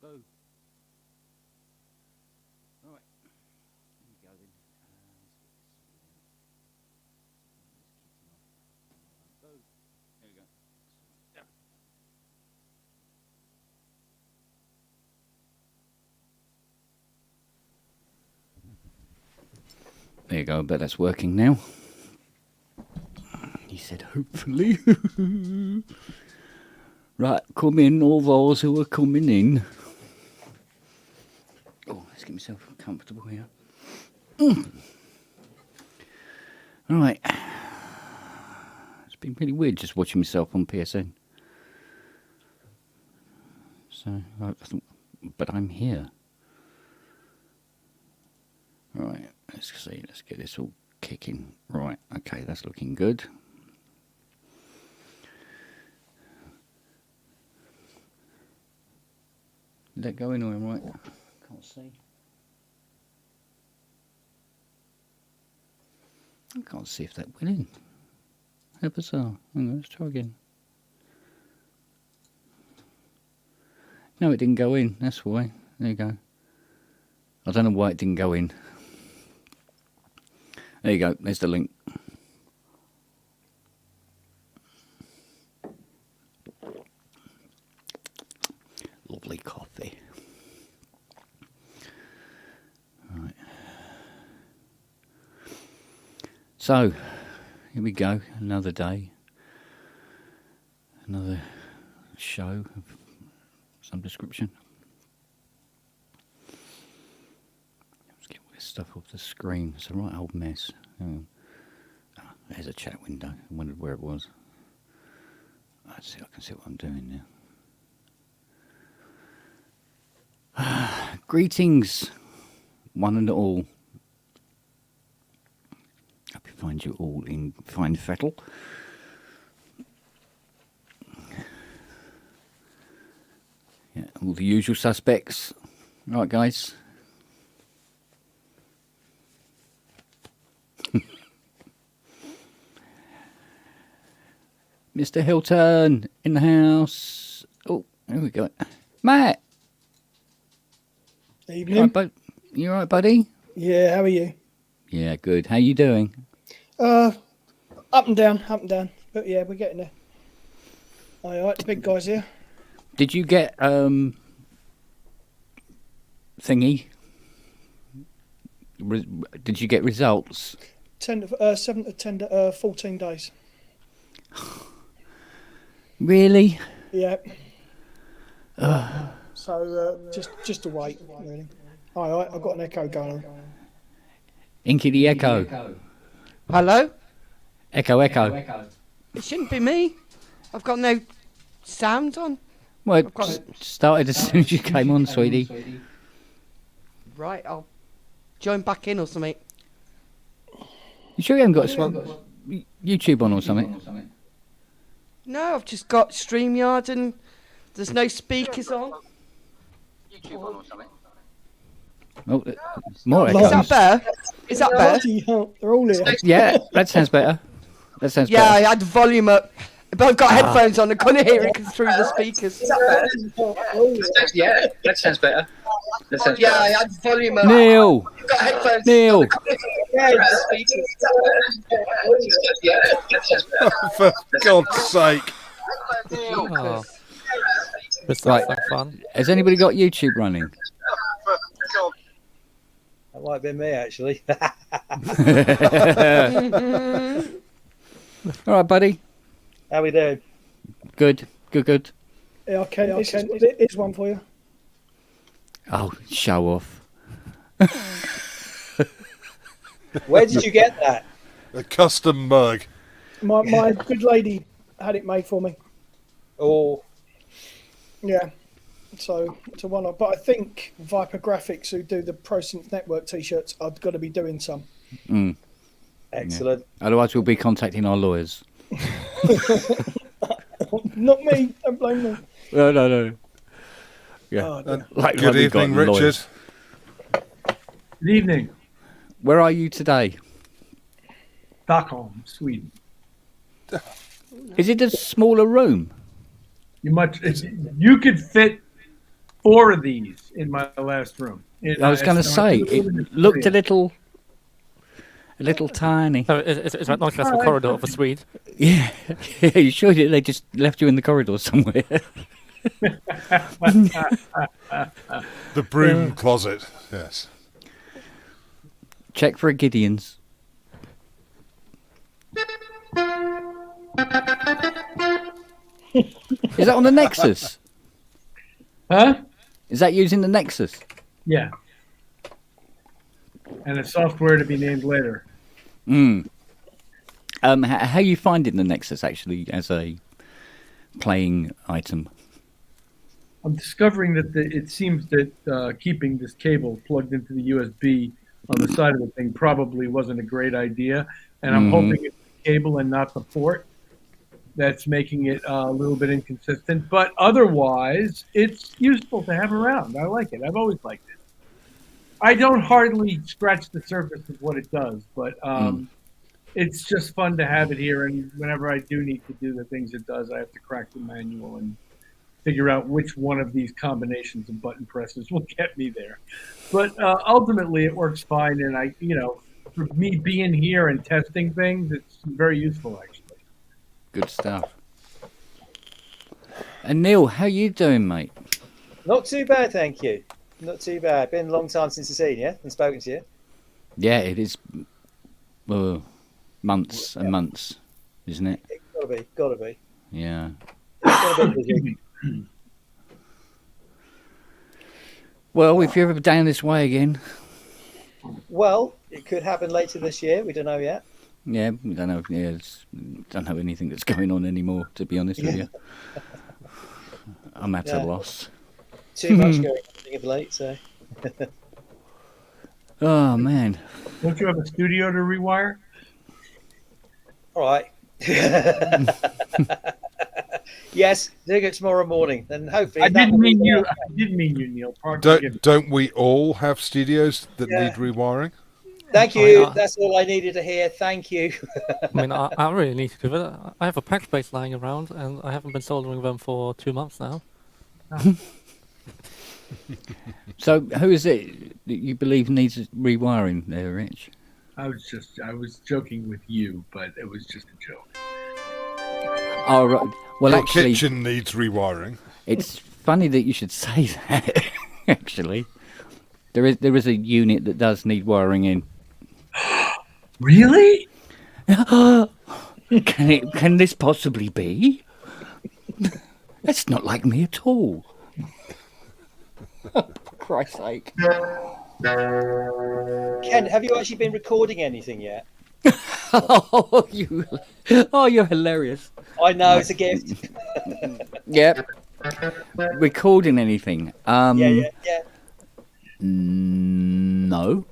Boo. Right. There we go then. Boo. There we go. There you go, I bet that's working now. He said, hopefully. Right, come in, all those who are coming in. Oh, let's get myself comfortable here. Right. It's been really weird just watching myself on PSN. So, but I'm here. Right, let's see, let's get this all kicking. Right, okay, that's looking good. Did that go in all right? Can't see. I can't see if that went in. How bizarre. Hang on, let's try again. No, it didn't go in, that's why. There you go. I don't know why it didn't go in. There you go, there's the link. Lovely coffee. Right. So, here we go, another day. Another show of some description. Let's get all this stuff off the screen. It's a right old mess. Oh, there's a chat window. I wondered where it was. Let's see, I can see what I'm doing now. Greetings, one and all. Hope you find you all in fine fettle. Yeah, all the usual suspects. Right, guys. Mr. Hilton in the house. Oh, there we go. Matt. Evening. You all right, buddy? Yeah, how are you? Yeah, good. How you doing? Up and down. But yeah, we're getting there. All right, the big guys here. Did you get thingy? Did you get results? 7 to 10 to 14 days. Really? Yeah. So just to wait, really. All right, I've got an echo going on. Inky the Echo. Hello? Echo. It shouldn't be me. I've got no sound on. Well, it started as soon as you came on, sweetie. Right, I'll join back in or something. You sure you haven't got YouTube on or something? No, I've just got StreamYard and there's no speakers on. YouTube on or something? Oh, more echoes. Is that better? Is that better? They're all here. Yeah, that sounds better. Yeah, I had the volume up. But I've got headphones on, I couldn't hear it through the speakers. Is that better? Yeah, that sounds better. Yeah, I had the volume up. Neil! I've got headphones Neil! on, I couldn't hear the speakers. For God's sake. Oh. This Right. like fun. Has anybody got YouTube running? That might have been me, actually. All right, buddy. How we doing? Good. Yeah, I can. Here's one for you. Oh, show off. Where did you get that? A custom mug. My good lady had it made for me. Oh, Yeah. So it's a one-off. But I think Viper Graphics, who do the ProSynth Network T-shirts, are going to be doing some. excellent. Yeah. Otherwise, we'll be contacting our lawyers. Not me. Don't blame me. No. Yeah. Oh, dear. Good evening, Richard. Lawyers. Good evening, Where are you today? Stockholm, Sweden. Is it a smaller room? You could fit 4 of these in my last room. I was going to say, it looked a little tiny. So is that not just the corridor of a suite? Yeah, yeah. You sure they just left you in the corridor somewhere? The broom closet. Yes. Check for a Gideon's. Is that on the Nexus? Huh? Is that using the Nexus? Yeah. And a software to be named later. How you finding the Nexus actually as a playing item? I'm discovering that it seems that keeping this cable plugged into the USB on the side of the thing probably wasn't a great idea. And I'm hoping it's the cable and not the port that's making it a little bit inconsistent. But otherwise, it's useful to have around. I like it. I've always liked it. I don't hardly scratch the surface of what it does, but it's just fun to have it here. And whenever I do need to do the things it does, I have to crack the manual and figure out which one of these combinations of button presses will get me there. But ultimately, it works fine. And for me being here and testing things, it's very useful, actually. Good stuff. And Neil, how you doing, mate? Not too bad, thank you. Not too bad. Been a long time since I've seen you and spoken to you. Yeah, it is. Months and months, isn't it? It's gotta be. Yeah. It's gotta be busy. Well, if you're ever down this way again. Well, it could happen later this year. We don't know yet. Yeah, we don't know. Yeah, don't know anything that's going on anymore, to be honest with you. I'm at a loss. Too much going on of late, so. Oh, man. Don't you have a studio to rewire? All right. Yes, doing it tomorrow morning. Then hopefully. I didn't mean you, Neil. Don't we all have studios that need rewiring? Thank you. That's all I needed to hear. Thank you. I mean, I really need to do it. I have a pack base lying around, and I haven't been soldering them for 2 months now. So, who is it that you believe needs rewiring there, Rich? I was joking with you, but it was just a joke. Oh, right. Well, Your actually, kitchen needs rewiring. It's funny that you should say that. Actually, there is a unit that does need wiring in. Really? Can this possibly be? That's not like me at all. For Christ's sake. Ken, have you actually been recording anything yet? You're hilarious. I know, it's a gift. Yep. Recording anything? Yeah. No.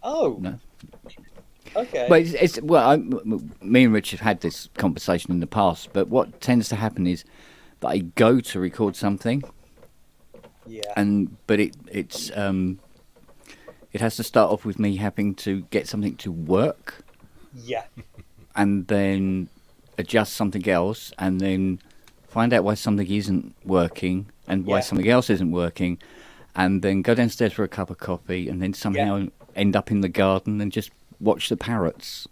Oh. No. Okay. But me and Rich have had this conversation in the past. But what tends to happen is that I go to record something. Yeah. But it has to start off with me having to get something to work. Yeah. And then adjust something else, and then find out why something isn't working and why something else isn't working, and then go downstairs for a cup of coffee, and then somehow end up in the garden and just watch the parrots.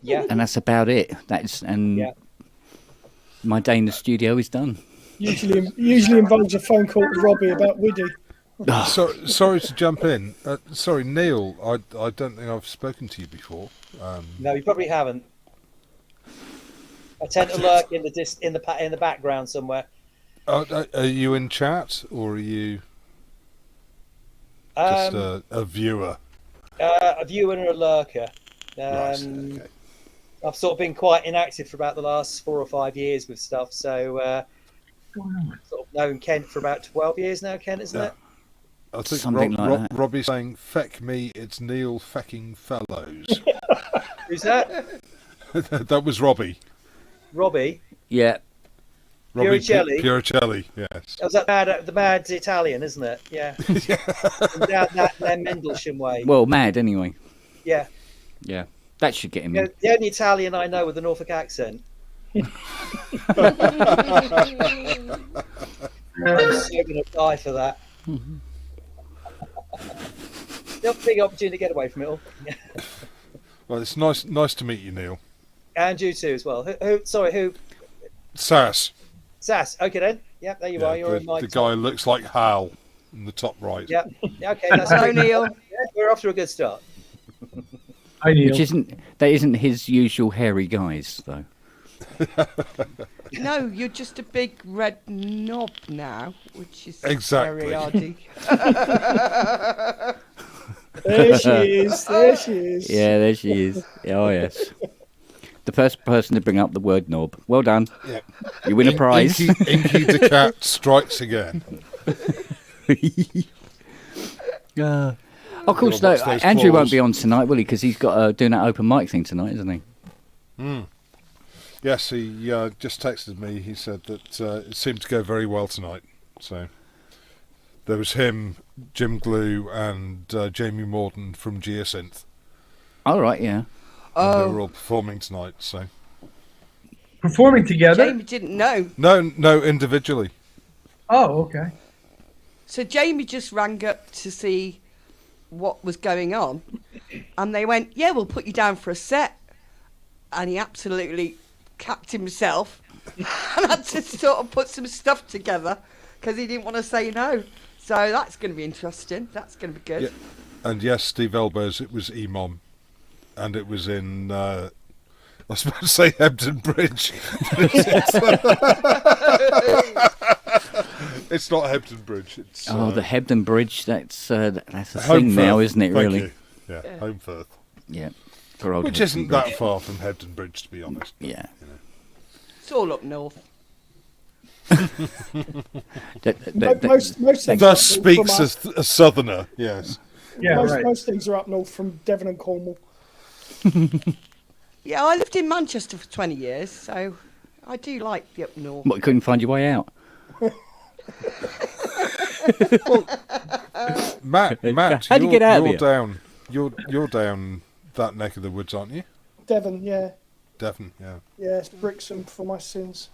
Yeah. And that's about it. My day in the studio is done. Usually involves a phone call to Robbie about Widdy. Sorry to jump in. Sorry, Neil. I don't think I've spoken to you before. No, you probably haven't. I tend to lurk in the background somewhere. Are you in chat, or are you just a viewer? A viewer and a lurker. Right, okay. I've sort of been quite inactive for about the last 4 or 5 years with stuff. So sort of known Kent for about 12 years now, Kent, isn't it? I think Something like that. Robbie's saying, "Feck me, it's Neil fecking Fellows." Who's that? That was Robbie. Robbie? Yeah. Robbie Puricelli? Puricelli, yes. Was that the mad Italian, isn't it? Yeah. From down that Mendlesham way. Well, mad anyway. Yeah. Yeah. That should get him in. The only Italian I know with a Norfolk accent. I'm so going to die for that. Still a big opportunity to get away from it all. Well, it's nice to meet you, Neil. And you too as well. Who? Sass. Sass. Okay then. Yeah, there you are. You're in my the guy who looks like Hal in the top right. Yeah. Okay. That's Hello, Neil. Yeah, we're off to a good start. Hi, Neil. That isn't his usual hairy guys though. No, you're just a big red knob now, which is Exactly. very hardy. There she is. There she is. Yeah, there she is. Oh yes. The first person to bring up the word knob. Well done. Yep. You win a prize. Inky the cat strikes again. Of course, Gotta no. watch those Andrew won't claws. be on tonight, will he? Because he's got doing that open mic thing tonight, isn't he? Yes, he just texted me. He said that it seemed to go very well tonight. So there was him, Jim Glue, and Jamie Morden from Geosynth. All right, yeah. And they were all performing tonight. So Performing together? Jamie didn't know. no, individually. Oh, okay. So Jamie just rang up to see what was going on, and they went, "Yeah, we'll put you down for a set." And he absolutely capped himself and had to sort of put some stuff together because he didn't want to say no. So that's going to be interesting. That's going to be good. Yeah. And yes, Steve Elbows, it was EMOM. And it was in, I was about to say Hebden Bridge. It's not Hebden Bridge. It's, The Hebden Bridge. That's a Home thing now, Firth. isn't it? Thank Really? you. Yeah, Home Firth. Yeah. For old Which Hebden isn't Bridge. that far from Hebden Bridge, to be honest. Yeah. It's all up north. Most things Thus are up north speaks from us. a southerner, yes. Yeah, right. Most things are up north from Devon and Cornwall. Yeah, I lived in Manchester for 20 years, so I do like the up north. What, you couldn't find your way out? Matt, How'd you get out of you're here? down. You're down that neck of the woods, aren't you? Devon, yeah. Devon, yeah. Yeah, it's Brixham for my sins.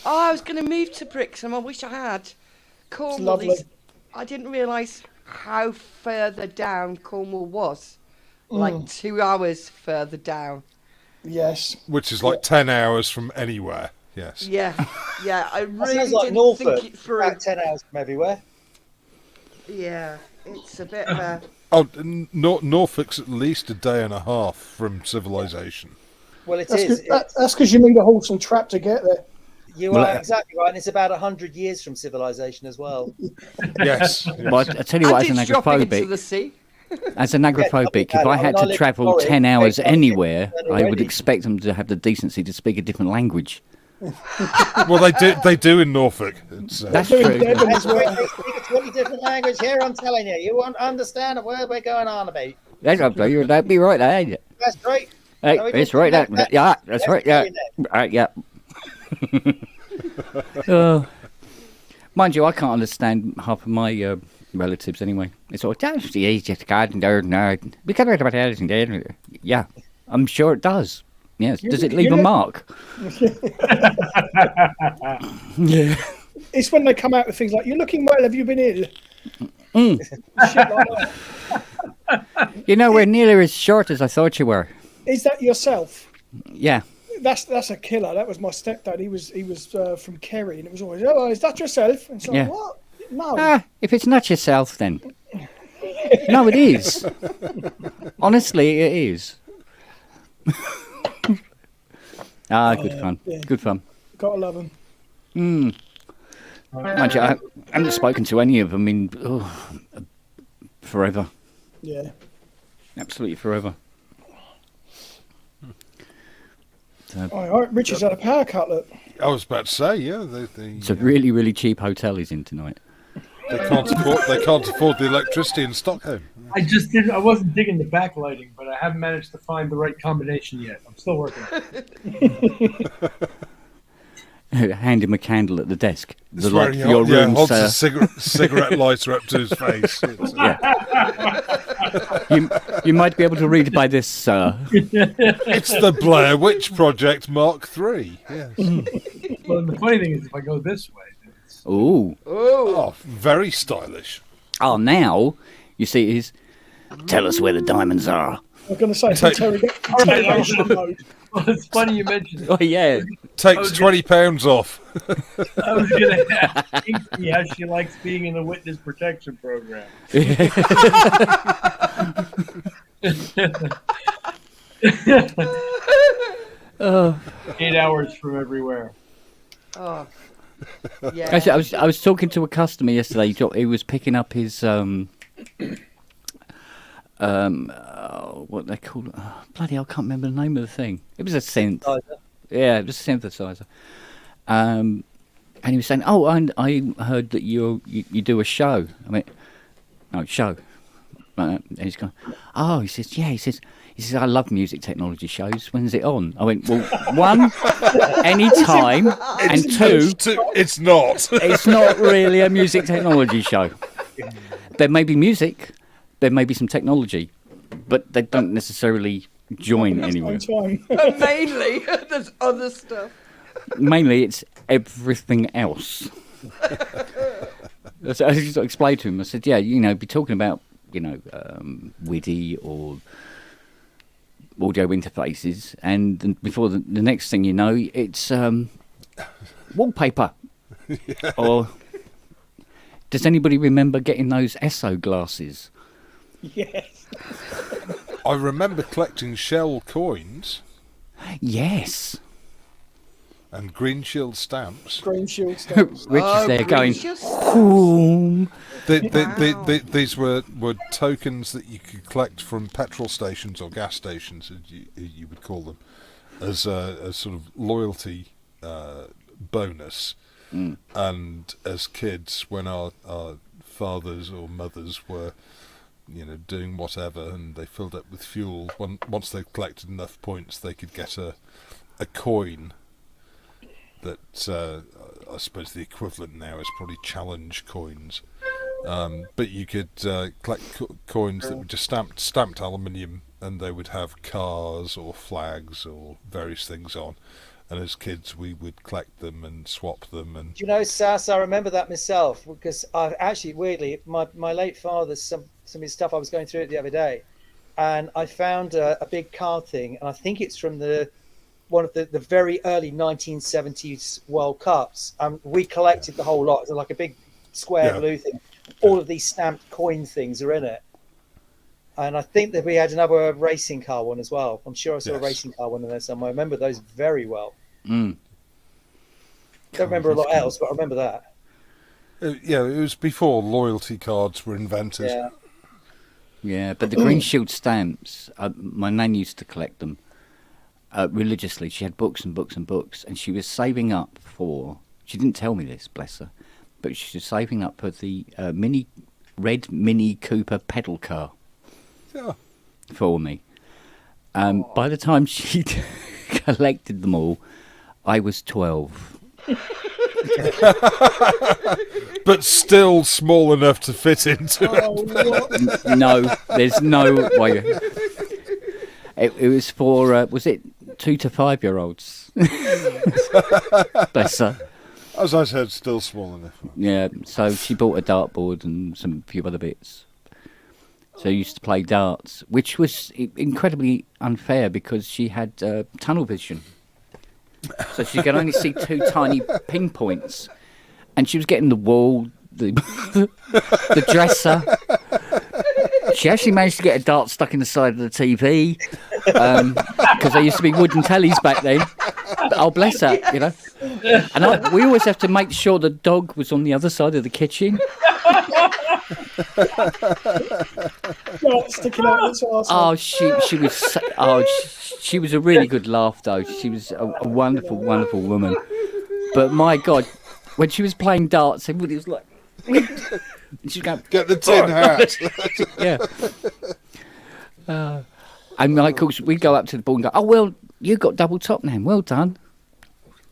Oh, I was going to move to Brixham. I wish I had. Cornwall lovely. is... I didn't realise how further down Cornwall was. Like 2 hours further down. Yes. Which is like 10 hours from anywhere, yes. Yeah, yeah. I That really sounds like didn't Norfolk. think it through. About 10 hours from everywhere. Yeah, it's a bit of a... Oh, Norfolk's at least a day and a half from civilization. Well, it That's is. because you need a horse and trap to get there. You Well, are exactly right, and it's about 100 years from civilization as well. Yes. Well, I tell you what, as and an it's dropping into agrophobic, the sea. as an agrophobic, if I had to travel 10 hours anywhere, I would expect them to have the decency to speak a different language. Well, they do in Norfolk. It's, That's Doing true. Devon as They well. speak a totally different language here, I'm telling you. You won't understand a word we're going on about. That'd be right, ain't it? That's great. Hey, No, we that's didn't right. do that. Yeah, that's right. Yeah, right. Yeah. Mind you, I can't understand half of my relatives anyway. It's all that's the easiest garden there. No, we can't read about everything there. Yeah, I'm sure it does. Yes. Does it leave a mark? Yeah. It's when they come out with things like, "You're looking well. Have you been ill?" Shit like that. You know, we're nearly as short as I thought you were. Is that yourself? Yeah. That's a killer. That was my stepdad. He was from Kerry, and it was always, "Oh, is that yourself?" And so, Yeah. what? No. If it's not yourself, then. No, it is. Honestly, it is. Good fun. yeah. Good fun. Gotta love him. Mind you, I haven't spoken to any of them in forever. Yeah. Absolutely forever. So, All right, Richard's had a power cut. Look. I was about to say, yeah, it's a really, really cheap hotel he's in tonight. they can't afford the electricity in Stockholm. I wasn't digging the backlighting, but I haven't managed to find the right combination yet. I'm still working on it. Hand him a candle at the desk. The light Swearing for your room, holds sir. a cigarette lighter up to his face. It's, You might be able to read by this, sir. it's the Blair Witch Project Mark III. Yes. Well, and the funny thing is, if I go this way, then it's Ooh. Oh, very stylish. Oh, now you see it is. Tell us where the diamonds are. I'm going to say interrogation mode. Well, it's funny you mentioned it. Oh yeah. Takes £20 off. I was going to ask Inky how she likes being in the witness protection program. Oh. 8 hours from everywhere. Oh. Yeah. Actually, I was talking to a customer yesterday. He was picking up his what they call it? Oh, bloody hell, I can't remember the name of the thing. It was a synth. Yeah, it was a synthesizer. And he was saying, "Oh, I heard that you do a show." I mean, no show. And he's going, "Oh," he says, "Yeah," he says, "I love music technology shows. When's it on?" I went, "Well, one, any time, and two, it's not. it's not really a music technology show. There may be music, there may be some technology, but they don't necessarily join anywhere. And mainly, there's other stuff. Mainly, it's everything else." So I just explained to him. I said, "Yeah, be talking about WIDI or audio interfaces, and then before the next thing you know, it's wallpaper." Yeah. Or does anybody remember getting those ESO glasses? Yes. I remember collecting shell coins Yes. and green shield stamps. Green shield stamps. Rich is there going, gracious. "Boom." These were tokens that you could collect from petrol stations or gas stations, as you would call them, as a sort of loyalty bonus. Mm. And as kids, when our fathers or mothers were, doing whatever, and they filled up with fuel, once they'd collected enough points, they could get a coin that I suppose the equivalent now is probably challenge coins. But you could collect coins that were just stamped aluminium, and they would have cars or flags or various things on. And as kids, we would collect them and swap them. And Do you know, Sass, I remember that myself, because I actually, weirdly, my late father, some of his stuff I was going through it the other day, and I found a big card thing, and I think it's from one of the very early 1970s World Cups. We collected the whole lot. It's like a big square blue thing. All of these stamped coin things are in it. And I think that we had another racing car one as well. I'm sure I saw a racing car one in there somewhere. I remember those very well. Mm. Don't remember a lot else, but I remember that. it was before loyalty cards were invented. Yeah. Yeah, but the green shield stamps, my nan used to collect them religiously. She had books and books and books, and she was saving up for, she didn't tell me this, bless her, but she was saving up for the red Mini Cooper pedal car for me. By the time she collected them all, I was 12. But still small enough to fit into it. No, there's no way. It was for, was it 2 to 5 year olds? Bless her. As I said, still small enough. Yeah, so she bought a dartboard and some few other bits. So I used to play darts, which was incredibly unfair because she had tunnel vision. So she could only see 2 tiny pinpoints. And she was getting the wall, the dresser. She actually managed to get a dart stuck in the side of the TV because there used to be wooden tellies back then. Oh, bless her, you know. And we always have to make sure the dog was on the other side of the kitchen. Sticking out its arse. Oh, she was a really good laugh though. She was a wonderful, wonderful woman. But my God, when she was playing darts, everybody was like, she's going, get the tin hat. Yeah. And like, of course, we'd go up to the ball and go, "Oh well, you got double top now. Well done."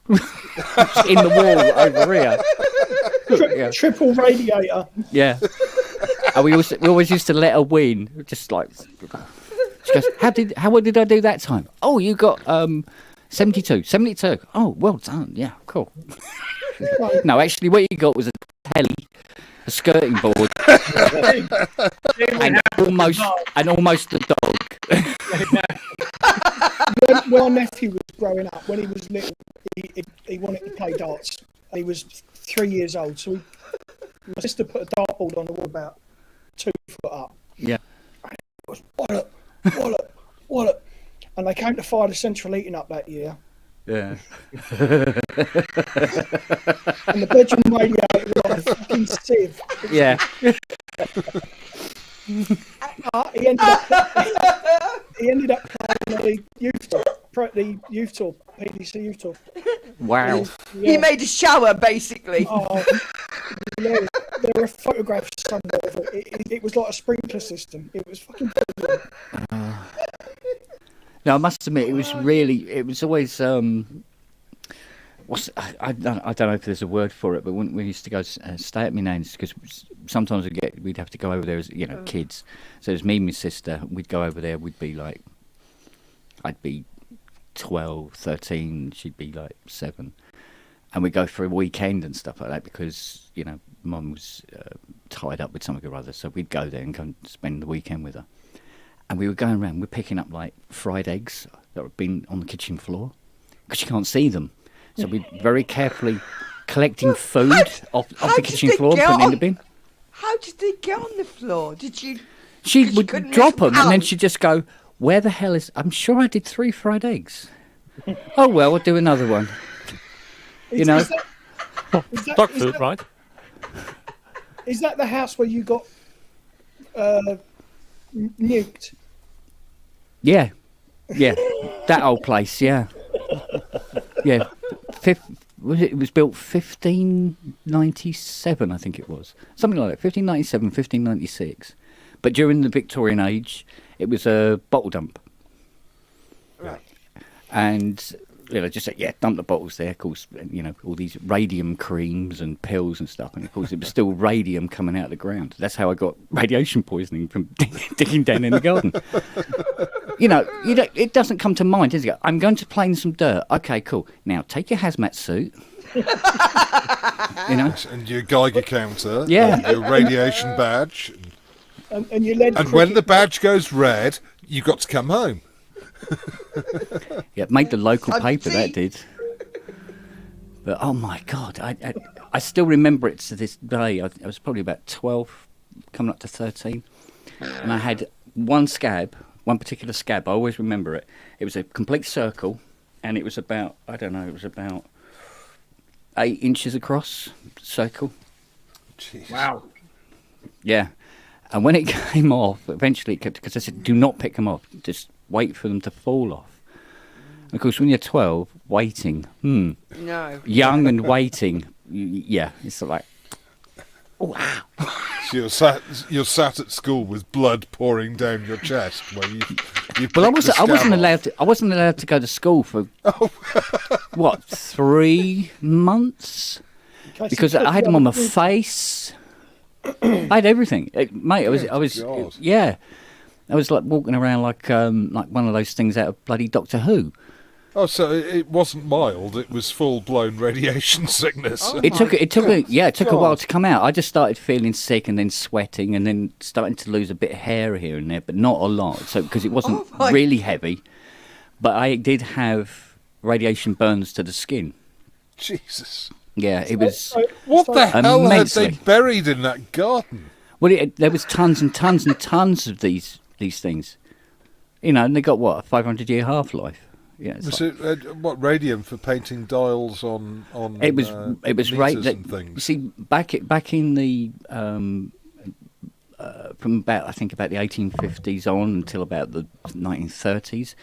In the wall over here. Triple radiator. Yeah. And we always used to let her win. Just like, she goes, how did I do that time? Oh, you got 72. Oh, well done. Yeah, cool. No, actually, what you got was a telly, a skirting board, and almost a dog. When our nephew was growing up, when he was little, he wanted to play darts. He was 3 years old, so my sister put a dartboard on the wall about 2 foot up. Yeah. And it was wallop. And they came to fire the central heating up that year. Yeah. And the bedroom radiator was like a fucking sieve. Yeah. He ended up playing the youth tour, PDC youth tour. Wow. Yeah. He made a shower, basically. Oh, there were photographs somewhere of it. It was like a sprinkler system. It was fucking brilliant. No, I must admit, it was always, I don't know if there's a word for it, but when we used to go stay at my nan's, because sometimes we'd have to go over there as, kids. So it was me and my sister, we'd go over there, I'd be 12, 13, she'd be like 7. And we'd go for a weekend and stuff like that because, Mum was tied up with something or other. So we'd go there and go and spend the weekend with her. And we were going around, we're picking up like fried eggs that had been on the kitchen floor because you can't see them. So we're very carefully collecting food off the kitchen floor and putting it in the bin. How did they get on the floor? She would drop them and then she'd just go, where the hell is... I'm sure I did 3 fried eggs. Oh, well, we'll do another one. Is Dog food, right? Is that the house where you got nuked? Yeah. That old place, yeah. Yeah. It was built 1597, I think it was. Something like that, 1597, 1596. But during the Victorian age, it was a bottle dump. Right. And just dump the bottles there. Of course, all these radium creams and pills and stuff. And of course, it was still radium coming out of the ground. That's how I got radiation poisoning from digging down in the garden. It doesn't come to mind, does it? I'm going to plane some dirt. Okay, cool. Now take your hazmat suit. And your Geiger counter. Yeah. And your radiation badge. And your lead. And when the badge goes red, you've got to come home. Yeah, it made the local paper, that did. But oh my God, I still remember it to this day. I was probably about 12, coming up to 13, and I had one particular scab. I always remember it. It was a complete circle, and it was about 8 inches across, circle. Jeez. Wow. Yeah, and when it came off, eventually it kept, because I said, do not pick them off, just wait for them to fall off. Of course, when you're 12, waiting, No. young and waiting, it's like, oh, wow. So you're sat at school with blood pouring down your chest where you Well, I picked the wasn't scab allowed off. to. I wasn't allowed to go to school for what 3 months because I had them on my face. I had everything, mate. I was, God. yeah. I was like walking around like one of those things out of bloody Doctor Who. Oh, so it wasn't mild; it was full-blown radiation sickness. It took a while to come out. I just started feeling sick and then sweating and then starting to lose a bit of hair here and there, but not a lot. So because it wasn't really heavy, but I did have radiation burns to the skin. Jesus! Yeah, it was. What the hell immensely. had they buried in that garden? Well, there was tons and tons and tons of these things, and they got what, a 500-year half-life. Yeah, Was it what radium for painting dials on? It was meters and things. See, back in the from about the 1850s on until about the 1930s,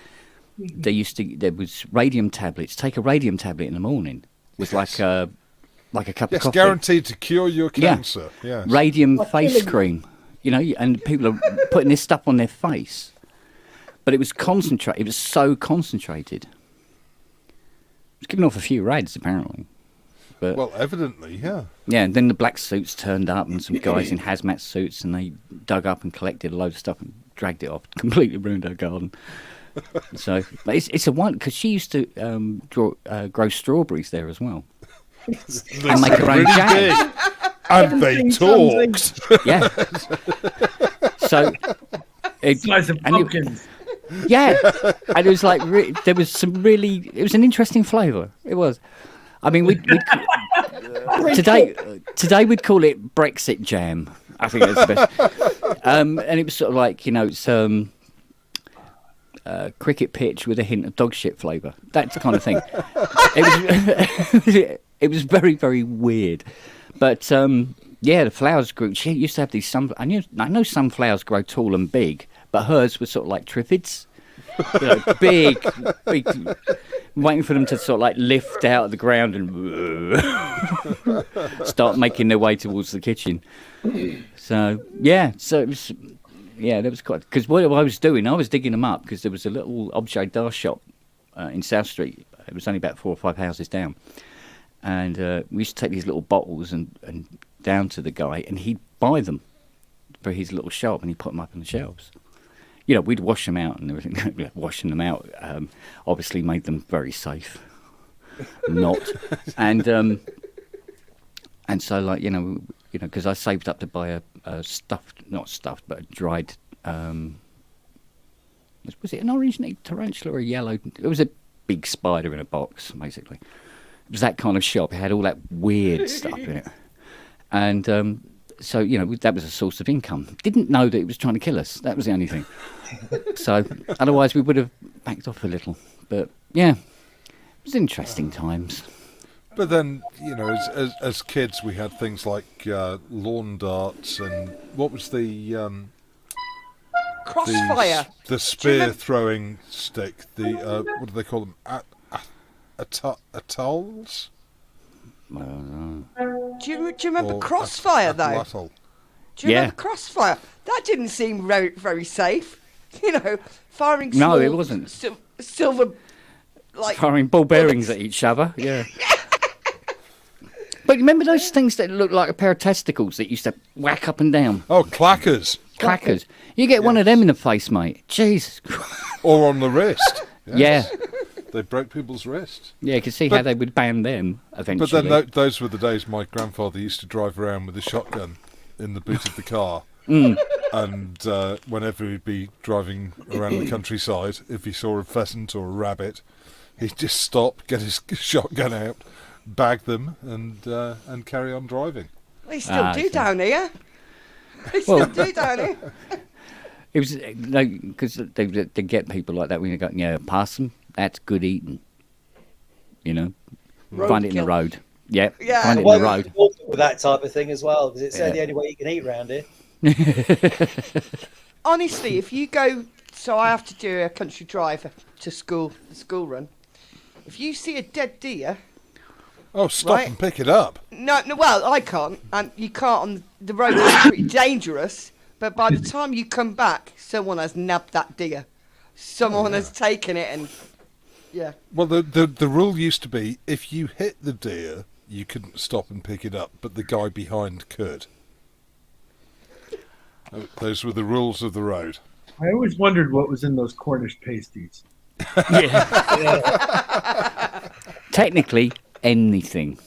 there was radium tablets. Take a radium tablet in the morning was like a cup of coffee. Guaranteed to cure your cancer. Yes. Radium face cream, and people are putting this stuff on their face. But it was concentrated. It was so concentrated. It was giving off a few rads, apparently. But Well, evidently, yeah. yeah, and then the black suits turned up, and some guys in hazmat suits, and they dug up and collected a load of stuff and dragged it off. Completely ruined our garden. So, but it's a one because she used to grow strawberries there as well, and make her own jam. And they 17 tons talked. Yeah. So, Size of pumpkins. yeah, and it was like there was some really. It was an interesting flavour. It was. I mean, today we'd call it Brexit jam. I think that's the best. And it was sort of like it's cricket pitch with a hint of dog shit flavour. That's the kind of thing. It was very, very weird. But the flowers grew. She used to have these I know sunflowers grow tall and big, but hers were sort of like triffids. Big, waiting for them to sort of like lift out of the ground and start making their way towards the kitchen. So it was, that was quite. Because what I was doing, I was digging them up because there was a little objet d'art shop in South Street. It was only about 4 or 5 houses down, and we used to take these little bottles and down to the guy, and he'd buy them for his little shop, and he'd put them up on the shelves. We'd wash them out and everything. Washing them out obviously made them very safe. Not. And so, like, because I saved up to buy a not stuffed, but a dried, was it an orange-necked tarantula or a yellow? It was a big spider in a box, basically. It was that kind of shop. It had all that weird stuff in it. And so, that was a source of income. Didn't know that it was trying to kill us. That was the only thing. So, otherwise we would have backed off a little. But, yeah, it was interesting times. But then, as kids, we had things like lawn darts and what was the Crossfire. The spear-throwing stick. The what do they call them? Atolls? Do you remember Crossfire, though? Atlatl. Do you remember Crossfire? That didn't seem very, very safe. Firing No, small, it wasn't. Silver, like... Firing ball bearings at each other, yeah. But remember those things that looked like a pair of testicles that used to whack up and down? Oh, clackers. Clackers. You get one of them in the face, mate. Jesus Christ. Or on the wrist. Yes. Yeah. They broke people's wrists. Yeah, you could see how they would ban them eventually. But then those were the days my grandfather used to drive around with a shotgun in the boot of the car. And whenever he'd be driving around the countryside, if he saw a pheasant or a rabbit, he'd just stop, get his shotgun out, bag them, and carry on driving. They still do down here. It was because they get people like that when you go, pass them. That's good eating. Find it in the road. Yeah. Find it in the road. With that type of thing as well, because it's the only way you can eat around here. Honestly, if you go, so I have to do a country drive to school, the school run. If you see a dead deer, stop and pick it up. No, well, I can't, and you can't on the road. It's pretty dangerous. But by the time you come back, someone has nabbed that deer. Someone has taken it and. Yeah. Well, the rule used to be if you hit the deer, you couldn't stop and pick it up, but the guy behind could. Those were the rules of the road. I always wondered what was in those Cornish pasties. Technically, anything.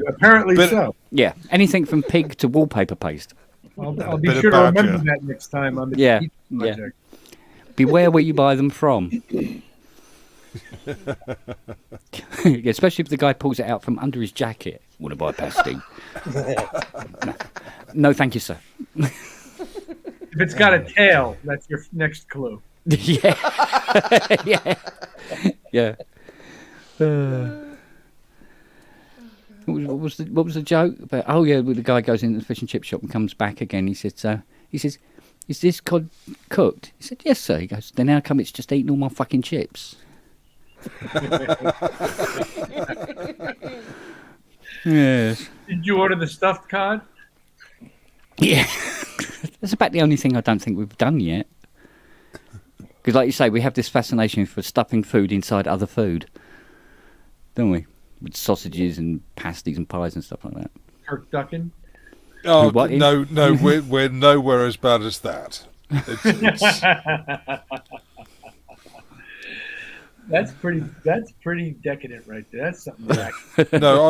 Apparently so. Yeah, anything from pig to wallpaper paste. I'll be sure to remember that next time on the Teach project. Beware where you buy them from. Especially if the guy pulls it out from under his jacket. Want to buy a pasty? No, thank you, sir. If it's got a tail, that's your next clue. Yeah. What was the joke about? Oh yeah, the guy goes into the fish and chip shop and comes back again. He says, "Is this cod cooked?" He said, "Yes, sir." He goes, "Then how come it's just eating all my fucking chips?" Yes. Did you order the stuffed cod? Yeah. That's about the only thing I don't think we've done yet. Because, like you say, we have this fascination for stuffing food inside other food, don't we? With sausages and pasties and pies and stuff like that. Turducken? Oh, no, we're nowhere as bad as that. That's pretty decadent right there. That's something back. No,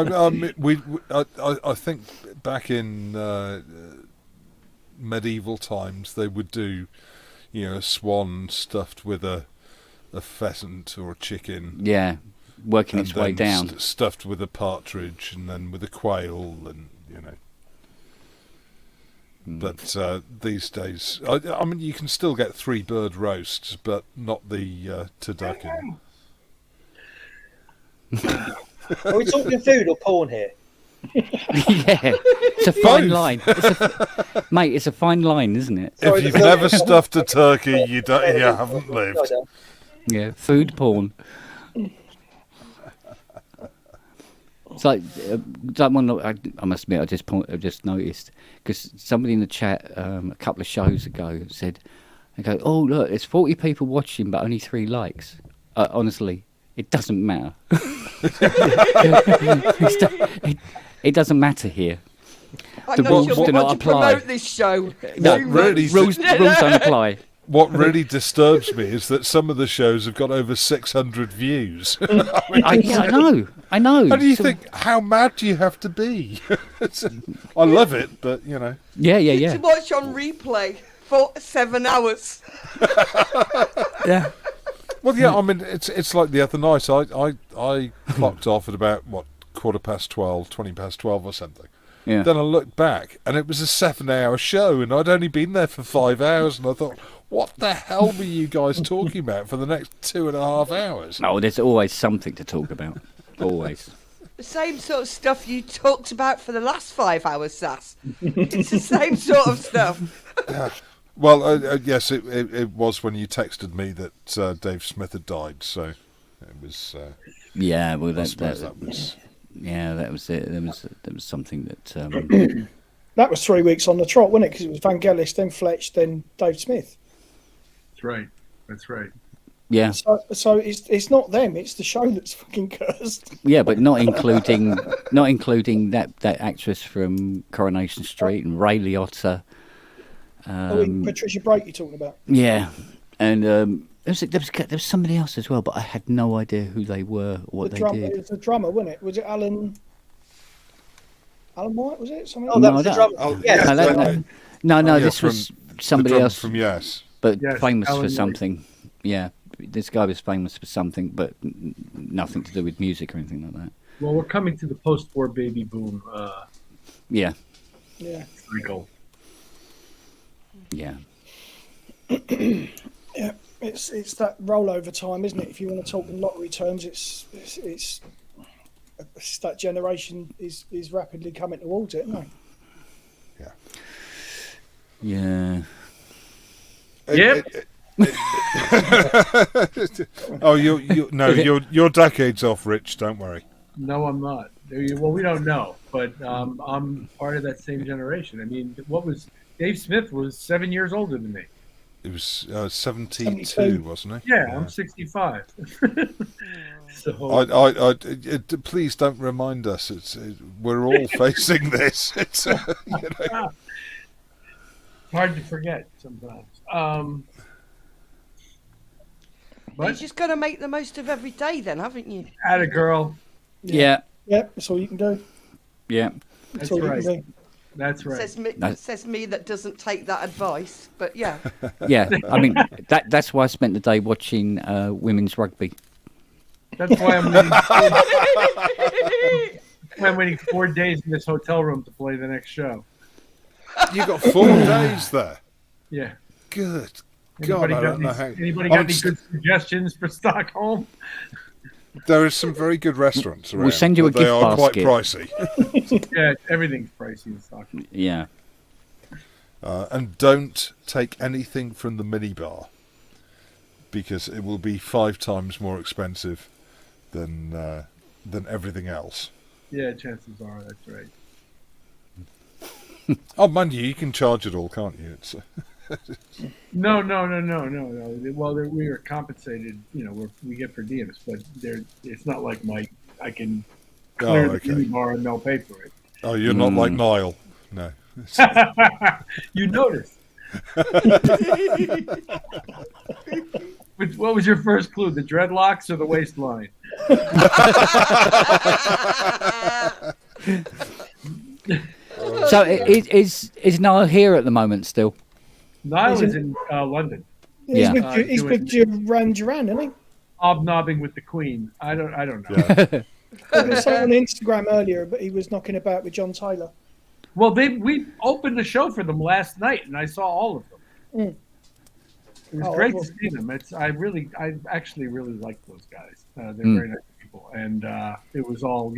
I think back in medieval times they would do, a swan stuffed with a pheasant or a chicken. Yeah, working and its way then down. Stuffed with a partridge, and then with a quail, and But these days, I mean, you can still get 3 bird roasts, but not the turducken. Are we talking food or porn here? Yeah, it's a fine line. Mate, it's a fine line, isn't it? Sorry, If you've the- never stuffed a turkey, you haven't lived. No, I don't. Yeah, food porn. It's like someone. I must admit, I just noticed because somebody in the chat a couple of shows ago said, "They go, oh look, there's 40 people watching, but only 3 likes." Honestly, it doesn't matter. It doesn't matter here. I'm The not rules sure do what not to apply. promote this show. No, Too really, much. rules don't apply. What really disturbs me is that some of the shows have got over 600 views. I know. How do you So- think? How mad do you have to be? I love it, but Yeah. To watch on replay for 7 hours. Yeah. Well, yeah. I mean, it's like the other night. I clocked off at about 12:15, 20 past 12 or something. Yeah. Then I looked back, and it was a 7-hour show, and I'd only been there for 5 hours, and I thought, what the hell were you guys talking about for the next 2.5 hours? Oh, there's always something to talk about. Always. The same sort of stuff you talked about for the last 5 hours, Sass. It's the same sort of stuff. Well, yes, it was when you texted me that Dave Smith had died, so it was. Yeah. Well, I suppose that was. yeah, that was it. There was something that. That was 3 weeks on the trot, wasn't it? Because it was Vangelis, then Fletch, then Dave Smith. That's right. That's right. Yeah. So it's not them; it's the show that's fucking cursed. Yeah, but not including that actress from Coronation Street and Ray Liotta. Patricia Brake, you're talking about? Yeah, and there was somebody else as well, but I had no idea who they were or what The they drummer, did. it was the drummer, wasn't it? Was it Alan White? Was it something? Oh, No, that was the that- drum. Oh, Yes, No, yeah, this was somebody the drummer else, from Yes. but Yes, famous Alan for White. something. Yeah, this guy was famous for something, but nothing to do with music or anything like that. Well, we're coming to the post-war baby boom Yeah, Yeah. cycle. yeah. Yeah, it's that rollover time, isn't it? If you want to talk in lottery terms, it's that generation is rapidly coming towards it, isn't it? Yeah. Yep. Oh, you're decades off, Rich. Don't worry. No, I'm not. Well, we don't know, but I'm part of that same generation. I mean, Dave Smith was 7 years older than me. It was 72, 72. wasn't he? Yeah, I'm 65. So Please don't remind us. We're all facing this. It's hard to forget sometimes. You've But just got to make the most of every day then, haven't you? atta girl. Yeah. Yeah, that's all you can do. Yeah. That's That's all you right. can do. That's right. Says me that doesn't take that advice, but yeah. Yeah. I mean, that's why I spent the day watching women's rugby. That's why I'm waiting 4 days in this hotel room to play the next show. You got 4 days there. Yeah. Good God, I don't know how. Anybody got any good suggestions for Stockholm? There is some very good restaurants around. We'll send you a but they gift are quite basket. pricey. Yeah, everything's pricey in Stockholm. Yeah. And don't take anything from the minibar, because it will be 5 times more expensive than everything else. Yeah, chances are that's right. Oh, mind you can charge it all, can't you? It's No. Well, we are compensated. We get per diems, but it's not like I can clear okay. the bar and they'll pay for it. Oh, you're not like Niall. No. You notice. What was your first clue? The dreadlocks or the waistline? So is Niall here at the moment still? Niall is in London, He's Yeah. with Duran Duran, isn't he? hobnobbing with the Queen. I don't know. Yeah. I saw on Instagram earlier, but he was knocking about with John Taylor. Well, we opened the show for them last night, and I saw all of them. Mm. It was Oh, great well. to see them. I actually really like those guys. They're very nice people, and it was all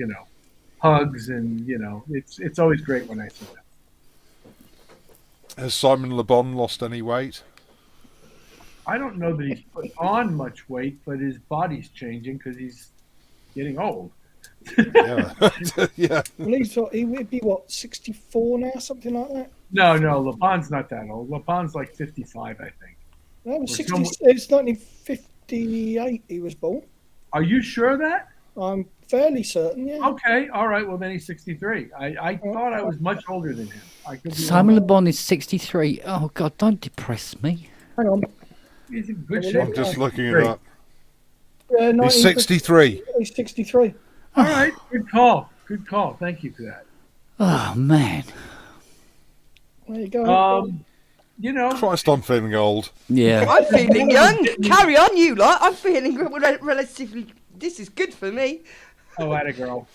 hugs, and it's always great when I see them. Has Simon Le Bon lost any weight? I don't know that he's put on much weight, but his body's changing because he's getting old. Yeah. Yeah. Well, he would be, 64 now, something like that? No, Le Bon's not that old. Le Bon's like 55, I think. No, it was, Or 60, someone- it's 1958 he was born. Are you sure of that? I'm fairly certain, yeah. Okay, all right. Well, then he's 63. I thought I was much older than him. I could be Simon Le wrong. Bon is 63. Oh God, don't depress me. Hang on. He's in good Well, shape. I'm just looking it Great. up. Yeah, He's 63. He's 63. All right, good call. Good call. Thank you for that. Oh man. There you go. Christ, I'm feeling old. Yeah. I'm feeling young. Carry on, you lot. I'm feeling relatively. This is good for me. Oh, atta girl.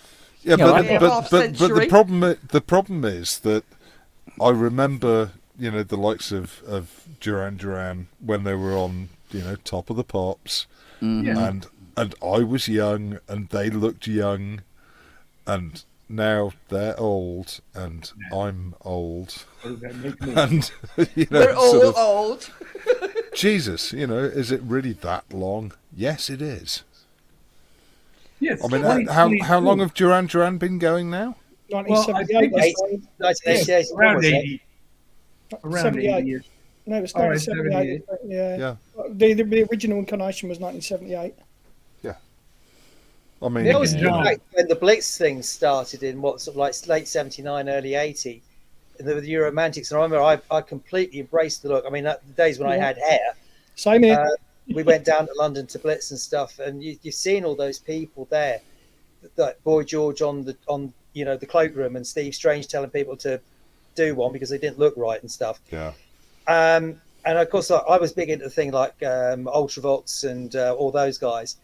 Yeah, Yeah, but, I- but the Half-century. problem is that I remember the likes of Duran Duran when they were on Top of the Pops, Yeah. and I was young and they looked young, and now they're old and I'm old, What does that make me? and We're all sort of, old. Jesus, is it really that long? Yes, it is. Yes. I mean, how long have Duran Duran been going now? 1978. Well, I think that's 1988. around was it? 80? Around 78. 80 years. no, it was All right, 1978. Yeah. Yeah. The original incarnation was 1978. I mean, They always Yeah. look back when the Blitz thing started in late 79, early 80, the Euromantics. And I remember I completely embraced the look. I mean, the days when I had hair, Same here. we went down to London to Blitz and stuff, and you've seen all those people there, like Boy George on the cloakroom, and Steve Strange telling people to do one because they didn't look right and stuff. yeah. And of course, I was big into things like Ultravox and all those guys.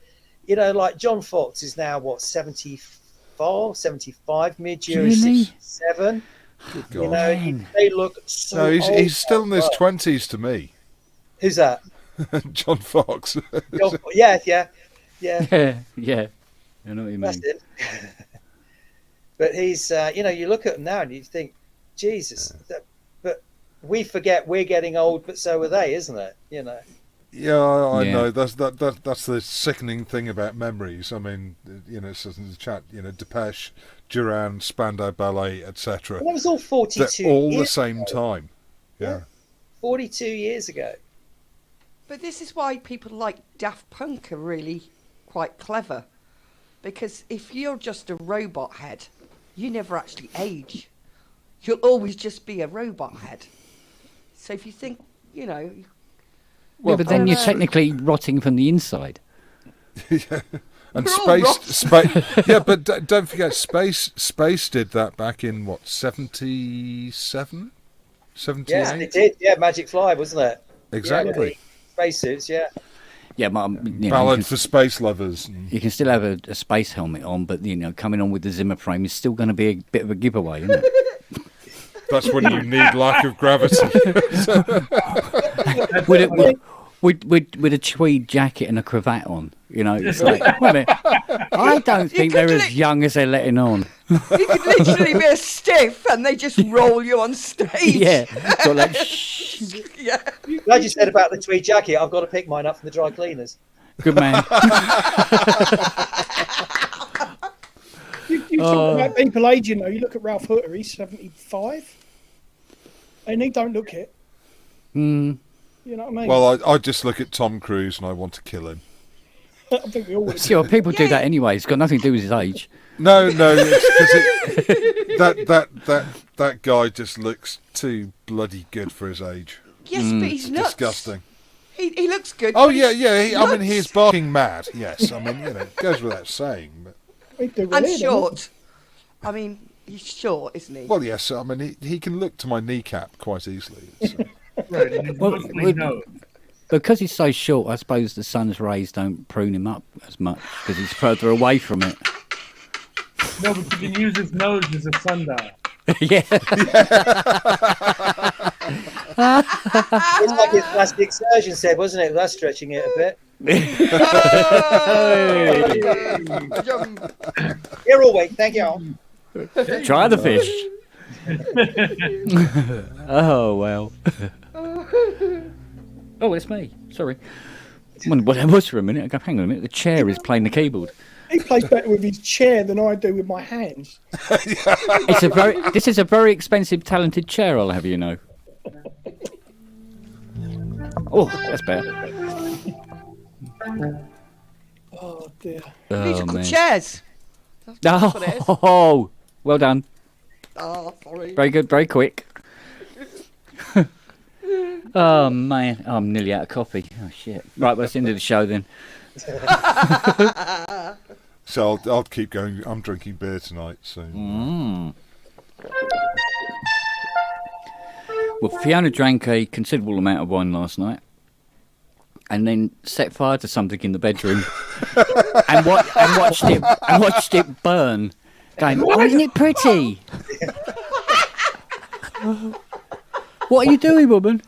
Like John Fox is now 74, 75, mid-year Really? 67. Good You God. know, they look so No, old. he's still in his 20s to me. Who's that? John Fox. Yeah. Yeah. Yeah. I know what you That's mean. it. But he's, you look at him now and you think, Jesus. But we forget we're getting old, but so are they, isn't it? Yeah, I Yeah. know. That's the sickening thing about memories. I mean, it says in the chat, Depeche, Duran, Spandau Ballet, etc. Well, that was all 42 They're all the years same ago. time. Yeah. 42 years ago. But this is why people like Daft Punk are really quite clever. Because if you're just a robot head, you never actually age. You'll always just be a robot head. So if you think, Yeah, but then you're technically rotting from the inside. Yeah. And We're all space, yeah, but don't forget, space did that back in 77, 78. Yes, it did. Yeah, Magic Fly, wasn't it? Exactly. Spacesuits, yeah. Yeah, but you Ballad can, for space lovers. you can still have a space helmet on, but coming on with the Zimmer frame is still going to be a bit of a giveaway, isn't it? That's when you need lack of gravity. with a tweed jacket and a cravat on, it's like, wait a minute, I don't think they're as young as they're letting on. you could literally be a stiff and they just roll you on stage. Yeah, sort of like, shh, Yeah. Glad you said about the tweed jacket. I've got to pick mine up from the dry cleaners. good man. You talk about people aging, though. You look at Ralph Hooter, he's 75. And he don't look it. Mm. You know what I mean? Well, I just look at Tom Cruise and I want to kill him. I think we all would. See, well, people do that anyway. It's got nothing to do with his age. No, it's because that guy just looks too bloody good for his age. Yes, but he's nuts. Disgusting. He looks good. Oh but yeah, he's yeah. I mean, nuts. he's barking mad. Yes, I mean, it goes without saying. But, He'd do And weird, wouldn't short. I mean, he's short, isn't he? well, yes. I mean, he can look to my kneecap quite easily. Right, and he's Well, mostly well- nose. Because he's so short, I suppose the sun's rays don't prune him up as much because he's further away from it. No, but you can use his nose as a sundial. Yeah. It's like his plastic surgeon said, wasn't it? That's stretching it a bit. You're all weak, thank you. Try the fish. Oh, well. Oh, it's me. Sorry. I wondered what that was for a minute. I go, hang on a minute. The chair is playing the keyboard. he plays better with his chair than I do with my hands. This is a very expensive, talented chair, I'll have you know. Oh, that's better. Oh dear. Oh, Musical man. chairs. That's what it is. Oh, well done. Oh, sorry. Very good, very quick. Oh, man. Oh, I'm nearly out of coffee. Oh, shit. Right, well, that's the end of the show then. So I'll keep going. I'm drinking beer tonight. So Well, Fiona drank a considerable amount of wine last night and then set fire to something in the bedroom and watched it burn. Going, oh, isn't it pretty? What are you doing, woman?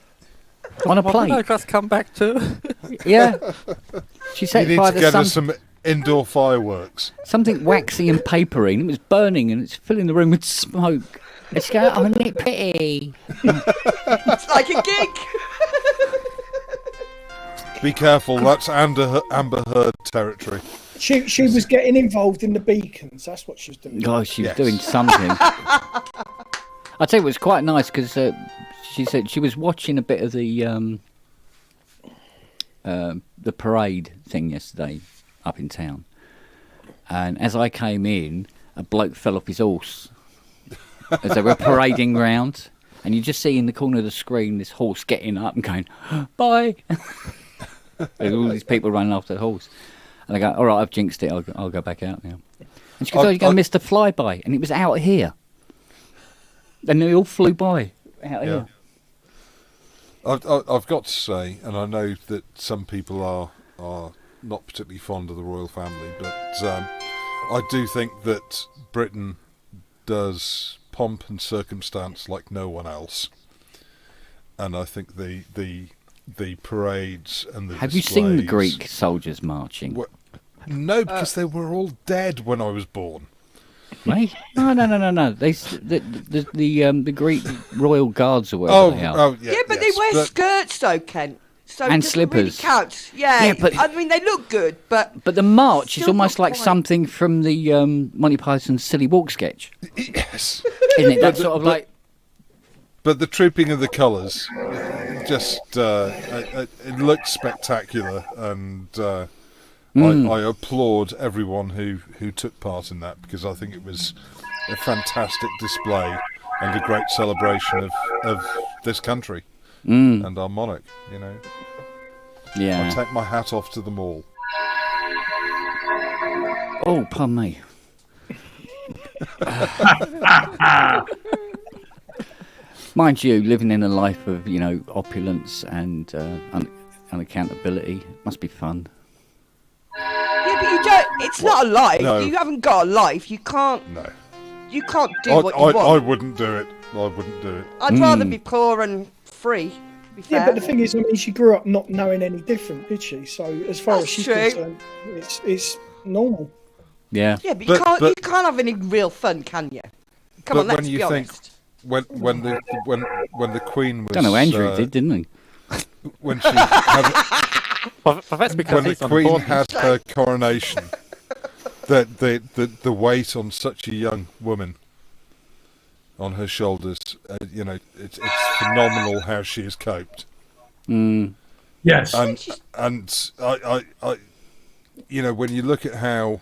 On a What did I plate? just come back to? Yeah. She you set need fire to to get us some indoor fireworks. something waxy and papery, and it was burning, and it's filling the room with smoke. It's going, oh, isn't it pretty? It's like a gig. Be careful. That's Amber Heard territory. She was getting involved in the beacons. That's what she was doing. Gosh, she was Yes. doing something. I tell you, it was quite nice because she said she was watching a bit of the parade thing yesterday up in town, and as I came in, a bloke fell off his horse as they were parading round, and you just see in the corner of the screen this horse getting up and going, bye. There's all these people running after the horse, and I go, all right, I've jinxed it. I'll go back out now. And she goes, oh, you're going to miss the flyby, and it was out here. And they all flew by out here. I've got to say, and I know that some people are not particularly fond of the royal family, but I do think that Britain does pomp and circumstance like no one else. And I think the parades and the Have you seen the displays Greek soldiers marching? No, because they were all dead when I was born. Mate? No. The Greek royal guards or whatever they are. Yeah, Yeah, but yes, they wear skirts though, Kent. So And it doesn't really slippers. count. Yeah, Yeah, but- I mean they look good, but But the march is Still almost not like quite. something from the Monty Python's Silly Walk sketch, Yes. isn't it? That's sort of like... But the trooping of the colours, just it looks spectacular, and I applaud everyone who took part in that, because I think it was a fantastic display and a great celebration of this country and our monarch. You know, I Yeah. take my hat off to them all. Oh, pardon me. Mind you, living in a life of, opulence and unaccountability must be fun. yeah, but you don't. It's not a life. No. You haven't got a life. You can't. No, You can't do I what you want. I wouldn't do it. I wouldn't do it. I'd rather be poor and free. To be fair. Yeah, but the thing is, I mean, she grew up not knowing any different, did she? So as far as That's she's true. concerned, it's normal. Yeah. Yeah, but, But- you can't have any real fun, can you? Come But on, let's when you be think- honest. When the Queen was, Don't know, Andrew did, didn't he? when she had, Well, that's because when the he's on Queen board. had her coronation, the weight on such a young woman on her shoulders, it's phenomenal how she has coped. Yes. And I when you look at how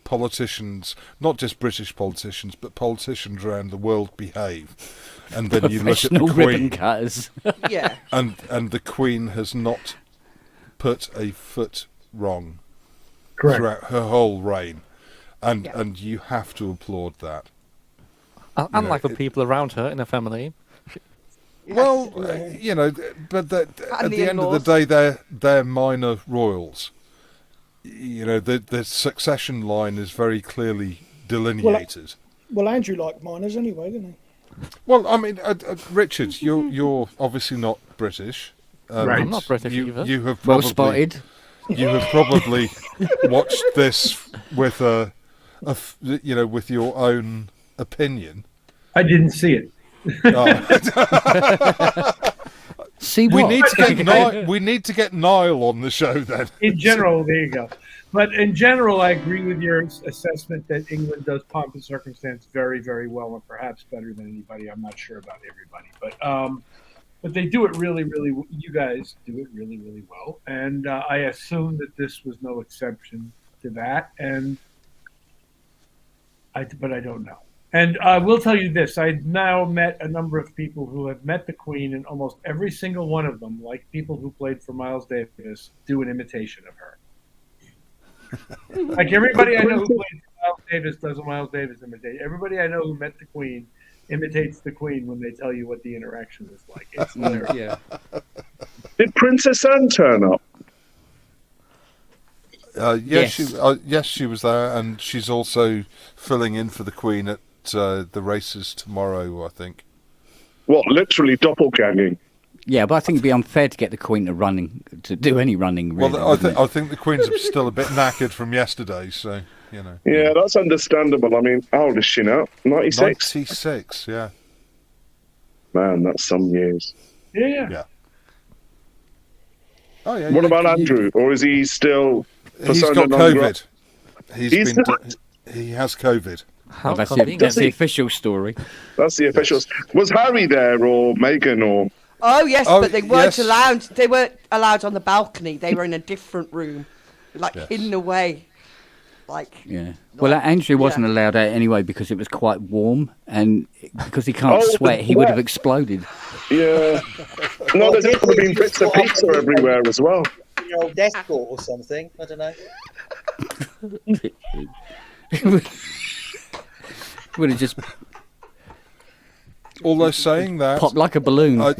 politicians, not just British politicians, but politicians around the world behave, and then you look at the Professional ribbon Queen, cutters. Yeah. and the Queen has not put a foot wrong Correct. throughout her whole reign, and you have to applaud that. Unlike the people around her in her family. Well, but at the end of the day, they're minor royals. The succession line is very clearly delineated. Well, Andrew liked miners anyway, didn't he? Well, I mean, Richard, you're obviously not British. Right. I'm not British either. You have Well probably, spotted. You have probably watched this with with your own opinion. I didn't see it. See We what? need to get Niall on the show then. In general, there you go. But in general, I agree with your assessment that England does pomp and circumstance very, very well, and perhaps better than anybody. I'm not sure about everybody, but they do it really, really. You guys do it really, really well, and I assume that this was no exception to that. But I don't know. And I will tell you this: I've now met a number of people who have met the Queen, and almost every single one of them, like people who played for Miles Davis, do an imitation of her. Like everybody I know who played for Miles Davis does a Miles Davis imitation. Everybody I know who met the Queen imitates the Queen when they tell you what the interaction was like. It's hilarious. Yeah. Did Princess Anne turn up? Yes, she was there, and she's also filling in for the Queen at the races tomorrow, I think. What, literally doppelganging? Yeah, but I think it'd be unfair to get the Queen to do any running. Really, Well, I think the Queen's still a bit knackered from yesterday, so Yeah, that's understandable. I mean, how old is she now? 96? 96, yeah. Man, that's some years. Yeah. Oh yeah. What about Andrew? Or is he still? He's got COVID. He has COVID. How that's convenient. the official story. That's the officials. Was Harry there or Meghan or? Oh yes, but they weren't yes. allowed. They weren't allowed on the balcony. They were in a different room, Yes. hidden away. Yeah. Well, Andrew wasn't allowed out anyway because it was quite warm, and because he can't sweat, he would have exploded. Yeah. No, there's probably been bits of pizza everywhere as well. Your old escort or something. I don't know. Would have just Although saying that, popped like a balloon. I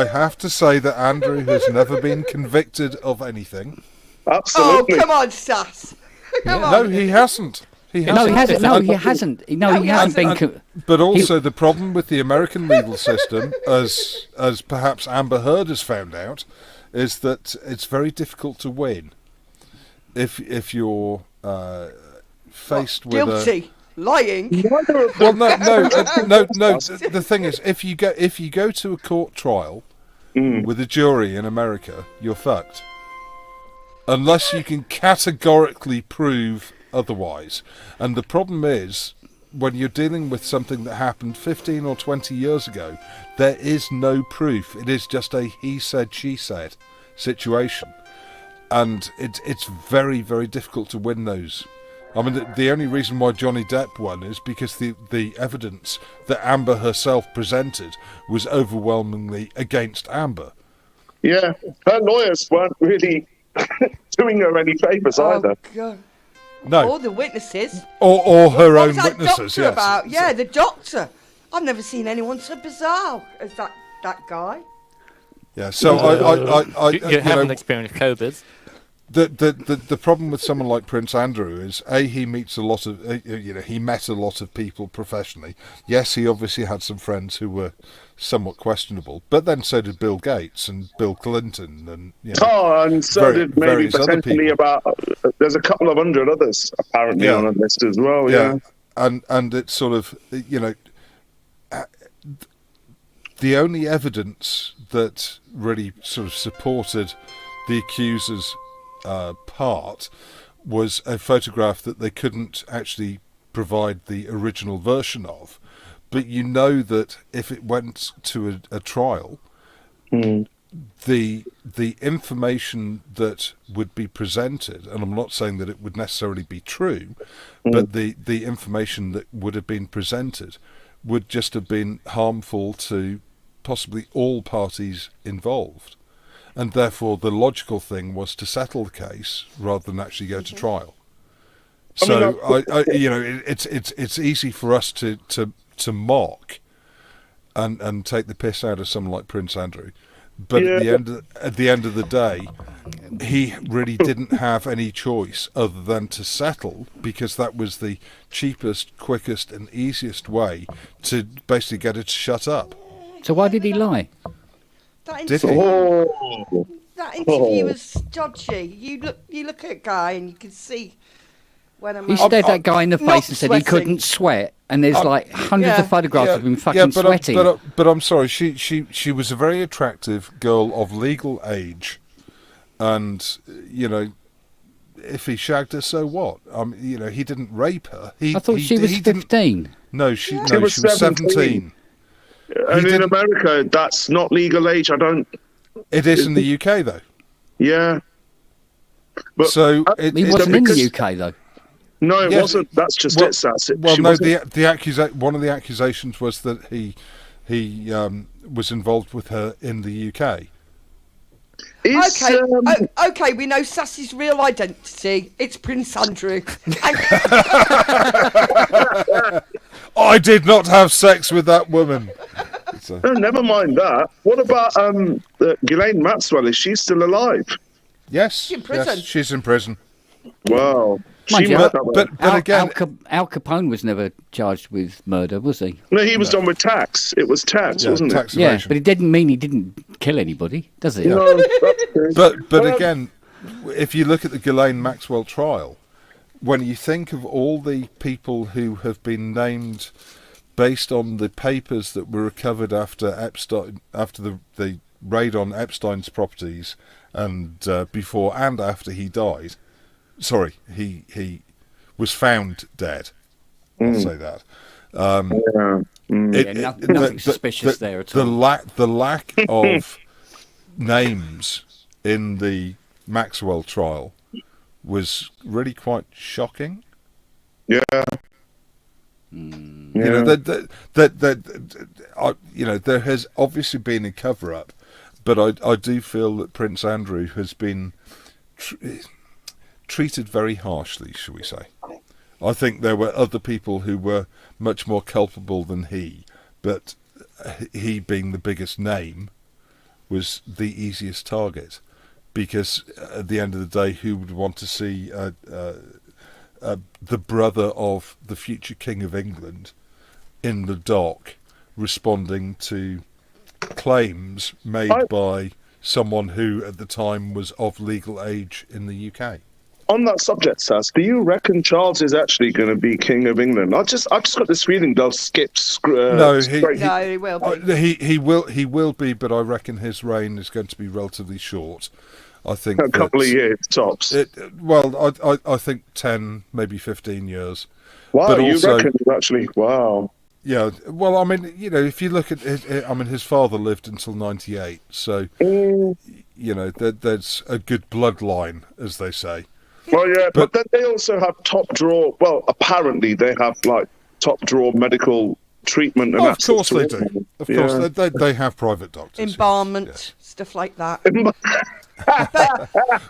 have to say that Andrew has never been convicted of anything. Absolutely. Oh come on, Sass! Come on. No, he hasn't. He hasn't. No, he hasn't. No, he hasn't. No, he hasn't been. But also, the problem with the American legal system, as perhaps Amber Heard has found out, is that it's very difficult to win if you're faced with guilty, lying. Well, no. The thing is, if you go to a court trial with a jury in America, you're fucked. Unless you can categorically prove otherwise. And the problem is, when you're dealing with something that happened 15 or 20 years ago, there is no proof. It is just a he said, she said situation. And it's very, very difficult to win those. I mean, the only reason why Johnny Depp won is because the evidence that Amber herself presented was overwhelmingly against Amber. Yeah, her lawyers weren't really doing her any favours either. God. No. Or the witnesses. Or her What own was that witnesses, doctor yes. about? Yeah, the doctor. I've never seen anyone so bizarre as that guy. Yeah, so I You haven't experienced COVID. The problem with someone like Prince Andrew is he meets a lot of he met a lot of people professionally. Yes, he obviously had some friends who were somewhat questionable, but then so did Bill Gates and Bill Clinton and and so did maybe potentially about there's a couple of hundred others apparently on a list as well. Yeah, and it's sort of the only evidence that really sort of supported the accusers part was a photograph that they couldn't actually provide the original version of, but you know that if it went to a trial, the information that would be presented, and I'm not saying that it would necessarily be true, but the information that would have been presented would just have been harmful to possibly all parties involved. and therefore the logical thing was to settle the case rather than actually go to trial. So it's easy for us to mock and take the piss out of someone like Prince Andrew, but at the end of the day, he really didn't have any choice other than to settle, because that was the cheapest, quickest, and easiest way to basically get it to shut up. So why did he lie? That Did he? interview was dodgy. You look at a guy and you can see when a He man stared that guy in the not face and said he sweating. couldn't sweat, and there's like hundreds Yeah. of photographs of him fucking but sweating. but I'm sorry, she was a very attractive girl of legal age, and if he shagged her, so what? He didn't rape her. I thought she was 15. No, she She was was 17. And in America, that's not legal age. It is in the UK though. Yeah. But So He wasn't in the UK though. No, it Yes. wasn't. That's just Well- it, Sass. Well, She no, wasn't- one of the accusations was that he was involved with her in the UK. Is, Okay, okay, we know Sassy's real identity. It's Prince Andrew. I did not have sex with that woman. So, No, never mind that. What about Ghislaine Maxwell? Is she still alive? yes, in prison. yes, she's in prison. Wow. Mind She you, must But have again, Al Capone was never charged with murder, was he? No, he was done with tax. It was tax, yeah, wasn't tax it? Yeah, evasion. but it didn't mean he didn't kill anybody, does it? No, that's true. But Well, again, if you look at the Ghislaine Maxwell trial, when you think of all the people who have been named based on the papers that were recovered after Epstein, after the raid on Epstein's properties, and before and after he died. Sorry, he was found dead. I'll say that. Yeah. Nothing suspicious there at all. The lack of names in the Maxwell trial was really quite shocking. Yeah. You know, there has obviously been a cover-up, but I do feel that Prince Andrew has been treated very harshly, shall we say. I think there were other people who were much more culpable than he, but he, being the biggest name, was the easiest target, because at the end of the day, who would want to see the brother of the future King of England in the dock responding to claims made by someone who at the time was of legal age in the UK? On that subject, Sass, do you reckon Charles is actually going to be King of England? I just got this feeling they'll skip. No, he will be. He will be, but I reckon his reign is going to be relatively short. I think a couple of years tops. I think 10, maybe 15 years. Wow, but you also, reckon actually? Wow. Yeah, well, I mean, if you look at his father lived until 98, so there's a good bloodline, as they say. Well, yeah, but then they also have top drawer. Well, apparently they have like top drawer medical treatment. And of course they do. Of course, they have private doctors. Embalmment, stuff like that.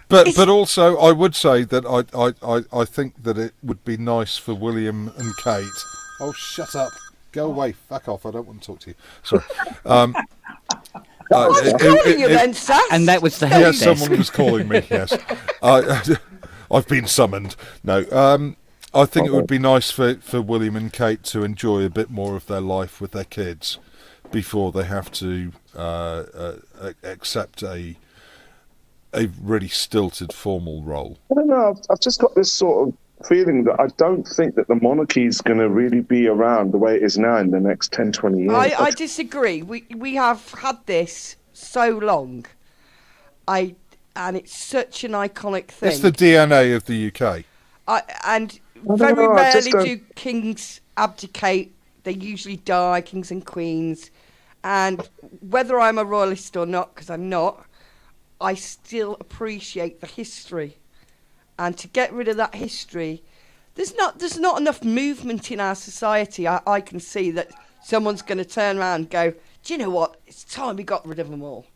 but also, I would say that I think that it would be nice for William and Kate. Oh, shut up! Go away! Fuck off! I don't want to talk to you. Sorry. Calling you then, Sass? And that was the help Yes, desk. someone was calling me. Yes, I've been summoned. No, I think it would be nice for William and Kate to enjoy a bit more of their life with their kids before they have to accept a really stilted formal role. I don't know. I've just got this sort of feeling that I don't think that the monarchy is going to really be around the way it is now in the next 10, 20 years. I disagree. We have had this so long. And it's such an iconic thing. It's the DNA of the UK. And don't very know, I just rarely do kings abdicate. They usually die, kings and queens. And whether I'm a royalist or not, because I'm not, I still appreciate the history. And to get rid of that history, there's not enough movement in our society. I can see that someone's going to turn around and go, do you know what? It's time we got rid of them all.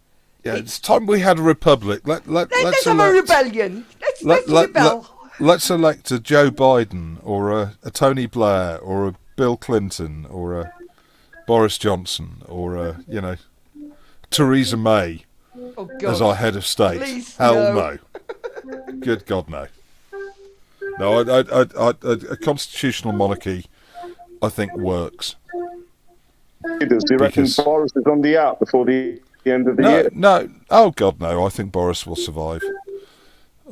Yeah, it's time we had a republic. Let's Let's have a elect, rebellion. let, Let's rebel. let's elect a Joe Biden or a Tony Blair or a Bill Clinton or a Boris Johnson or a Theresa May Oh God. as our head of state. Please, Hell no. no. Good God, no. No, a constitutional monarchy, I think, works. Do you reckon Because- Boris is on the out before the end of the year? No. Oh God, no. I think Boris will survive.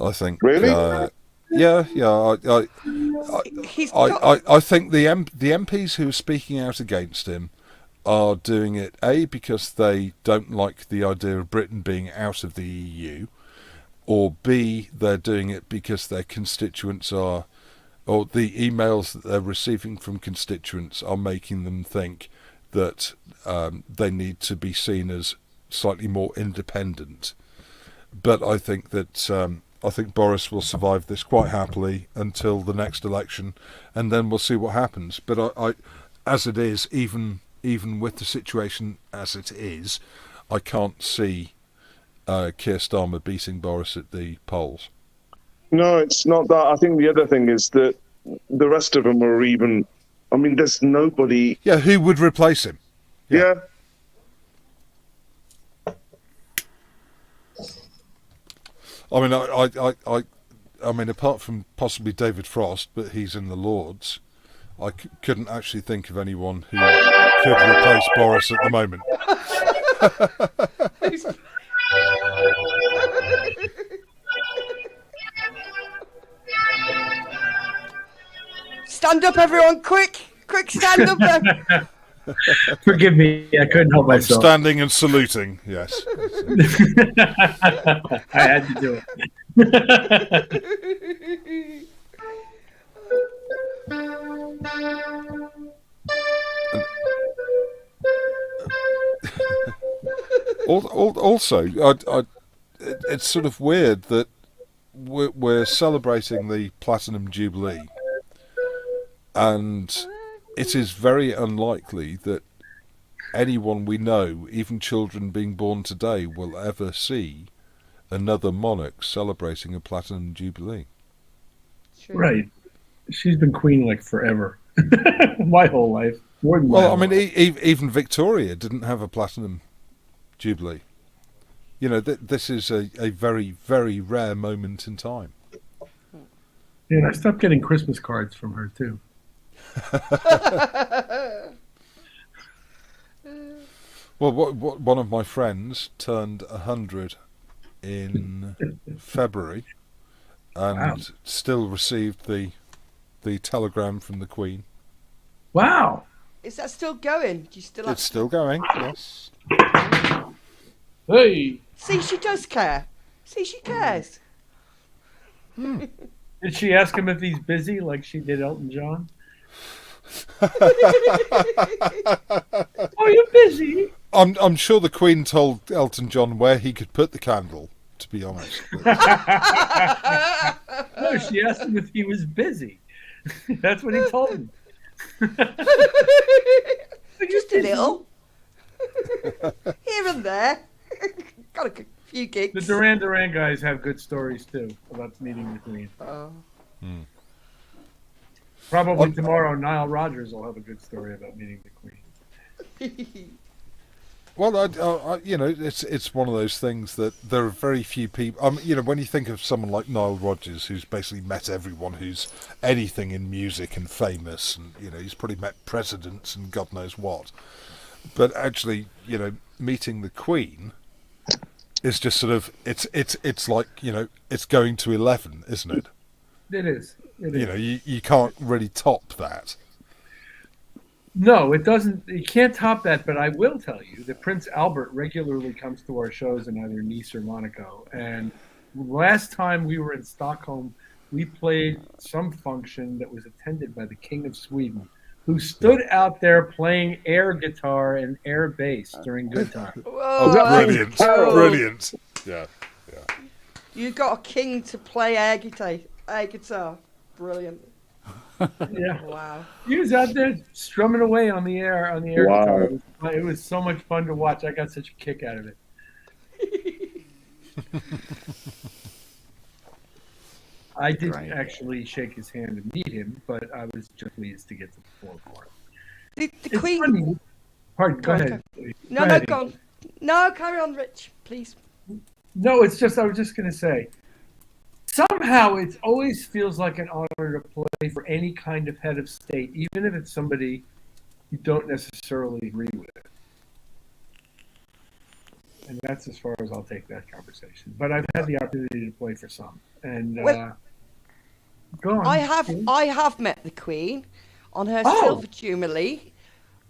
I think. Really? Yeah. He's got. I think the MPs who are speaking out against him are doing it because they don't like the idea of Britain being out of the EU, or B, they're doing it because their constituents or the emails that they're receiving from constituents are making them think that they need to be seen as slightly more independent. But I think that Boris will survive this quite happily until the next election, and then we'll see what happens. But I as it is, even with the situation as it is, I can't see Keir Starmer beating Boris at the polls. No, it's not that. I think the other thing is that the rest of them are even. I mean, there's nobody. Yeah, who would replace him? Yeah. I mean, I mean, apart from possibly David Frost, but he's in the Lords, I couldn't actually think of anyone who could replace Boris at the moment. Stand up, everyone! Quick, stand up! There. Forgive me, I couldn't help I'm myself. standing and saluting, yes. I had to do it. Also, it's sort of weird that we're celebrating the Platinum Jubilee, and it is very unlikely that anyone we know, even children being born today, will ever see another monarch celebrating a Platinum Jubilee. Right. She's been queen like forever. My whole life. More than Well, I my mean, whole life. even Victoria didn't have a Platinum Jubilee. You know, this is a very, very rare moment in time. Yeah, and I stopped getting Christmas cards from her too. Well, one of my friends turned 100 in February, and Wow. still received the telegram from the Queen. Wow. Is that still going? Do you still have... It's still going, yes. Hey. See, she does care. See, she cares. Did she ask him if he's busy like she did Elton John? Oh, you're busy? I'm sure the Queen told Elton John where he could put the candle, to be honest. No, she asked him if he was busy. That's what he told him. Just a little. Here and there. Got a few gigs. The Duran Duran guys have good stories too about meeting the Queen. Oh. Probably tomorrow, Nile Rodgers will have a good story about meeting the Queen. Well, it's one of those things that there are very few people. When you think of someone like Nile Rodgers, who's basically met everyone who's anything in music and famous, and he's probably met presidents and God knows what. But actually, meeting the Queen is just sort of it's like it's going to 11, isn't it? It is. It is. You can't really top that. No, it doesn't. You can't top that. But I will tell you that Prince Albert regularly comes to our shows in either Nice or Monaco. And last time we were in Stockholm, we played some function that was attended by the King of Sweden, who stood out there playing air guitar and air bass during good time. Whoa, Brilliant, cool. brilliant. Yeah. You got a king to play air guitar. Brilliant. Yeah. Wow. He was out there strumming away on the air Wow. guitar. It was so much fun to watch. I got such a kick out of it. I didn't Right. actually shake his hand and meet him, but I was just pleased to get to the floor for him. The It's Queen. funny. Pardon, go Go on, ahead. No, ahead. go on. No, carry on, Rich, please. No, it's just, I was just going to say, somehow it always feels like an honor to play for any kind of head of state, even if it's somebody you don't necessarily agree with. And that's as far as I'll take that conversation. But I've had the opportunity to play for some. And Well, go on. I have met the Queen on her Oh. silver jubilee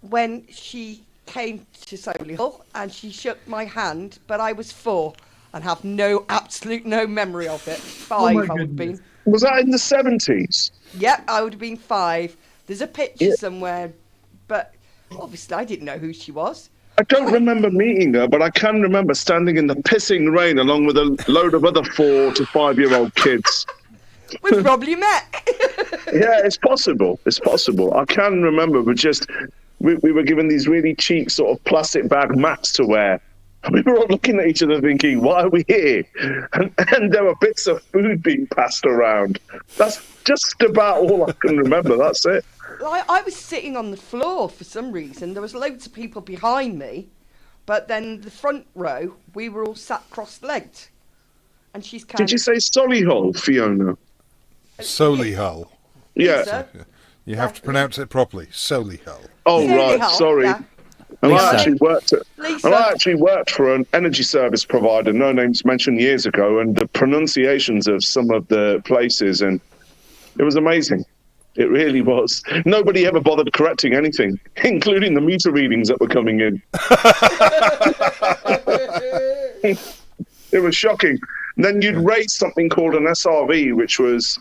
when she came to Solihull and she shook my hand, but I was 4 and have absolute no memory of it. 5, my I would have goodness. been. Was that in the 70s? Yep, I would have been 5. There's a picture Yeah. somewhere, but obviously I didn't know who she was. I don't remember meeting her, but I can remember standing in the pissing rain along with a load of other 4 to 5-year-old kids. We've probably met. Yeah, it's possible. It's possible. I can remember, but we were given these really cheap sort of plastic bag mats to wear. And we were all looking at each other thinking, why are we here? And there were bits of food being passed around. That's just about all I can remember. That's it. I was sitting on the floor for some reason. There was loads of people behind me, but then the front row, we were all sat cross-legged. And she's kind Did you say Solihull, Fiona? Solihull. Yeah. Sir? You have to pronounce it properly. Solihull. Oh, Solihull, right. Sorry. yeah. And Lisa. I actually worked for an energy service provider, no names mentioned, years ago, and the pronunciations of some of the places, and it was amazing. It really was. Nobody ever bothered correcting anything, including the meter readings that were coming in. It was shocking. And then you'd raise something called an SRV, which was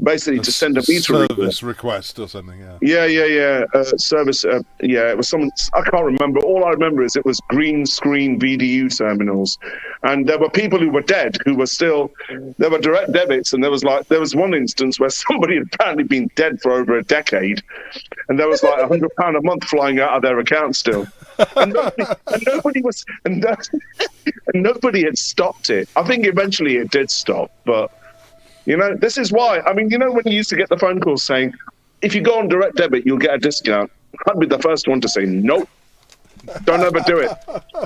basically to send a meter reading. Service request or something, yeah. Yeah. Service. It was someone. I can't remember. All I remember is it was green screen VDU terminals, and there were people who were dead who were still. There were direct debits, and there was one instance where somebody had apparently been dead for over a decade, and there was like £100 a month flying out of their account still, and nobody had stopped it. I think eventually it did stop, but. You know, this is why. I mean, you know, when you used to get the phone calls saying, if you go on direct debit, you'll get a discount. I'd be the first one to say, nope, don't ever do it.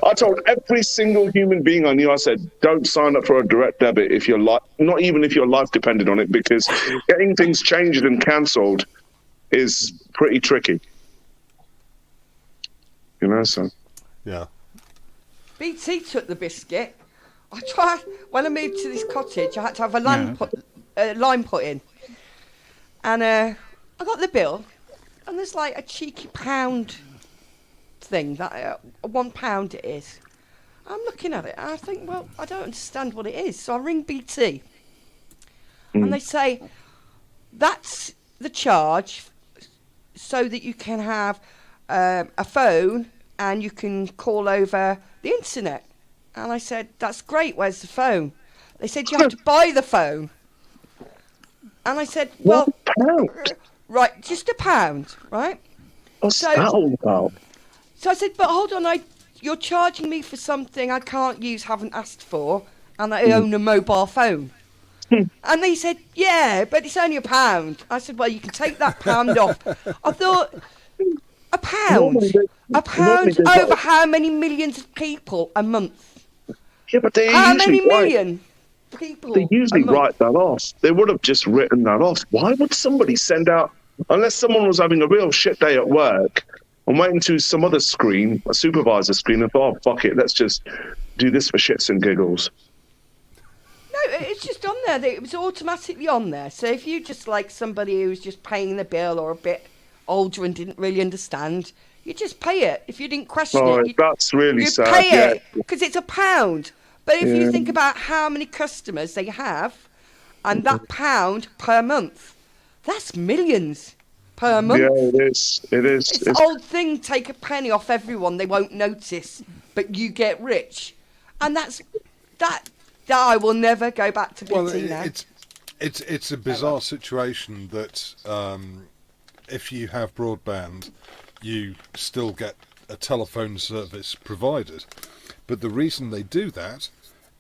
I told every single human being I knew, I said, don't sign up for a direct debit if your life, not even if your life depended on it, because getting things changed and cancelled is pretty tricky. You know, so. Yeah. BT took the biscuit. I tried when I moved to this cottage. I had to have a line put in, and I got the bill, and there's like a cheeky pound thing that £1 it is. I'm looking at it and I think, well, I don't understand what it is. So I ring BT, and they say that's the charge, so that you can have a phone and you can call over the internet. And I said, that's great, where's the phone? They said, you have to buy the phone. And I said, well, £1? Right, just £1, right? What's that all about? So I said, but hold on, you're charging me for something I can't use, haven't asked for, and I own a mobile phone. And they said, yeah, but it's only £1. I said, well, you can take that £1 off. I thought, £1? £1 over how many millions of people a month? Yeah, but How many million people? They usually write that off. They would have just written that off. Why would somebody send out, unless someone was having a real shit day at work and went into some other screen, a supervisor screen, and thought, oh, fuck it, let's just do this for shits and giggles. No, it's just on there. It was automatically on there. So if you just like somebody who was just paying the bill or a bit older and didn't really understand, you just pay it. If you didn't question it, that's really you sad. pay Yeah. it because it's £1. But if you think about how many customers they have, and that £1 per month, that's millions per month. Yeah, it is. It's the old thing: take a penny off everyone, they won't notice, but you get rich, and that. I will never go back to BT now. It's a bizarre situation that if you have broadband, you still get a telephone service provided. But the reason they do that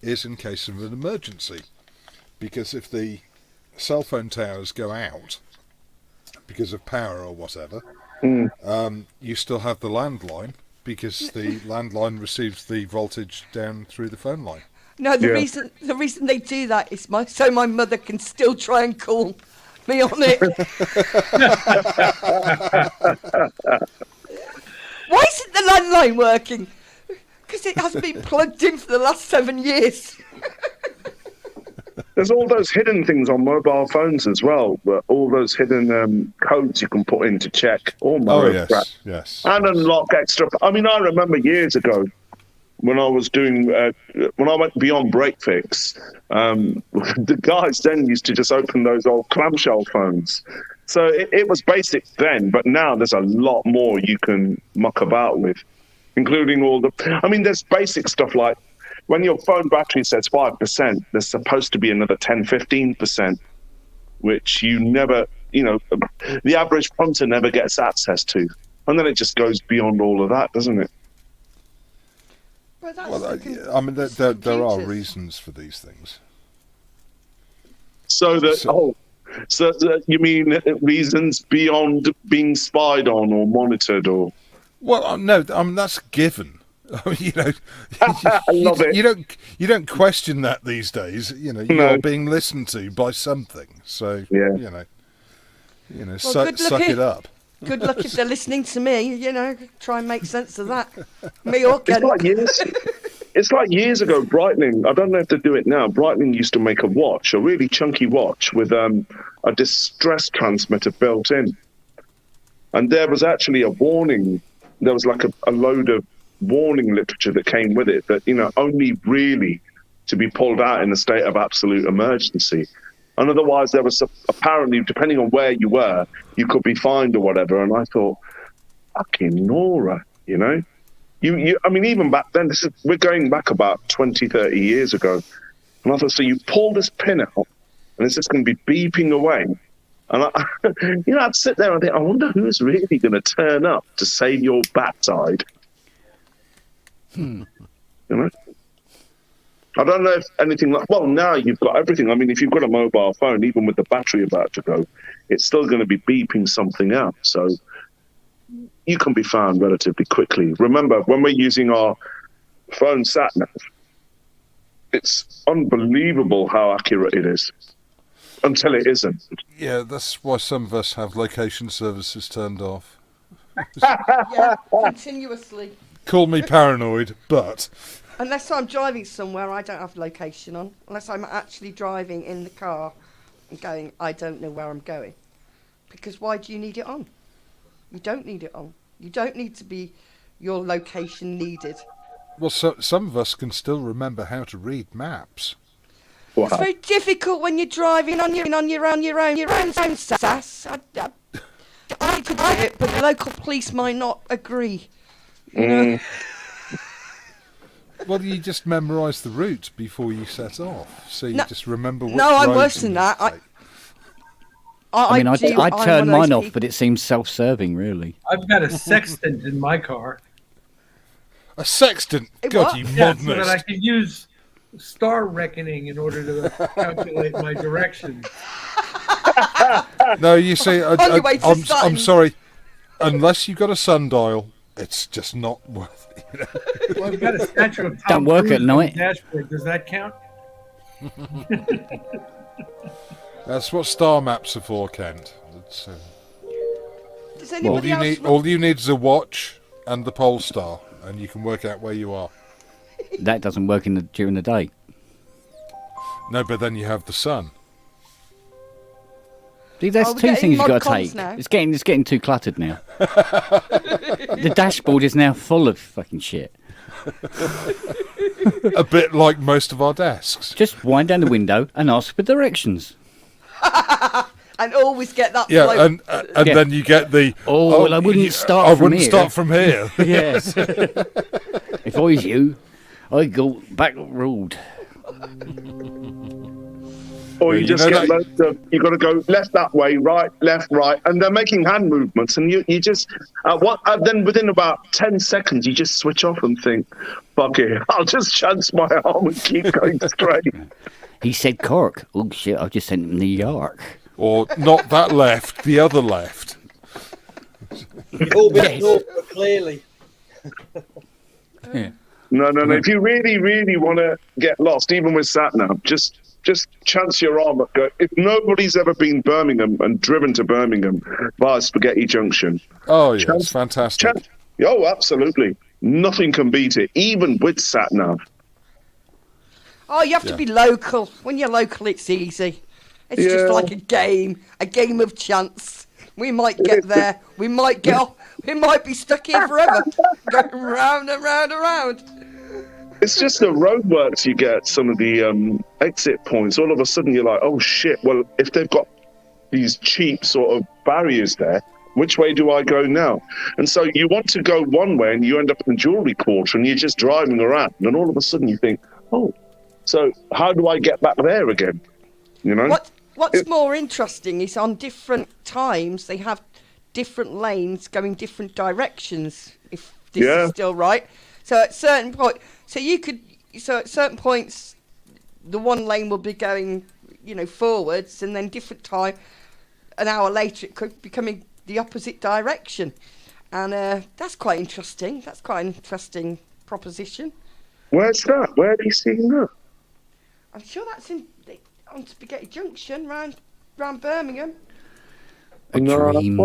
is in case of an emergency. Because if the cell phone towers go out because of power or whatever, you still have the landline, because the landline receives the voltage down through the phone line. No, the reason they do that is so my mother can still try and call me on it. Why isn't the landline working? Because it hasn't been plugged in for the last 7 years. There's all those hidden things on mobile phones as well, but all those hidden codes you can put in to check all crap. Yes. And unlock extra. I mean, I remember years ago when I was doing, when I went beyond break fix, the guys then used to just open those old clamshell phones. So it was basic then, but now there's a lot more you can muck about with, including all the, I mean, there's basic stuff like, when your phone battery says 5%, there's supposed to be another 10-15%, which you never, the average punter never gets access to. And then it just goes beyond all of that, doesn't it? Well, I mean, there are reasons for these things. So you mean reasons beyond being spied on or monitored or? Well, no, I mean, that's given. I love it. You don't question that these days. You're being listened to by something. So suck it up. Good luck if they're listening to me. Try and make sense of that. Me or Ken. It's like years ago. Breitling. I don't know if they do it now. Breitling used to make a really chunky watch with a distress transmitter built in, and there was actually a warning. There was like a load of warning literature that came with it that only really to be pulled out in a state of absolute emergency, and otherwise there was apparently, depending on where you were, you could be fined or whatever. And I thought, fucking Nora, you I mean, even back then, we're going back about 20-30 years ago, and I thought, so you pull this pin out and it's just going to be beeping away, and I'd sit there and think, I wonder who's really going to turn up to save your backside. I don't know if anything like, well, now you've got everything. I mean, if you've got a mobile phone, even with the battery about to go, it's still going to be beeping something out. So you can be found relatively quickly. Remember, when we're using our phone sat-nav, it's unbelievable how accurate it is until it isn't. Yeah, that's why some of us have location services turned off. Yeah, continuously. Call me paranoid, but... Unless I'm driving somewhere, I don't have location on. Unless I'm actually driving in the car and going, I don't know where I'm going. Because why do you need it on? You don't need it on. You don't need to be your location needed. Well, some of us can still remember how to read maps. Wow. It's very difficult when you're driving on your own sass. I could do it, but the local police might not agree. Well, you just memorise the route before you set off, so you just remember what. No, I'm worse than that. I'd turn mine off, but it seems self-serving, really. I've got a sextant in my car. A sextant? God, you modernist. So that I can use star reckoning in order to calculate my directions. No, you see, I'm sorry. Unless you've got a sundial, it's just not worth it. Well, I've got a statue of Tom Don't work Cruise at night. on the dashboard. Does that count? That's what star maps are for, Kent. Does anybody else All you need is a watch and the pole star, and you can work out where you are. That doesn't work during the day. No, but then you have the sun. See, there's two things you've got to take. Now. It's getting too cluttered now. The dashboard is now full of fucking shit. A bit like most of our desks. Just wind down the window and ask for directions. And always get that. Yeah, bloke. and then you get the. Well, I wouldn't start from here. start from here. Yes. If I was you, I'd go back road. Or Yeah, you you just know get that- loads of, you got to go left that way, right, left, right, and they're making hand movements, and you just then within about 10 seconds you just switch off and think, fuck it, I'll just chance my arm and keep going straight. He said Cork. Oh shit! I've just sent him New York. Or not that left, the other left. All been Yes. north, but clearly. Yeah. No. If you really, really want to get lost, even with SatNav, just chance your arm up. Go. If nobody's ever been Birmingham and driven to Birmingham via Spaghetti Junction, Oh, yeah, it's fantastic. oh, absolutely. Nothing can beat it, even with SatNav. Oh, you have to be local. When you're local, it's easy. It's Yeah. just like a game of chance. We might get there. We might get off. We might be stuck here forever, going round and round and round. It's just the roadworks you get at some of the exit points. All of a sudden, you're like, oh shit, well, if they've got these cheap sort of barriers there, which way do I go now? And so you want to go one way and you end up in the jewellery quarter and you're just driving around. And all of a sudden you think, oh, so how do I get back there again? You know? What's more interesting is on different times they have different lanes going different directions. If this is still right, so at certain points, the one lane will be going, forwards, and then different time, an hour later, it could be coming the opposite direction, and that's quite interesting. That's quite an interesting proposition. Where's that? Where are you seeing that? I'm sure that's on Spaghetti Junction, round Birmingham. A dream.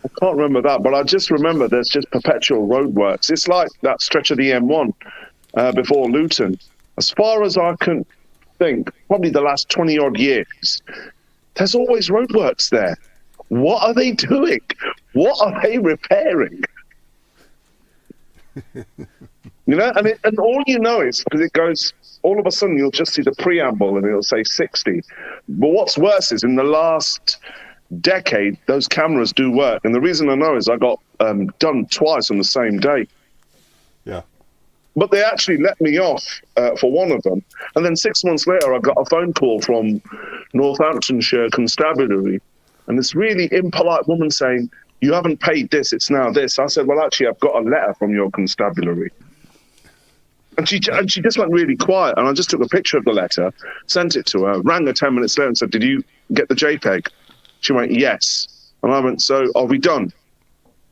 I can't remember that, but I just remember there's just perpetual roadworks. It's like that stretch of the M1 before Luton. As far as I can think, probably the last 20-odd years, there's always roadworks there. What are they doing? What are they repairing? And all you know is, because it goes, all of a sudden you'll just see the preamble and it'll say 60. But what's worse is in the last decade, those cameras do work. And the reason I know is I got done twice on the same day. Yeah. But they actually let me off for one of them. And then 6 months later, I got a phone call from Northamptonshire Constabulary. And this really impolite woman saying, you haven't paid this, it's now this. I said, well, actually, I've got a letter from your constabulary. And she just went really quiet. And I just took a picture of the letter, sent it to her, rang her 10 minutes later and said, did you get the JPEG? She went, yes. And I went, so are we done?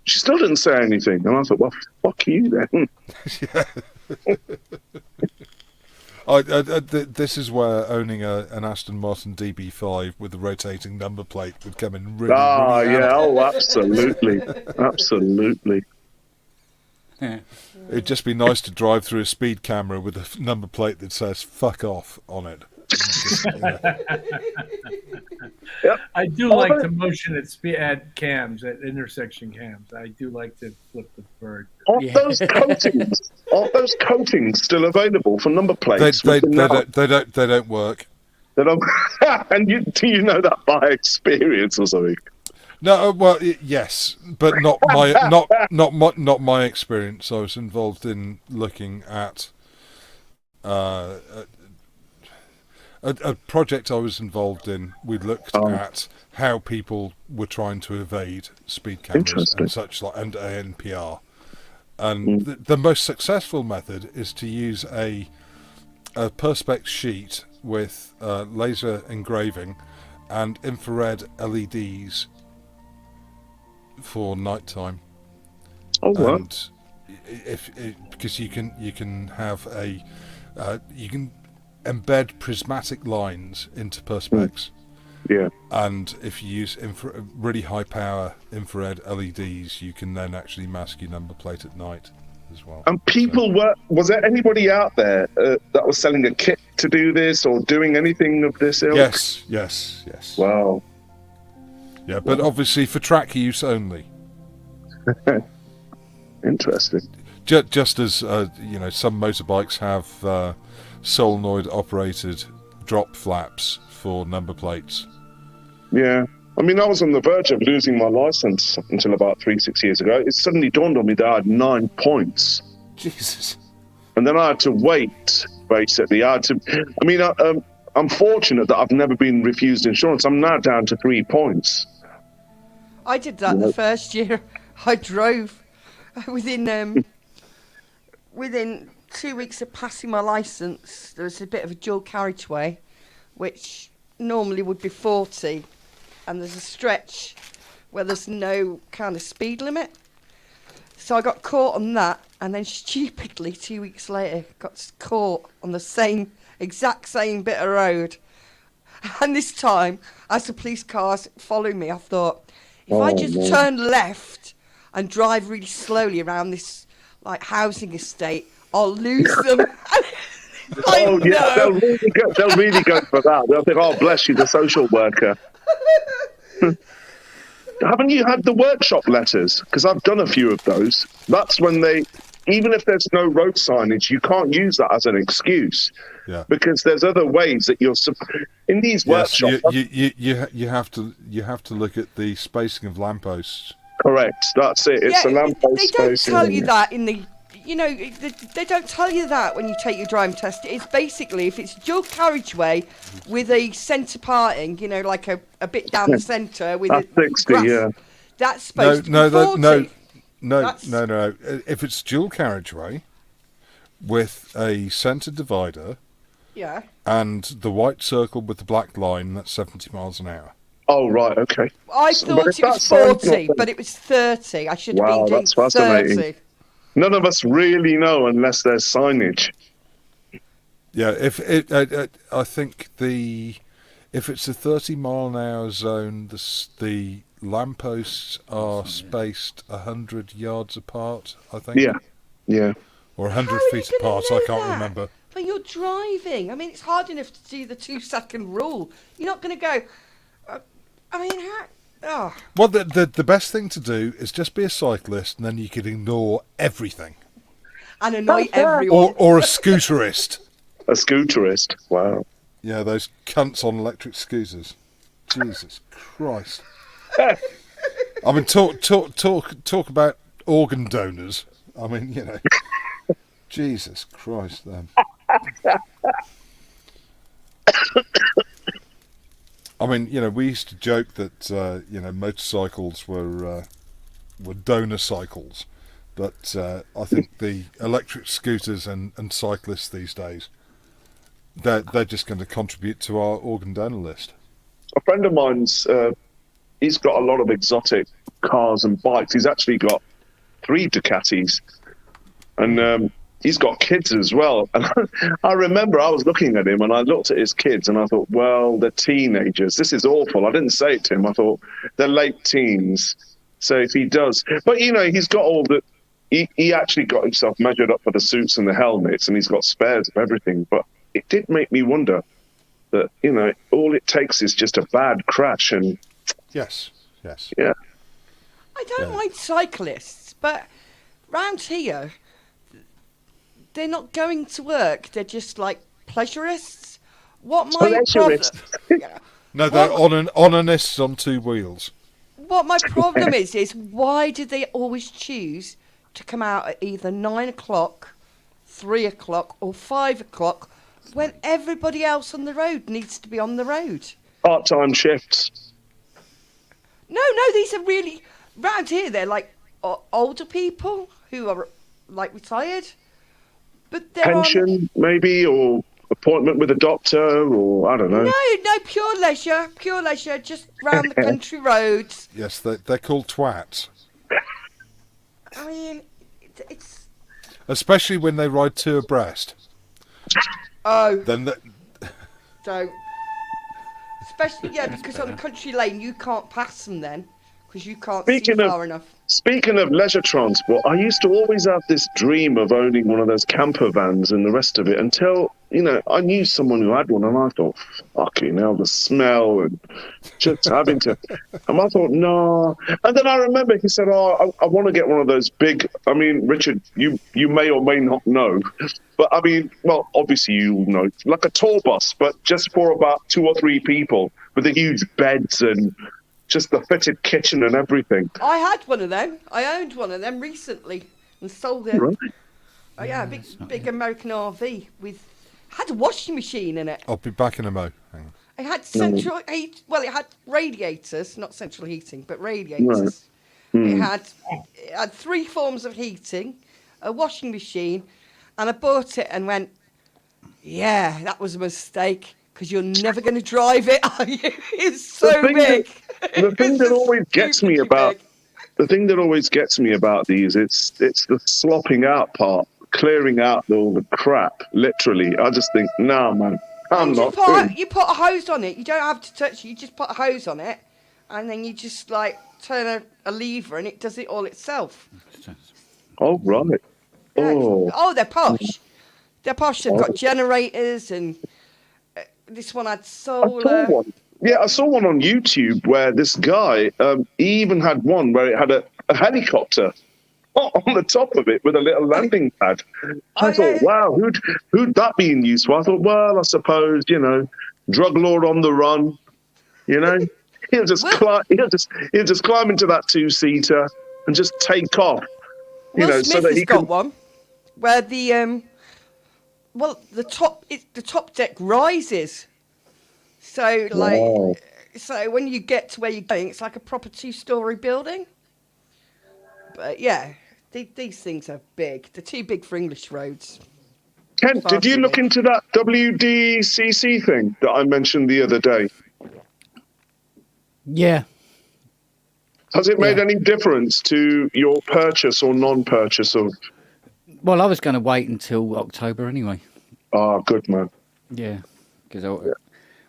She still didn't say anything. And I thought, well, fuck you then. This is where owning an Aston Martin DB5 with a rotating number plate would come in really handy. Yeah, oh, absolutely. Absolutely. It'd just be nice to drive through a speed camera with a number plate that says "fuck off" on it. I do like to motion at cams, at intersection cams. I do like to flip the bird. Aren't those coatings still available for number plates? They don't work. They don't. And do you know that by experience or something? No, well, yes, but not my experience. I was involved in looking at a project I was involved in. We looked at how people were trying to evade speed cameras and such like, and ANPR. And the most successful method is to use a perspex sheet with laser engraving and infrared LEDs for nighttime. Oh, wow. And because you can have you can embed prismatic lines into perspex. Yeah. And if you use really high power infrared LEDs, you can then actually mask your number plate at night as well. And people was there anybody out there that was selling a kit to do this or doing anything of this ilk? Yes. Wow. Yeah, but obviously for track use only. Interesting. Just as some motorbikes have solenoid operated drop flaps for number plates. Yeah. I mean, I was on the verge of losing my license until about 3-6 years ago. It suddenly dawned on me that I had 9 points. Jesus. And then I had to wait, basically. I I'm fortunate that I've never been refused insurance. I'm now down to 3 points. I did that the first year I drove. Within 2 weeks of passing my licence, there was a bit of a dual carriageway, which normally would be 40, and there's a stretch where there's no kind of speed limit. So I got caught on that, and then stupidly 2 weeks later got caught on the exact same bit of road. And this time, as the police cars followed me, I thought, if I just turn left and drive really slowly around this like housing estate, I'll lose them. Oh yeah, they'll really go for that. They'll think, oh bless you, the social worker. Haven't you had the workshop letters? Because I've done a few of those. That's when even if there's no road signage, you can't use that as an excuse. Yeah. Because there's other ways that you're in these workshops. You have to look at the spacing of lampposts. Correct. That's it. It's a lamppost They don't spacing. tell you that in the. They don't tell you that when you take your driving test. It's basically, if it's dual carriageway with a centre parting, like a bit down the centre with that's 60, grass, yeah. That's supposed to be 40. No. If it's dual carriageway with a centre divider, yeah, and the white circle with the black line, that's 70 miles an hour. Oh, right, okay. I thought it was 40, but it was 30. I should have been doing that's fascinating. 30. None of us really know unless there's signage. Yeah, I think if it's a 30-mile-an-hour zone, the lampposts are spaced 100 yards apart, I think. Yeah. Or 100 feet apart, I can't remember. But you're driving. I mean, it's hard enough to do the 2-second rule. You're not going to go... Well, the best thing to do is just be a cyclist, and then you can ignore everything. And annoy everyone. Or a scooterist. A scooterist, wow. Yeah, those cunts on electric scooters. Jesus Christ. I mean, talk about organ donors. I mean, Jesus Christ, then. I mean, we used to joke that motorcycles were donor cycles, but I think the electric scooters and cyclists these days, they're just going to contribute to our organ donor list. A friend of mine's, he's got a lot of exotic cars and bikes. He's actually got 3 Ducatis, and he's got kids as well. And I remember I was looking at him and I looked at his kids and I thought, well, they're teenagers. This is awful. I didn't say it to him. I thought, they're late teens. So if he does... But, he's got all the... He actually got himself measured up for the suits and the helmets, and he's got spares of everything. But it did make me wonder that, all it takes is just a bad crash and... Yes. Yeah. I don't mind cyclists, but round here... They're not going to work. They're just like pleasurists. What my problem? No, they're onanists on 2 wheels. What my problem is why do they always choose to come out at either 9 o'clock, 3 o'clock, or 5 o'clock when everybody else on the road needs to be on the road? Part-time shifts. No, these are really round here. They're like older people who are like retired. But pension, maybe, or appointment with a doctor, or I don't know. No, pure leisure, just round the country roads. Yes, they're called twats. I mean, it's... Especially when they ride 2 abreast. Oh. Then Don't. Especially, because on a country lane, you can't pass them then, because you can't see far enough. Speaking of leisure transport, I used to always have this dream of owning one of those camper vans and the rest of it until, I knew someone who had one and I thought, fucking hell, the smell and just having to... And I thought, no. And then I remember he said, I want to get one of those big... I mean, Richard, you may or may not know, but I mean, well, obviously you know, like a tour bus, but just for about 2 or 3 people with the huge beds and... just the fitted kitchen and everything. I had one of them. I owned one of them recently and sold it. Right. Oh yeah, big American RV with had had a washing machine in it. I'll be back in a mo. Hang on. It had central heat. Well, it had radiators, not central heating, but radiators. It had 3 forms of heating, a washing machine, and I bought it and went, yeah, that was a mistake because you're never going to drive it, are you? It's so big. The thing that always gets me about these, it's the slopping out part, clearing out all the crap. Literally, I just think, nah, man, I'm not. You put a hose on it. You don't have to touch it. You just put a hose on it, and then you just like turn a lever, and it does it all itself. Oh right. Yeah. Oh, They're posh. They're posh. They've got generators, and this one had solar. I saw one on YouTube where this guy, he even had one where it had a helicopter on the top of it with a little landing pad. I thought, wow, who'd that be in use for? I thought, well, I suppose, drug lord on the run, he'll just climb into that 2-seater and just take off. Will Smith so that has he got can... one where the top deck rises. So so when you get to where you're going, it's like a proper 2-story building. But yeah, these things are big. They're too big for English roads. Kent, did you look into that WDCC thing that I mentioned the other day? Yeah. Has it made any difference to your purchase or non-purchase of? Well, I was going to wait until October anyway. Ah, good man. Yeah, because I'll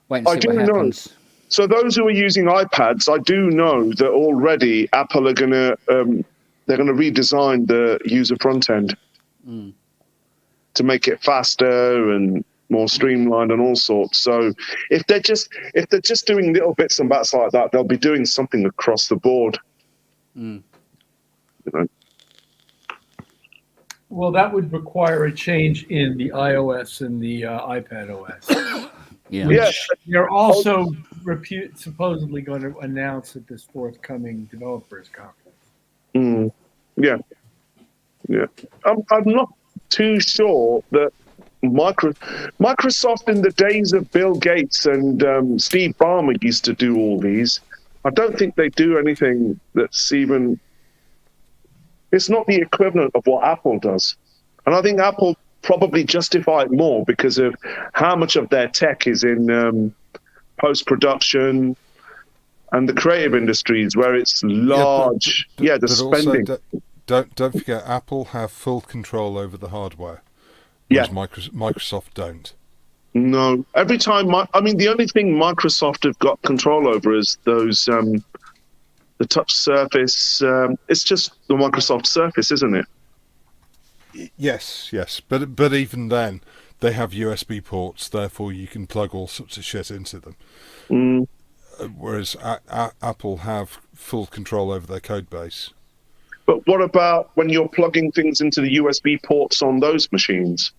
wait and see what happens. So those who are using iPads, I do know that already Apple are going to they're going to redesign the user front end to make it faster and more streamlined and all sorts. So if they're just doing little bits and bats like that, they'll be doing something across the board. Well, that would require a change in the iOS and the iPad OS. Which they're also supposedly going to announce at this forthcoming developers conference. Yeah. I'm not too sure that Microsoft in the days of Bill Gates and Steve Ballmer used to do all these. I don't think they do anything that's even... It's not the equivalent of what Apple does. And I think Apple probably justify it more because of how much of their tech is in post-production and the creative industries where it's large. The spending. Also, don't forget, Apple have full control over the hardware. Whereas Microsoft don't. No. Every time, the only thing Microsoft have got control over is those, the touch surface. It's just the Microsoft Surface, isn't it? Yes. But even then, they have USB ports, therefore you can plug all sorts of shit into them. Whereas Apple have full control over their code base. But what about when you're plugging things into the USB ports on those machines?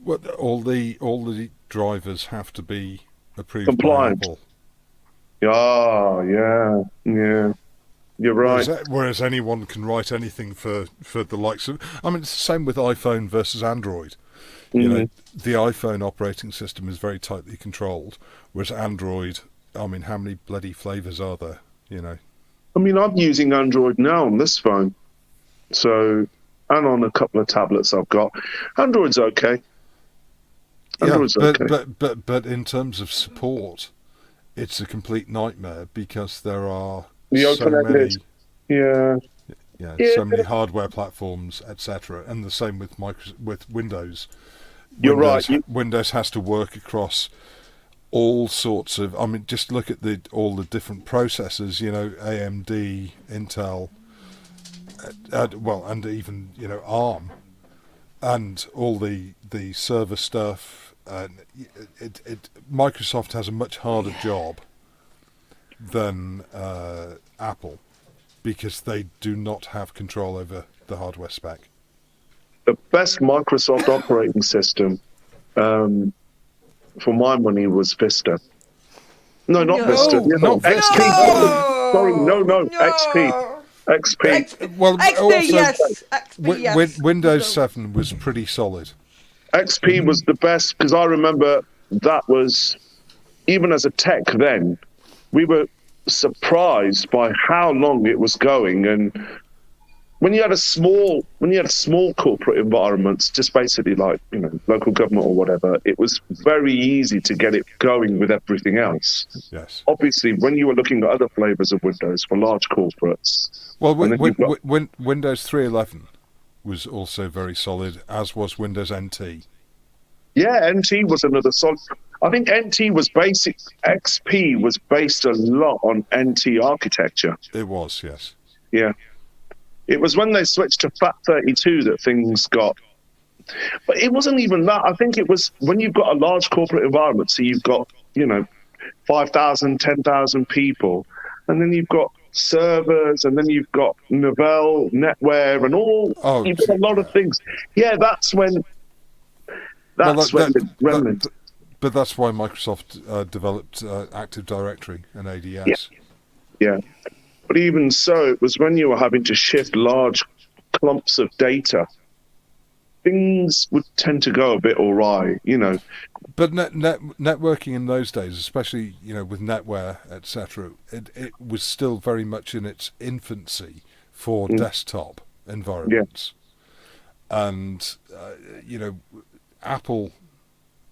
Well, all the drivers have to be approved compliant by Apple. Yeah. You're right. Whereas anyone can write anything for the likes of... it's the same with iPhone versus Android. The iPhone operating system is very tightly controlled, whereas Android, how many bloody flavours are there, I'm using Android now on this phone. So, and on a couple of tablets I've got. Android's okay. But in terms of support, it's a complete nightmare because there are so many hardware platforms, etc. And the same with Windows. You're right. Windows has to work across all sorts of... just look at all the different processors, AMD, Intel, and even, ARM, and all the server stuff. Microsoft has a much harder job than Apple because they do not have control over the hardware spec. The best Microsoft operating system... for my money was Vista. No, not Vista. Not XP. No! Sorry, no. XP. Well, XP, also, yes. XP, yes. Windows 7 was pretty solid. XP was the best because I remember that was, even as a tech then, we were surprised by how long it was going. And when you had small corporate environments, just basically like, local government or whatever, it was very easy to get it going with everything else. Yes. Obviously, when you were looking at other flavors of Windows for large corporates. Well, Windows 3.11 was also very solid, as was Windows NT. Yeah, NT was another solid. I think NT was basic. XP was based a lot on NT architecture. It was, yes. Yeah. It was when they switched to FAT32 that things got... But it wasn't even that. I think it was when you've got a large corporate environment, so you've got, 5,000, 10,000 people, and then you've got servers, and then you've got Novell, NetWare, and all... you've got a lot of things. Yeah, that's when... But that's why Microsoft developed Active Directory and ADS. Yeah. But even so, it was when you were having to shift large clumps of data, things would tend to go a bit awry, But networking in those days, especially with NetWare, etc., it was still very much in its infancy for desktop environments, and Apple.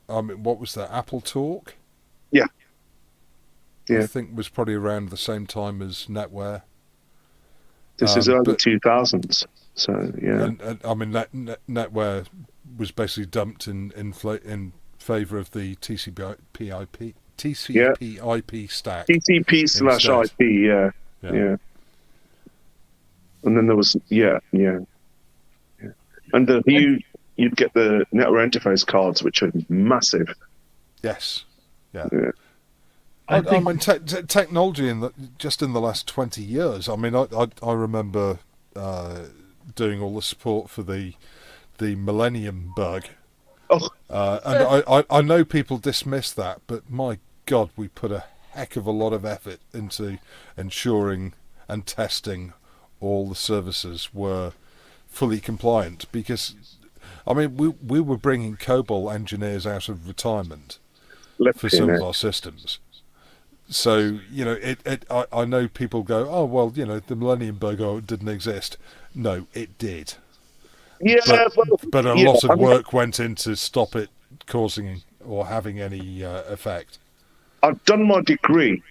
What was that? Apple Talk. Yeah. I think was probably around the same time as NetWare. This is early 2000s, so yeah. And NetWare was basically dumped in favour of the TCP/IP stack. TCP/IP, yeah. And then there was and you'd get the network interface cards, which are massive. Yes. Yeah. I mean, technology just in the last 20 years. I mean, I remember doing all the support for the millennium bug. Oh. And I know people dismiss that, but my God, we put a heck of a lot of effort into ensuring and testing all the services were fully compliant, because, I mean, we were bringing COBOL engineers out of retirement for some of our systems. So, I know people go, oh, well, the Millennium Bug didn't exist. No, it did. Yeah, but a lot of work went in to stop it causing or having any effect. I'd done my degree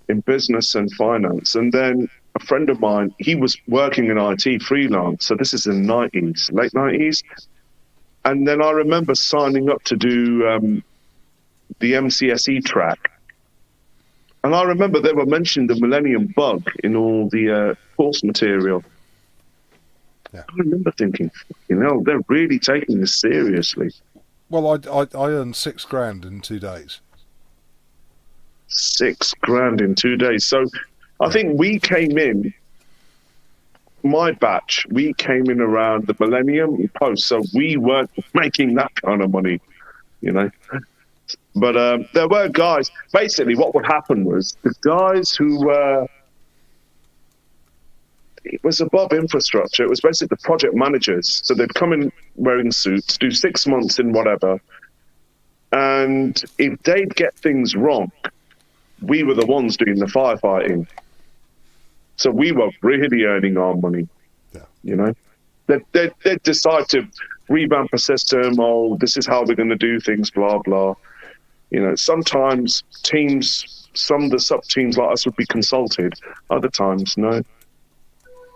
in business and finance, and then a friend of mine, he was working in IT freelance, so this is in the 90s, late 90s. And then I remember signing up to do the MCSE track. And I remember they were mentioning the Millennium Bug in all the course material. Yeah. I remember thinking, they're really taking this seriously. Well, I earned $6,000 in 2 days. $6,000 in 2 days. So I think we came in, my batch, we came in around the Millennium Post, so we weren't making that kind of money, But there were guys, basically what would happen was the guys who were, it was above infrastructure, it was basically the project managers. So they'd come in wearing suits, do 6 months in whatever, and if they'd get things wrong, we were the ones doing the firefighting. So we were really earning our money, They'd decide to revamp a system, this is how we're going to do things, blah, blah. Sometimes teams, some of the sub-teams like us would be consulted. Other times, no.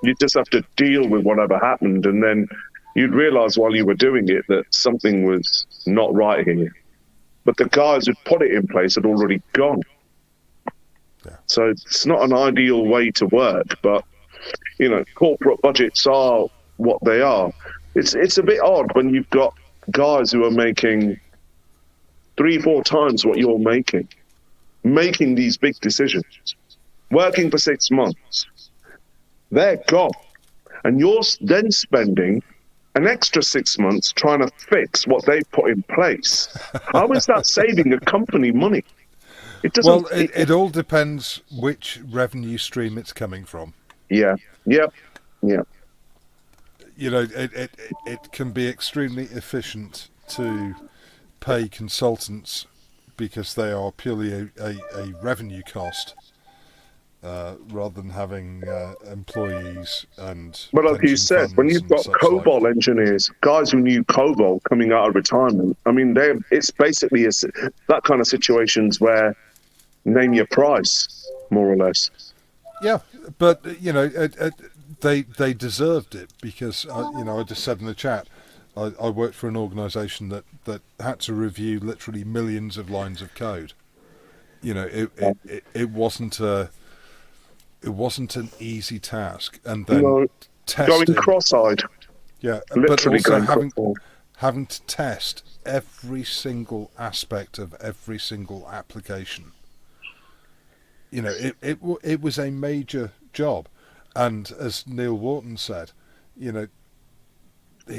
You just have to deal with whatever happened, and then you'd realise while you were doing it that something was not right here. But the guys who'd put it in place had already gone. Yeah. So it's not an ideal way to work, but, corporate budgets are what they are. It's a bit odd when you've got guys who are making 3-4 times what you're making these big decisions, working for 6 months. They're gone. And you're then spending an extra 6 months trying to fix what they've put in place. How is that saving a company money? It doesn't. Well, it all depends which revenue stream it's coming from. Yeah. It can be extremely efficient to pay consultants because they are purely a revenue cost, rather than having employees and. But like you pension said, when funds you've and got such COBOL like. engineers, guys who knew COBOL coming out of retirement, I mean, it's basically that kind of situations where name your price, more or less. Yeah, but they deserved it because I just said in the chat, I worked for an organisation that had to review literally millions of lines of code. It wasn't an easy task, and then testing, going cross-eyed. Yeah, literally but also going having to test every single aspect of every single application. It was a major job, and as Neil Wharton said, he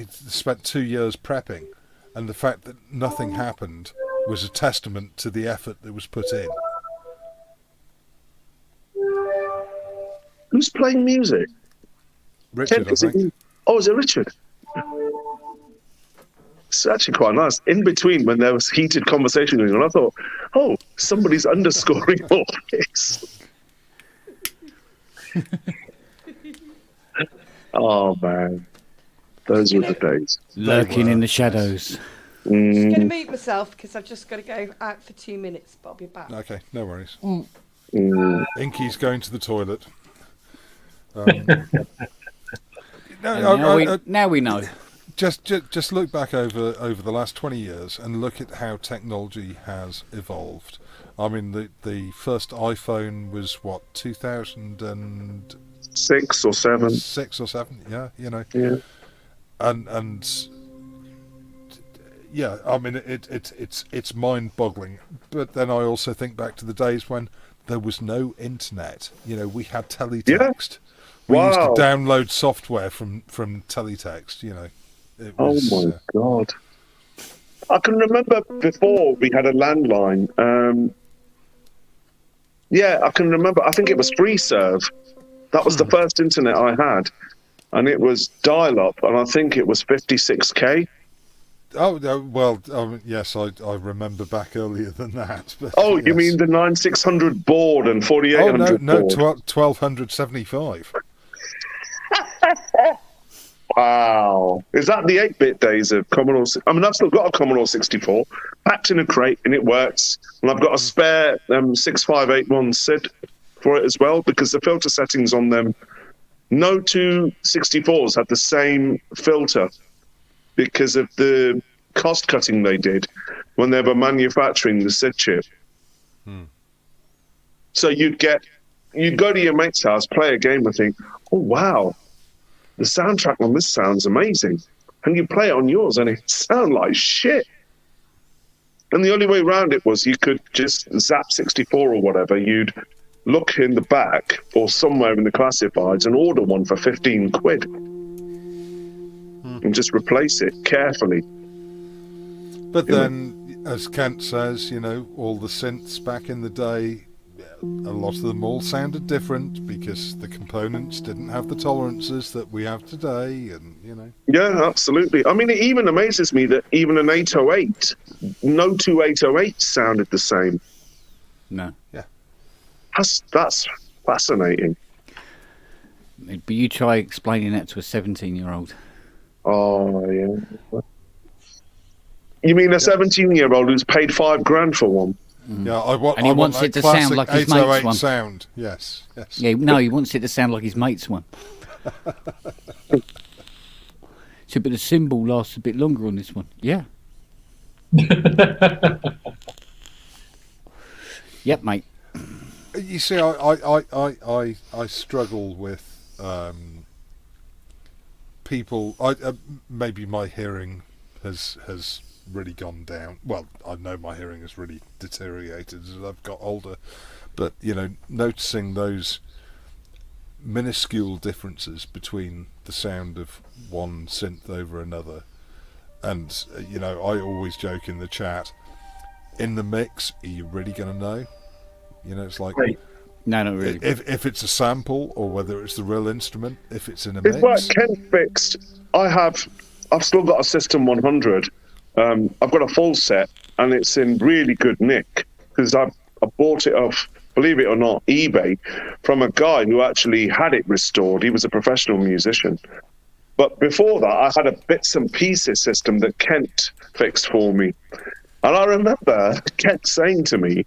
spent 2 years prepping, and the fact that nothing happened was a testament to the effort that was put in. Who's playing music? Richard, I think. Is it Richard? It's actually quite nice. In between, when there was heated conversation going on, I thought, oh, somebody's underscoring all this. Oh, man. Those were the days. Lurking in the shadows. I'm just going to mute myself because I've just got to go out for 2 minutes, but I'll be back. Okay, no worries. Mm. Inky's going to the toilet. Now we know. Just look back over the last 20 years and look at how technology has evolved. I mean, the first iPhone was what, 2006 or 7? 6 or 7, yeah, Yeah. And yeah, I mean it's mind-boggling. But then I also think back to the days when there was no internet. We had teletext. We used to download software from teletext. It was, oh my God! I can remember before we had a landline. Yeah, I can remember. I think it was FreeServe. That was the first internet I had, and it was dial-up, and I think it was 56K. Oh well, yes, I remember back earlier than that. But oh, yes. You mean the 9600 board and 4800 no, board? 1275. Wow. Is that the 8-bit days of Commodore? I mean, I've still got a Commodore 64 packed in a crate, and it works. And I've got a spare 6581 SID for it as well, because the filter settings on them, no two 64s had the same filter because of the cost cutting they did when they were manufacturing the SID chip. So you'd go to your mate's house, play a game, and think, oh, wow, the soundtrack on this sounds amazing. And you play it on yours, and it sounds like shit. And the only way around it was you could just zap 64 or whatever. You'd look in the back or somewhere in the classifieds and order one for 15 quid. And just replace it carefully. But then, as Kent says, all the synths back in the day, a lot of them all sounded different because the components didn't have the tolerances that we have today, and Yeah, absolutely. I mean, it even amazes me that even an 808, no two 808s sounded the same. No. Yeah. That's fascinating. But you try explaining that to a 17-year-old. Oh, yeah. You mean a 17-year-old who's paid $5,000 for one? Yeah, and he wants it to sound like his mate's one. Sound, yes. Yeah, no, he wants it to sound like his mate's one. So, but the symbol lasts a bit longer on this one. Yeah. Yep, mate. You see, I struggle with people. Maybe my hearing has really gone down. Well, I know my hearing has really deteriorated as I've got older, but noticing those minuscule differences between the sound of one synth over another, and I always joke in the chat, in the mix, are you really going to know? It's like, no, not really. If it's a sample or whether it's the real instrument, if it's in a mix. It's like Ken fixed. I've still got a System 100, I've got a full set, and it's in really good nick because I bought it off, believe it or not, eBay from a guy who actually had it restored. He was a professional musician. But before that, I had a bits and pieces system that Kent fixed for me. And I remember Kent saying to me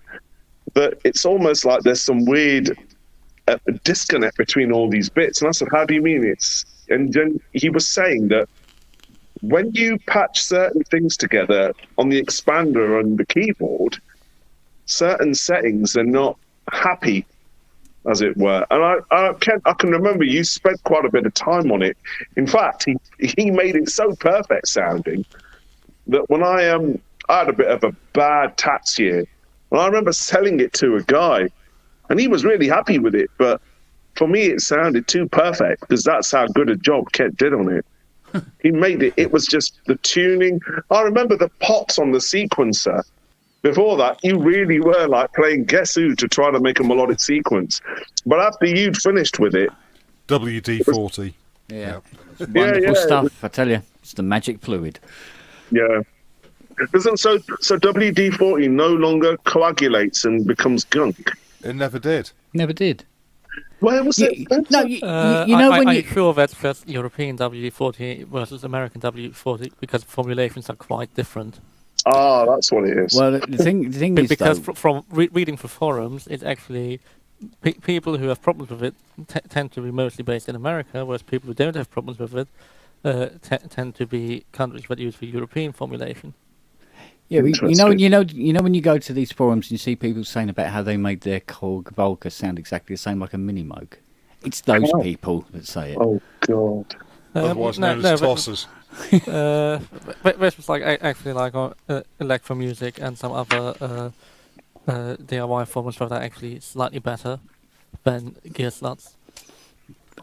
that it's almost like there's some weird disconnect between all these bits. And I said, how do you mean? And then he was saying that when you patch certain things together on the expander and the keyboard, certain settings are not happy, as it were. And I can remember you spent quite a bit of time on it. In fact, he made it so perfect sounding that when I had a bit of a bad tax year, and I remember selling it to a guy, and he was really happy with it. But for me, it sounded too perfect because that's how good a job Kent did on it. He made it. It was just the tuning. I remember the pots on the sequencer. Before that, you really were like playing Guess Who to try to make a melodic sequence. But after you'd finished with it, WD-40. Yeah. It's wonderful stuff, I tell you. It's the magic fluid. Yeah. So WD-40 no longer coagulates and becomes gunk. It never did. Never did. Where was it? No, you know when I'm you... sure that's just European WD-40 versus American WD-40 because formulations are quite different. Ah, that's what it is. Well, the thing is, because though, from reading for forums, it's actually people who have problems with it tend to be mostly based in America, whereas people who don't have problems with it tend to be countries that use the European formulation. yeah, you know when you go to these forums and you see people saying about how they made their Korg Volca sound exactly the same like a mini Moog. It's those people that say it. Oh God. Otherwise known as tossers. But this was like actually like electro music and some other DIY forums that are actually slightly better than gear slots.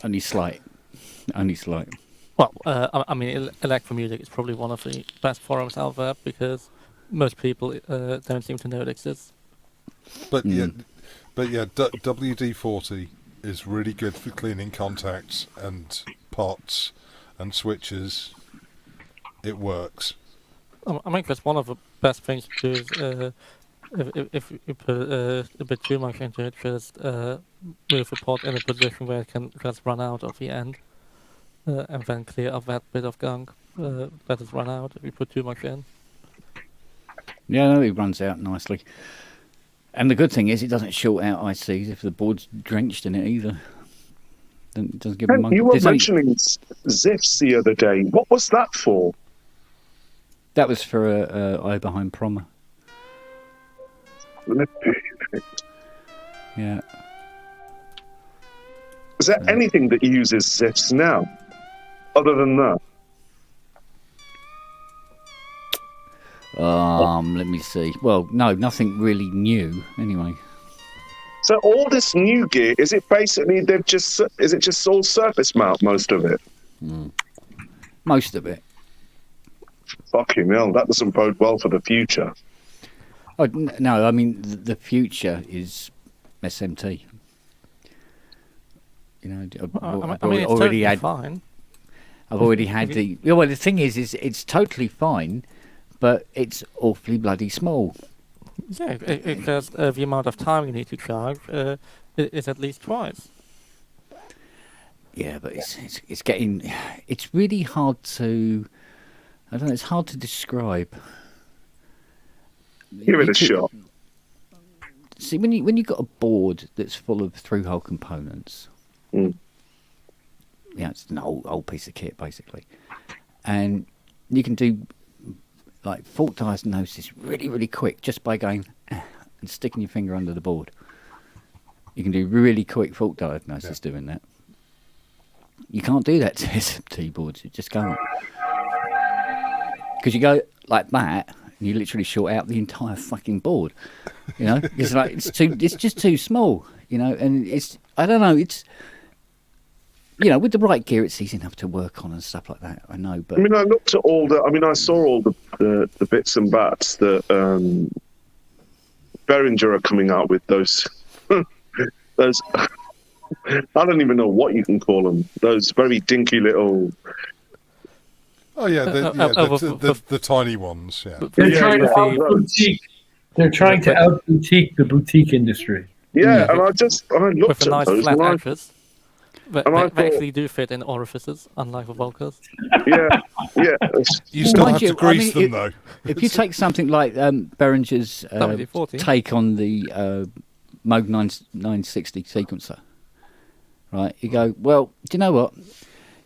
Only slight. Well, I mean, electro music is probably one of the best forums out there because most people don't seem to know it exists. But yeah, WD-40 is really good for cleaning contacts and pots and switches. It works. I think that's one of the best things to do is if you put a bit too much into it, just move the pot in a position where it can just run out of the end and then clear up that bit of gunk that has run out if you put too much in. Yeah, it runs out nicely. And the good thing is it doesn't short out ICs if the board's drenched in it either. It doesn't give them you were mentioning Ziffs the other day. What was that for? That was for a Oberheim Proma. Yeah. Is there anything that uses Ziffs now, other than that? Let me see. Well, no, nothing really new, anyway. So all this new gear, is it basically is it just all surface mount, most of it? Most of it. Fucking hell, that doesn't bode well for the future. Oh, no, I mean, the future is SMT. You know, I mean, it's already totally fine. I've already had the... Well, the thing is it's totally fine, but it's awfully bloody small. Yeah, because the amount of time you need to charge is at least twice. Yeah, but it's getting... It's really hard to... I don't know, it's hard to describe. Give it a shot. See, when you've got a board that's full of through-hole components... Yeah, it's an old piece of kit, basically. And you can do, like, fault diagnosis really, really quick just by going and sticking your finger under the board. You can do really quick fault diagnosis doing that. You can't do that to SMT boards. You just can't. Because you go like that, and you literally short out the entire fucking board. You know? It's like, it's just too small, you know? And I don't know, you know, with the right gear, it's easy enough to work on and stuff like that. I know, but I mean, I looked at I saw all the bits and bats that Behringer are coming out with. Those, those. I don't even know what you can call them. Those very dinky little. Oh yeah, the tiny ones. Yeah. They're Yeah, trying to yeah. out boutique. They're trying to out boutique the boutique industry. Yeah, and I with looked a nice at those, flat and I, edges. But and I they thought, actually do fit in orifices, unlike the Volkers. yeah, yeah. You still Mind have you, to grease I mean, them though. If you take something like Behringer's WD-40. take on the Moog 960 sequencer, right? You go, well, do you know what?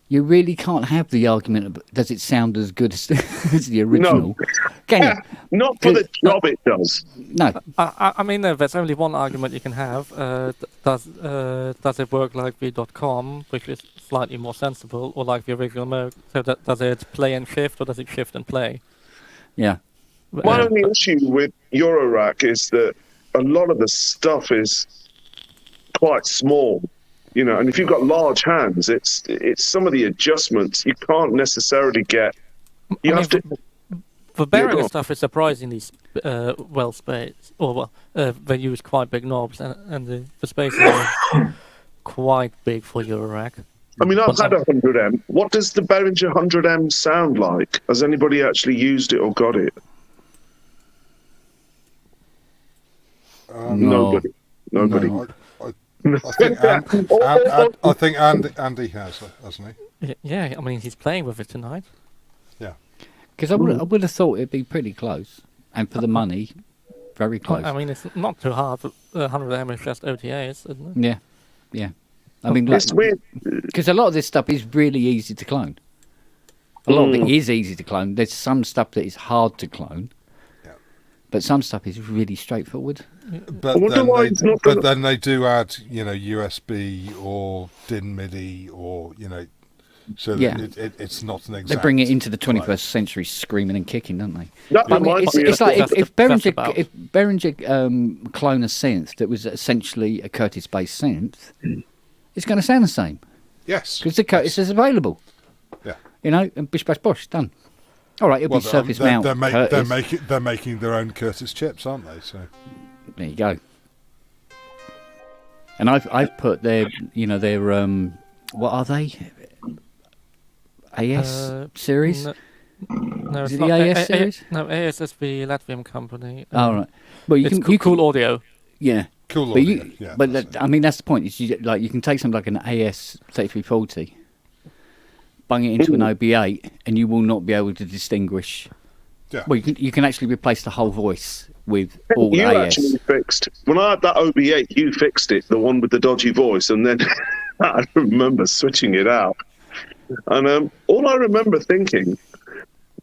You really can't have the argument of does it sound as good as, as the original? Can you? Not for the job it does. No. I mean, there's only one argument you can have. Does it work like the .com, which is slightly more sensible, or like the original Moog? So does it play and shift, or does it shift and play? Yeah. My only issue with Eurorack is that a lot of the stuff is quite small, you know, and if you've got large hands, it's some of the adjustments you can't necessarily get. You have to. The Behringer stuff is surprisingly well spaced, or they use quite big knobs, and the spacing is quite big for Eurorack. I mean, I've had a 100M. What does the Behringer 100M sound like? Has anybody actually used it or got it? Nobody. No, I think Andy has, hasn't he? Yeah, I mean, he's playing with it tonight. Yeah. Because I would have thought it'd be pretty close. And for the money, very close. I mean, it's not too hard. 100M is just OTAs, isn't it? Yeah. Yeah. I mean, It's weird. because a lot of this stuff is really easy to clone. A lot of it is easy to clone. There's some stuff that is hard to clone. Yeah. But some stuff is really straightforward. But wonder why it's not gonna- then they do add, you know, USB or DIN MIDI or, you know, so Yeah. that it's not an They exact. bring it into the 21st century screaming and kicking, don't they? That But I mean, reminds me it's of- like That's if that's about- Behringer clone a synth that was essentially a Curtis-based synth, it's going to sound the same Yes. because the Curtis is available. Yeah. You know, and bish bash bosh, done. All right, it'll be surface mount. Curtis. They're making their own Curtis chips, aren't they? So There you go. And I've put their, you know, their what are they? AS series? No, Is it's it the not. AS series? No, AS is the Latvian company. All right. Well, you It's can cool audio. yeah. cool. But Audio. Yeah, but that's it. I mean that's the point. Is you can take something like an AS 3340, bung it into an OB8, and you will not be able to distinguish. Yeah. Well, you can actually replace the whole voice with all You AS. actually fixed. When I had that OB8, you fixed it, the one with the dodgy voice, and then I remember switching it out. And all I remember thinking,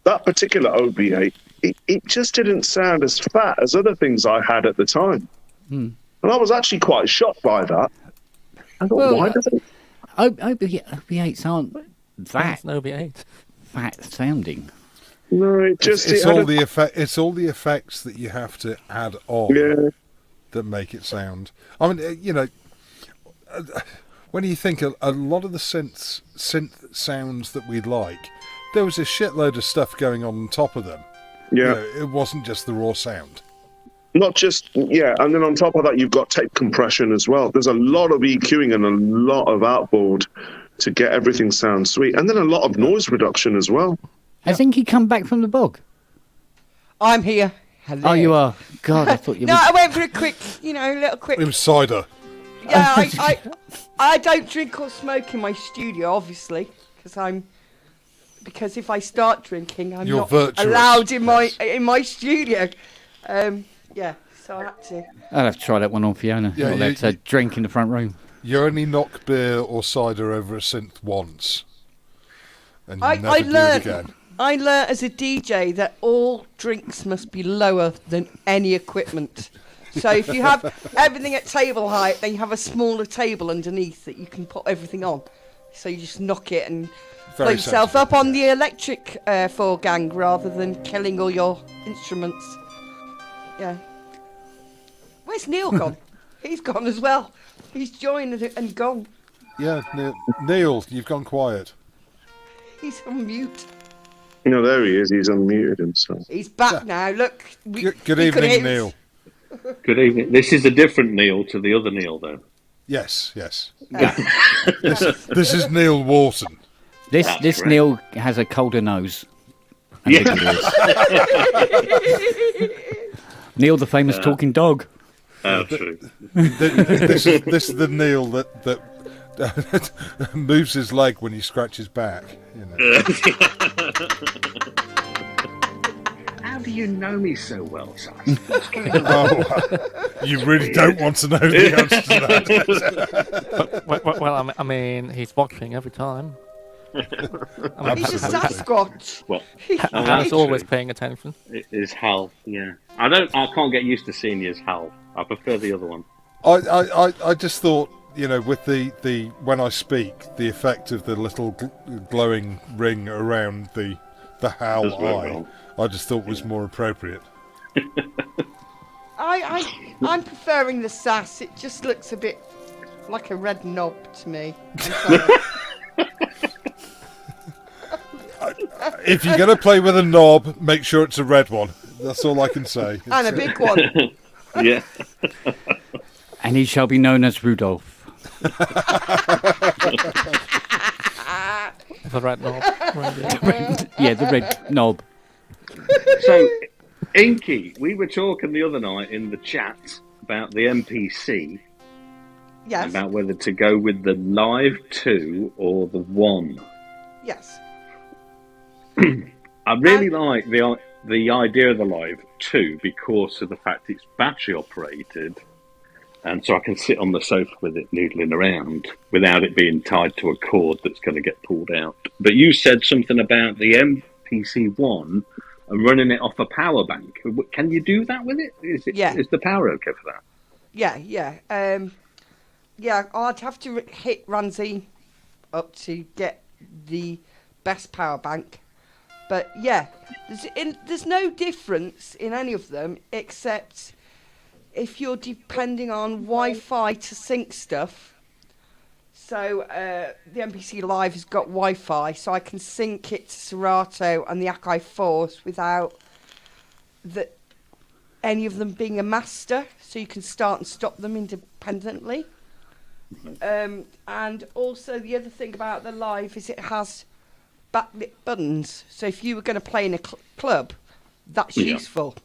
that particular OB8, it just didn't sound as fat as other things I had at the time. And I was actually quite shocked by that. I thought, Well, why does it? OB8s aren't that That's an OB8. fat sounding. No, it just... It's it had all a- the effect. It's all the effects that you have to add on Yeah. that make it sound. I mean, you know, when you think a lot of the synth sounds that we like, there was a shitload of stuff going on top of them. Yeah. You know, it wasn't just the raw sound. Not just, yeah, and then on top of that, you've got tape compression as well. There's a lot of EQing and a lot of outboard to get everything sound sweet. And then a lot of noise reduction as well. I think he come back from the bog. I'm here. Hello. Oh, you are. God, I thought you No, were. I went for a quick, little quick. It was cider. Yeah, I don't drink or smoke in my studio, obviously, because if I start drinking, I'm You're not virtuous. allowed in my studio. Yeah, so I had to. I'll have to try that one on Fiona. Yeah, Not allowed to drink in the front room. You only knock beer or cider over a synth once, and you I never do it learned. again. I learnt as a DJ that all drinks must be lower than any equipment. So if you have everything at table height, then you have a smaller table underneath that you can put everything on. So you just knock it and blow Very yourself sensible, up on yeah. the electric four gang rather than killing all your instruments. Yeah. Where's Neil gone? He's gone as well. He's joined and gone. Yeah, Neil, you've gone quiet. He's on mute. No, there he is. He's unmuted himself. He's back now. Look. Good we could evening, hear- Neil. Good evening. This is a different Neil to the other Neil, though. Yes. This is Neil Wharton. This That's this correct. Neil has a colder nose. And Yeah. bigger ears. Neil, the famous talking dog. Oh, true. This is the Neil that moves his leg when he scratches back. You know. How do you know me so well, Sas? You really don't want to know the answer to that. Well, I mean, he's watching every time. He's a Absolutely. Sasquatch. Well, He's that's always true. paying attention. It is Hal, yeah. I can't get used to seeing you as Hal. I prefer the other one. I just thought, you know, with the when I speak, the effect of the little glowing ring around the Hal Does work eye, well. I just thought was more appropriate. I'm preferring the sass. It just looks a bit like a red knob to me. I'm sorry. If you're going to play with a knob, make sure it's a red one. That's all I can say. And a big one. Yeah. And he shall be known as Rudolph. The red knob. Right, yeah. Yeah, the red knob. So, Inky, we were talking the other night in the chat about the NPC, Yes. about whether to go with the Live 2 or the 1. Yes. I really like the idea of the Live 2 because of the fact it's battery operated, and so I can sit on the sofa with it noodling around without it being tied to a cord that's going to get pulled out. But you said something about the MPC 1 and running it off a power bank. Can you do that with it? Yeah. Is the power okay for that? Yeah, yeah. Yeah, I'd have to hit Ramsey up to get the best power bank. But yeah, there's no difference in any of them except if you're depending on Wi-Fi to sync stuff. So the NPC Live has got Wi-Fi, so I can sync it to Serato and the Akai Force without any of them being a master, so you can start and stop them independently. And also the other thing about the Live is it has backlit buttons, so if you were going to play in a club, that's useful.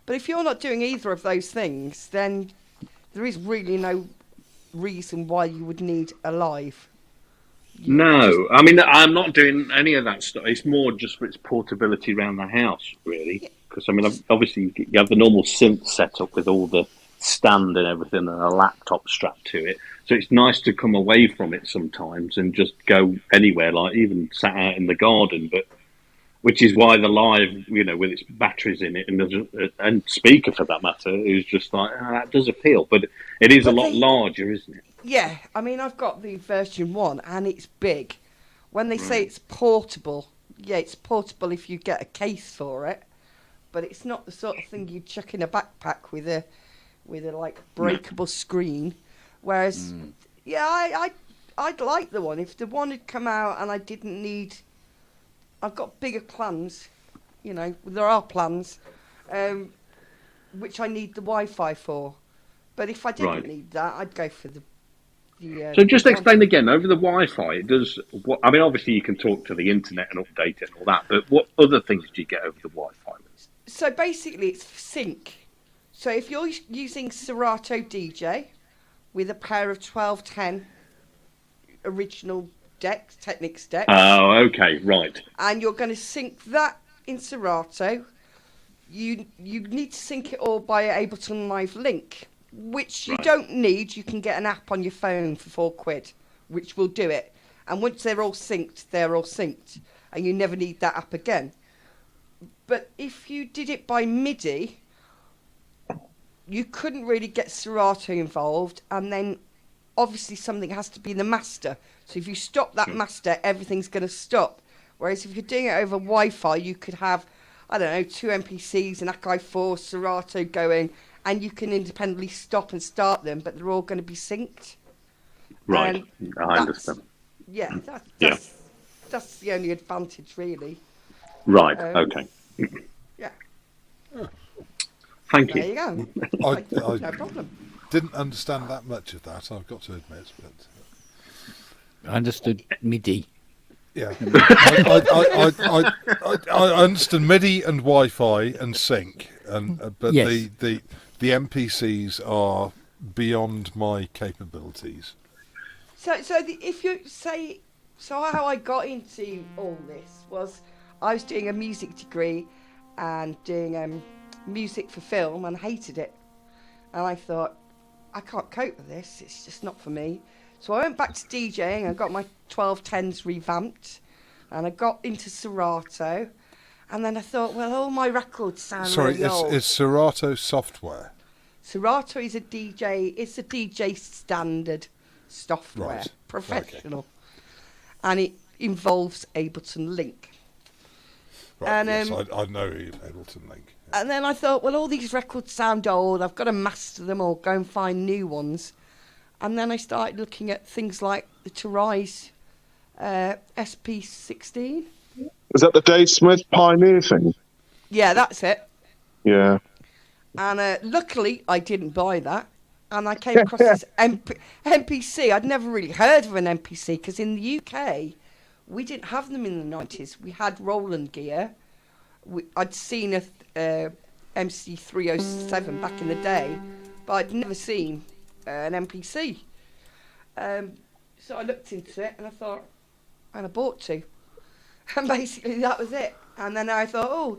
But if you're not doing either of those things, then there is really no reason why you would need a Live. No, I mean, I'm not doing any of that stuff. It's more just for its portability around the house, really. Because, I mean, obviously, you have the normal synth setup with all the stand and everything and a laptop strapped to it. So it's nice to come away from it sometimes and just go anywhere, like even sat out in the garden. But which is why the Live, you know, with its batteries in it and speaker for that matter, is just like, that does appeal. But it is a lot larger, isn't it? Yeah, I mean, I've got the version 1 and it's big. When they say it's portable, yeah, it's portable if you get a case for it, but it's not the sort of thing you'd chuck in a backpack with a like breakable screen. Whereas, yeah, I'd like the one. If the one had come out and I didn't need, I've got bigger plans, you know, there are plans, which I need the Wi-Fi for. But if I didn't need that, I'd go for the so just explain again, over the Wi-Fi, it does what? I mean, obviously you can talk to the internet and update it and all that, but what other things do you get over the Wi-Fi? So basically it's sync. So if you're using Serato DJ with a pair of 1210 original decks, Technics decks. Oh, okay, right. And you're going to sync that in Serato. You need to sync it all by Ableton Live Link, which you don't need. You can get an app on your phone for £4, which will do it. And once they're all synced, and you never need that app again. But if you did it by MIDI, you couldn't really get Serato involved, and then obviously something has to be the master. So if you stop that master, everything's going to stop. Whereas if you're doing it over Wi-Fi, you could have, I don't know, 2 MPCs, an Akai 4, Serato going, and you can independently stop and start them, but they're all going to be synced. Right, I understand. Yeah, that's the only advantage, really. Right, okay. Yeah. Thank you. There you go. I No problem. didn't understand that much of that, I've got to admit. But I understood MIDI. Yeah, I understand MIDI and Wi-Fi and sync, but Yes. the MPCs are beyond my capabilities. So how I got into all this was I was doing a music degree and doing music for film and hated it, and I thought I can't cope with this. It's just not for me. So I went back to DJing. I got my 1210s revamped, and I got into Serato, and then I thought, well, all my records sound really old. Is Serato software? Serato is a DJ. It's a DJ standard software, Right. professional, and it involves Ableton Link. Right, And, yes, I know Ableton Link. Yeah. And then I thought, well, all these records sound old. I've got to master them or go and find new ones. And then I started looking at things like the Terais SP16. Is that the Dave Smith Pioneer thing? Yeah, that's it. Yeah. And luckily, I didn't buy that. And I came across this MPC. I'd never really heard of an MPC because in the UK, we didn't have them in the 90s. We had Roland gear. I'd seen a MC307 back in the day, but I'd never seen an MPC. So I looked into it and I thought, and I bought two. And basically that was it. And then I thought, oh,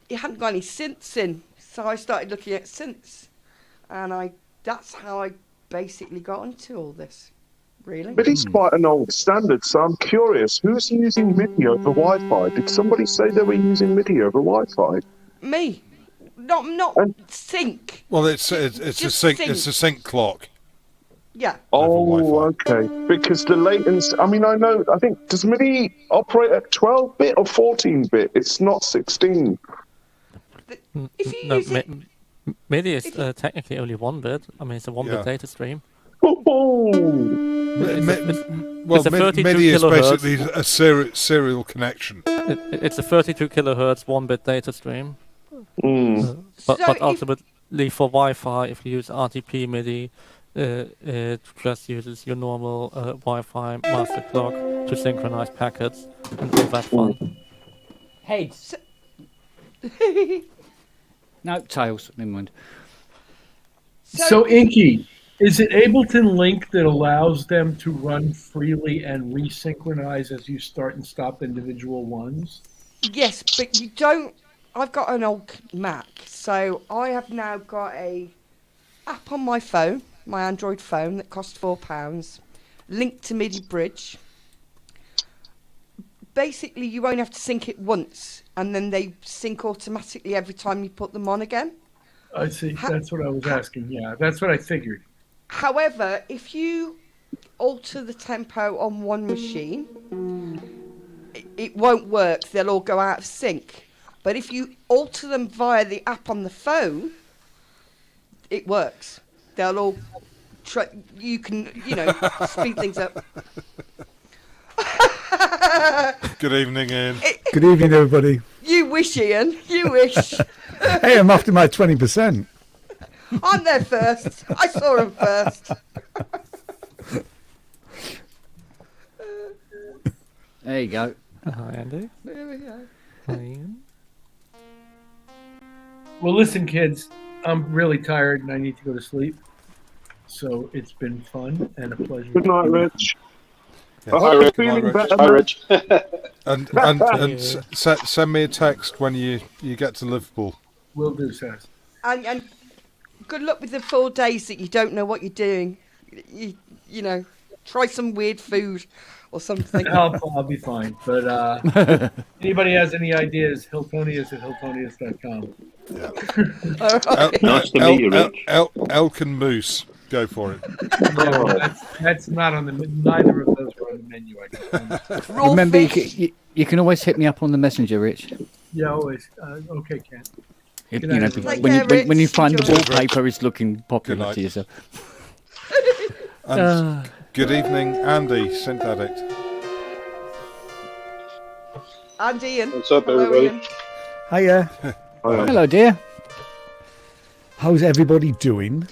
it hadn't got any synths in. So I started looking at synths. And that's how I basically got into all this, really. MIDI's quite an old standard, so I'm curious, who's using MIDI over Wi-Fi? Did somebody say they were using MIDI over Wi-Fi? Me. Not sync. Well, it's a sync. It's a sync clock. Yeah. Oh, okay. Because the latency, I think, does MIDI operate at 12-bit or 14-bit? It's not 16. If you use it... MIDI is technically only 1 bit. I mean, it's a 1-bit data stream. Oh! It's a 32 MIDI is kilohertz. basically a serial connection. It's a 32 kilohertz 1-bit data stream. But ultimately for Wi-Fi, if you use RTP MIDI, it just uses your normal Wi-Fi master clock to synchronize packets and all that fun. Heads. No, tails. Never mind. So Inky, is it Ableton Link that allows them to run freely and resynchronize as you start and stop individual ones? Yes, but you don't... I've got an old Mac, so I have now got a app on my phone, my Android phone, that costs £4, linked to MIDI bridge. Basically, you only have to sync it once, and then they sync automatically every time you put them on again. I see. That's what I was asking. Yeah, that's what I figured. However, if you alter the tempo on one machine, it won't work. They'll all go out of sync. But if you alter them via the app on the phone, it works. They'll all... you can, speed things up. Good evening, Ian. Good evening, everybody. You wish, Ian. You wish. Hey, I'm after my 20%. I'm there first. I saw him first. There you go. Hi, Andy. There we go. Hi, Ian. Well, listen, kids, I'm really tired and I need to go to sleep. So it's been fun and a pleasure. Good night, Rich. Yes. I hope you're feeling better. Hi, Rich. And send me a text when you get to Liverpool. Will do, Sass. And good luck with the 4 days that you don't know what you're doing. You know, try some weird food or something. I'll be fine. But if anybody has any ideas, Hiltonius@hiltonius.com. Yeah. Right. Nice to meet you, Rich. Elk and moose. Go for it. No, that's not on the neither of those are on the menu. I guess. Remember, you can always hit me up on the messenger, Rich. Yeah, always. Okay, Ken. If, Good night, when, everybody. you, when you find the Enjoy. wallpaper is looking popular night. to yourself. And good evening, Andy, synth addict. And Ian. What's up, Hello, everybody? Ian. Hiya. Hello, dear. How's everybody doing?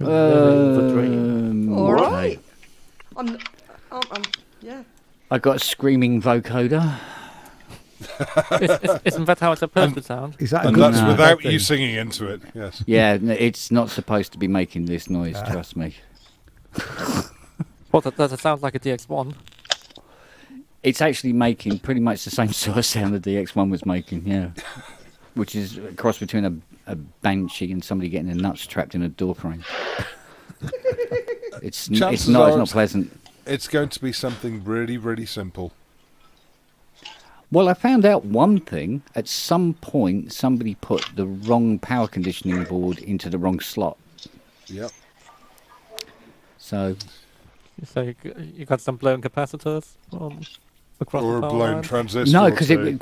All right. I'm yeah. I got a screaming vocoder. Isn't that how it's supposed to sound? Is that a And good that's No. without thing? you singing into it. Yes. Yeah, it's not supposed to be making this noise. Trust me. What does it sound like a DX1? It's actually making pretty much the same sort of sound the DX1 was making. Yeah, which is a cross between a banshee and somebody getting their nuts trapped in a door frame. It's Chances not are pleasant. It's going to be something really, really simple. Well, I found out one thing. At some point, somebody put the wrong power conditioning board into the wrong slot. Yep. So, So you got some blown capacitors across Or a the power blown line? transistor. no, or because two.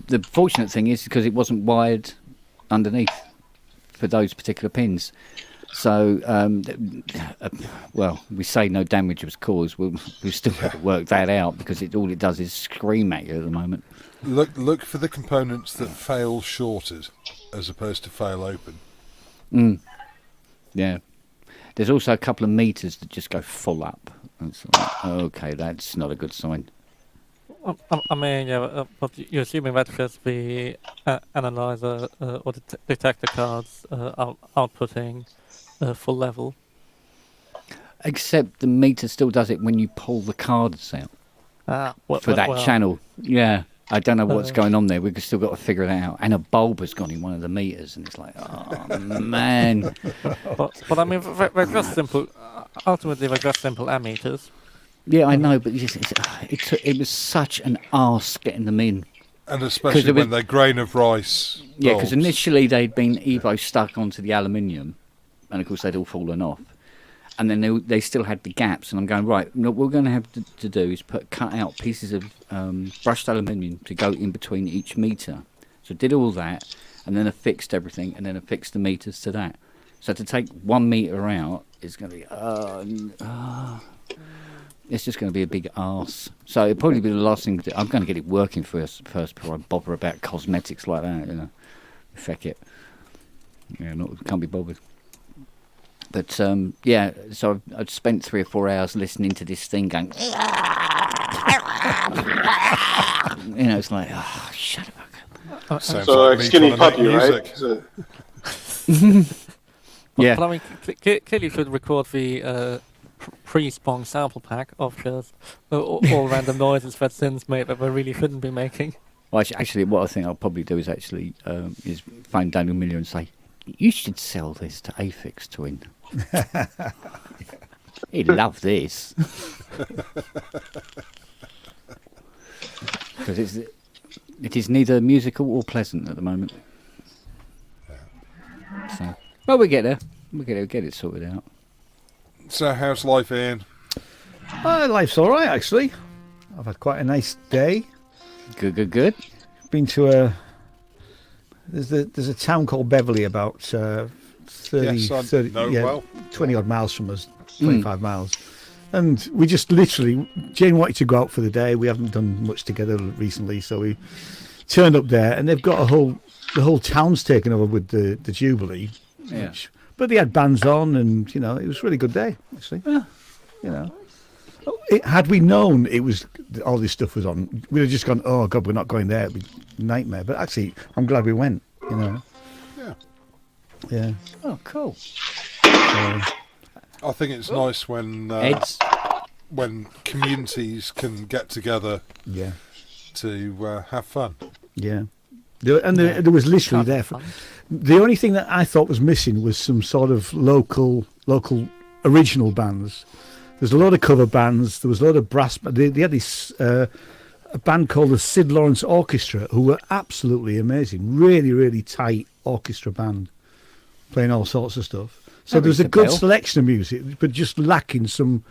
the fortunate thing is because it wasn't wired underneath for those particular pins. So, well, we say no damage was caused. We've still got to work that out because all it does is scream at you at the moment. Look for the components that fail shorted as opposed to fail open. Yeah. There's also a couple of meters that just go full up. And it's like, okay, that's not a good sign. I mean, yeah, but you're assuming that just the analyzer or the detector cards outputting full level. Except the meter still does it when you pull the cards out for that channel. Yeah. I don't know what's going on there. We've still got to figure it out. And a bulb has gone in one of the meters, and it's like, oh, man. But I mean, they're just simple. Ultimately, they're just simple ammeters. Yeah, I know, but it was such an arse getting them in. And especially when they're grain of rice. Yeah, because bulbs. initially they'd been Evo stuck onto the aluminium, and of course they'd all fallen off. And then they still had the gaps, and I'm going, right, what we're going to have to do is cut out pieces of brushed aluminium to go in between each meter. So I did all that, and then I fixed everything, and then I fixed the meters to that. So to take 1 meter out is going to be, it's just going to be a big arse. So it'll probably be the last thing. I'm going to get it working first before I bother about cosmetics like that, you know. Feck it. Yeah, can't be bothered. But, yeah, so I've spent 3 or 4 hours listening to this thing going... you know, it's like, oh, shut up. Sounds So like like me skinny trying to puppy, make right? music. So, Yeah. But I mean, clearly you should record the pre-spawn sample pack of just all random noises that synths made that they really shouldn't be making. Well, actually, what I think I'll probably do is actually is phone Daniel Miller and say, you should sell this to Aphex Twin. He'd love this. Because it is neither musical or pleasant at the moment. So, well, we get there. We get it sorted out. So how's life, Ian? Life's all right, actually. I've had quite a nice day. Good. Been to there's a town called Beverley about 30 know yeah, well. 20 odd miles from us, 25 miles. And we just literally, Jane wanted to go out for the day. We haven't done much together recently, so we turned up there, and they've got the whole town's taken over with the Jubilee. Yeah. But they had bands on, and you know, it was a really good day actually. Yeah. You know, had we known it was all this stuff was on, we'd have just gone, oh god, we're not going there. It'd be a nightmare. But actually, I'm glad we went. You know. Yeah. Yeah. Oh, cool. I think it's nice when communities can get together. Yeah. To have fun. Yeah. There was literally there. The only thing that I thought was missing was some sort of local original bands. There's a lot of cover bands. There was a lot of brass. They had this a band called the Sid Lawrence Orchestra, who were absolutely amazing. Really, really tight orchestra band, playing all sorts of stuff. So there was a good selection of music, but just lacking some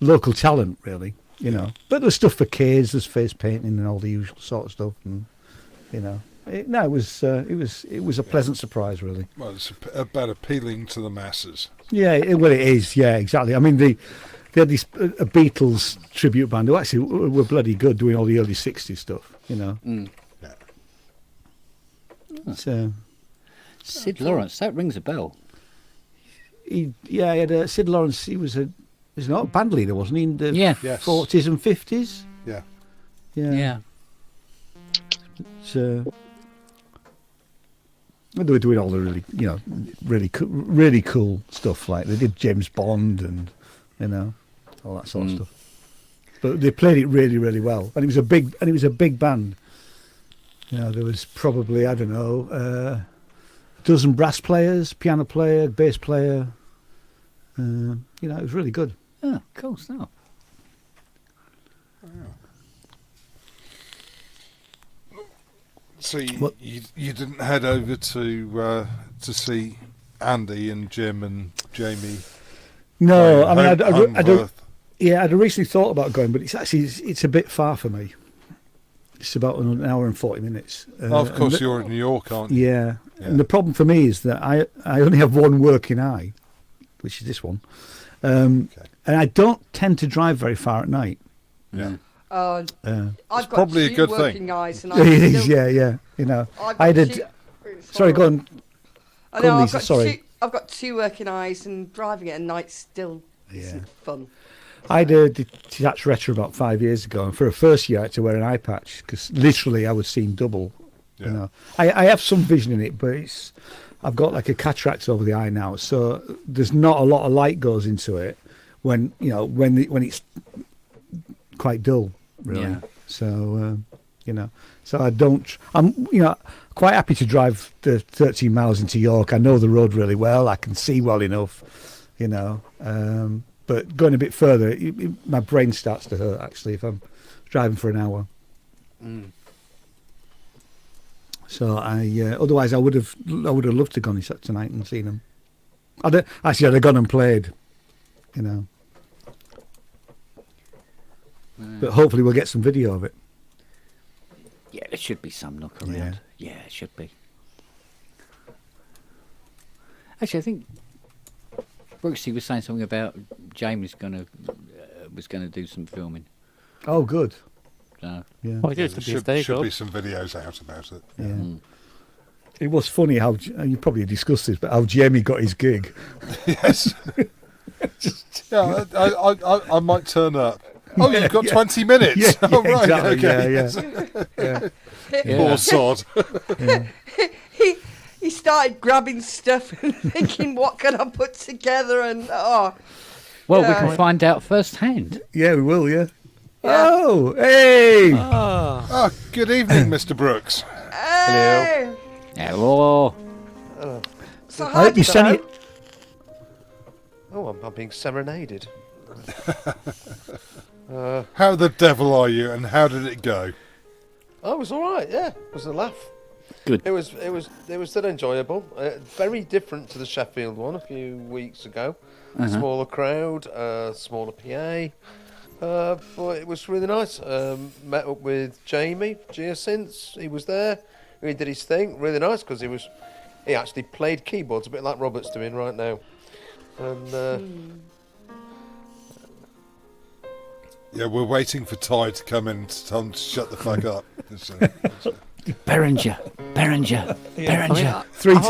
local talent, really. You know. But there's stuff for kids. There's face painting and all the usual sort of stuff, and you know. It was a pleasant surprise, really. Well, it's about appealing to the masses. Yeah, it is. Yeah, exactly. I mean, they had this a Beatles tribute band who actually were bloody good, doing all the early '60s stuff. You know. Yeah. Sid Lawrence, that rings a bell. He had Sid Lawrence. He was not a band leader, wasn't he? In the 40s and 50s. Yeah. Yeah. So they were doing all the really, really cool stuff. Like they did James Bond and all that sort of stuff. But they played it really, really well, and it was a big band. There was probably a dozen brass players, piano player, bass player. It was really good. Oh, cool stuff. So you didn't head over to see Andy and Jim and Jamie? No, I mean I'd originally thought about going, but it's a bit far for me. It's about an hour and 40 minutes. Of course, you're in New York, aren't you? Yeah, and the problem for me is that I only have one working eye, which is this one, and I don't tend to drive very far at night. Yeah. I've got probably a two good working thing. eyes, and It is, yeah. I did. Sorry, go on. I Go know, on, Lisa, sorry. I've got two working eyes, and driving at night still isn't fun. I did detached retina about 5 years ago, and for a first year I had to wear an eye patch because literally I was seeing double. Yeah. I have some vision in it, but I've got like a cataract over the eye now, so there's not a lot of light goes into it when it's quite dull, really. Yeah. So so I don't. I'm quite happy to drive the 13 miles into York. I know the road really well. I can see well enough, but going a bit further, my brain starts to hurt actually if I'm driving for an hour. So otherwise I would have loved to gone tonight and seen them. I'd have gone and played, But hopefully we'll get some video of it. Yeah, there should be some knock around. Yeah, it should be. Actually, I think Brooksy was saying something about James was gonna do some filming. Oh, good. So, Yeah. Well, it used to be a day should job. be some videos out about it. Yeah. It was funny how you probably discussed this, but how Jamie got his gig. Yes. Yeah, I might turn up. Oh, you've got 20 minutes. Yeah, Oh, right. exactly. Okay. Yeah. Poor sod. He started grabbing stuff and thinking, what can I put together? And well, we can find out firsthand. Yeah, we will. Yeah. Oh, hey! Oh, good evening, Mr. Brooks. Hey! Hello. So I how hope you did sent that? it. Oh, I'm being serenaded. How the devil are you, and how did it go? Oh, it was all right. Yeah, it was a laugh. Good. It was still enjoyable. Very different to the Sheffield one a few weeks ago. Smaller crowd, smaller PA. But it was really nice. Met up with Jamie, Synths. He was there. He did his thing. Really nice because he actually played keyboards a bit like Robert's doing right now. And Yeah, we're waiting for Ty to come in to tell him to shut the fuck up. Behringer. I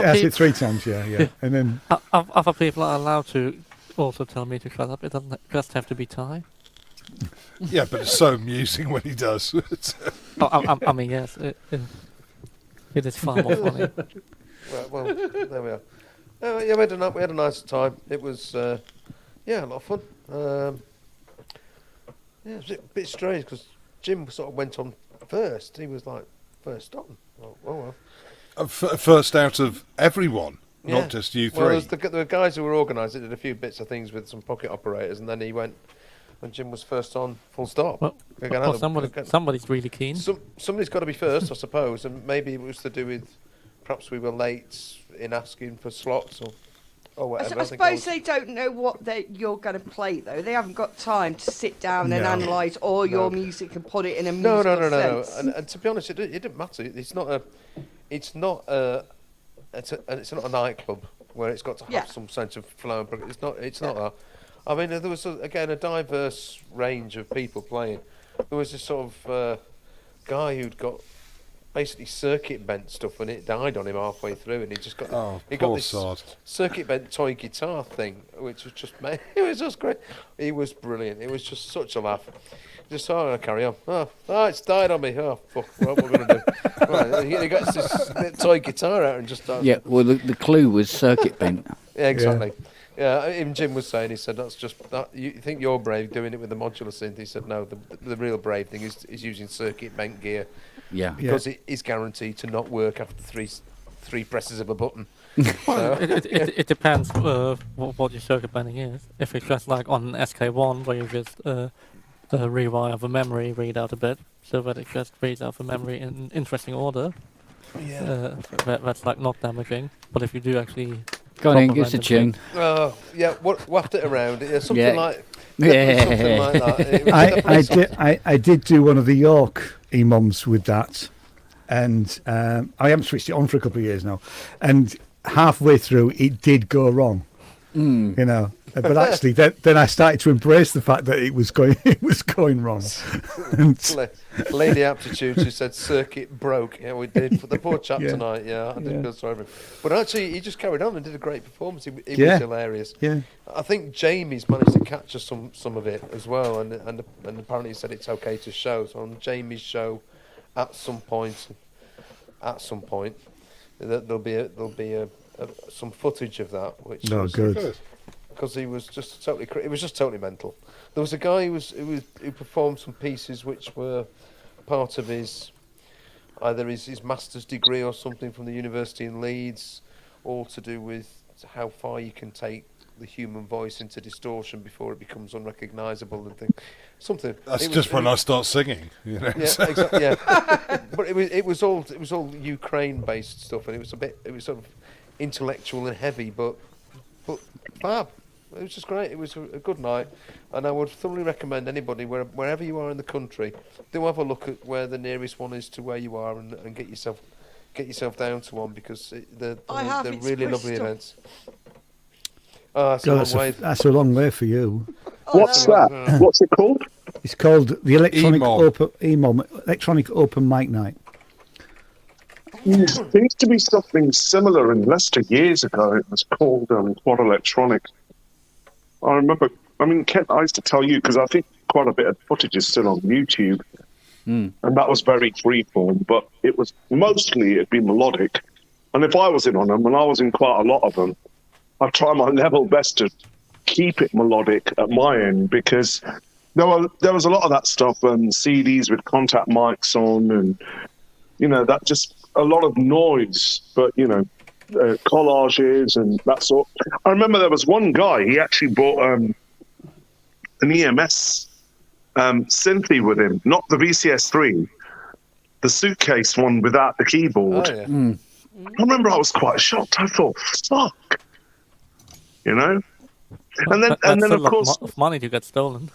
asked it 3 times, yeah. And then Other people are allowed to also tell me to shut up. It doesn't just have to be Ty. Yeah, but it's so amusing when he does. I mean, yes, it is far more funny. well, there we are. Yeah, we had a nice time. It was, a lot of fun. It was a bit strange because Jim sort of went on first. He was like first on. Oh well. First out of everyone, Yeah. not just you three. Well, there were guys who were organising, did a few bits of things with some pocket operators, and then he went, and Jim was first on, full stop. Well, somebody's really keen. Somebody's got to be first, I suppose, and maybe it was to do with perhaps we were late in asking for slots or whatever. I suppose they don't know what you're going to play, though. They haven't got time to sit down and analyse all your music and put it in a musical sense. And to be honest, it didn't matter. It's not a nightclub where it's got to have some sense of flow. It's not that. I mean, there was again a diverse range of people playing. There was this sort of guy who'd got basically circuit bent stuff, and it died on him halfway through, and he just got this sod. circuit bent toy guitar thing, which was just it was just great. He was brilliant. It was just such a laugh. Just carry on. Oh, it's died on me. Oh, fuck, what we're going to do? Right, he got this toy guitar out and just started. Yeah, well, the clue was circuit bent. Yeah, exactly. Yeah, even Jim was saying, he said, that's just, you think you're brave doing it with the modular synth. He said, no, the real brave thing is using circuit bent gear. Yeah. Because it is guaranteed to not work after three presses of a button. Well, it depends what your circuit bending is. If it's just like on SK1 where you just rewire the memory readout a bit so that it just reads out the memory in interesting order, that's like not damaging. But if you do actually go on in, give us a tune. Yeah, waft it around. Yeah, something like something like that. I did do one of the York EMOMs with that, and I haven't switched it on for a couple of years now, and halfway through it did go wrong, you know. But actually, then I started to embrace the fact that it was going wrong. Lady Aptitude, she said circuit broke. Yeah, we did for the poor chap tonight. Yeah, I did feel sorry for him. But actually, he just carried on and did a great performance. He was hilarious. Yeah, I think Jamie's managed to capture some of it as well, and apparently he said it's okay to show. So on Jamie's show, at some point, there'll be some footage of that, which was good. Because he was just totally mental. There was a guy who performed some pieces which were part of either his master's degree or something from the university in Leeds, all to do with how far you can take the human voice into distortion before it becomes unrecognisable and things. Something. That's just when I start singing, you know. Yeah, exactly. Yeah, but it was all Ukraine-based stuff, and it was sort of intellectual and heavy, but fab. It was just great. It was a good night, and I would thoroughly recommend anybody, wherever you are in the country, do have a look at where the nearest one is to where you are, and get yourself down to one, because they're really lovely events. That's a long way for you. What's that? What's it called? It's called the Electronic Electronic Open Mic Night. There seems to be something similar in Leicester years ago. It was called Quad Electronic. I remember, Kent, I used to tell you, because I think quite a bit of footage is still on YouTube, and that was very freeform, but it was mostly, it'd be melodic. And if I was in on them, and I was in quite a lot of them, I'd try my level best to keep it melodic at my end, because there was a lot of that stuff, CDs with contact mics on, and, that just a lot of noise, but, collages and that sort. I remember there was one guy, he actually bought an EMS synthy with him, not the VCS3, the suitcase one without the keyboard. Oh, yeah. I remember I was quite shocked. I thought, fuck, And then of course, money to get stolen.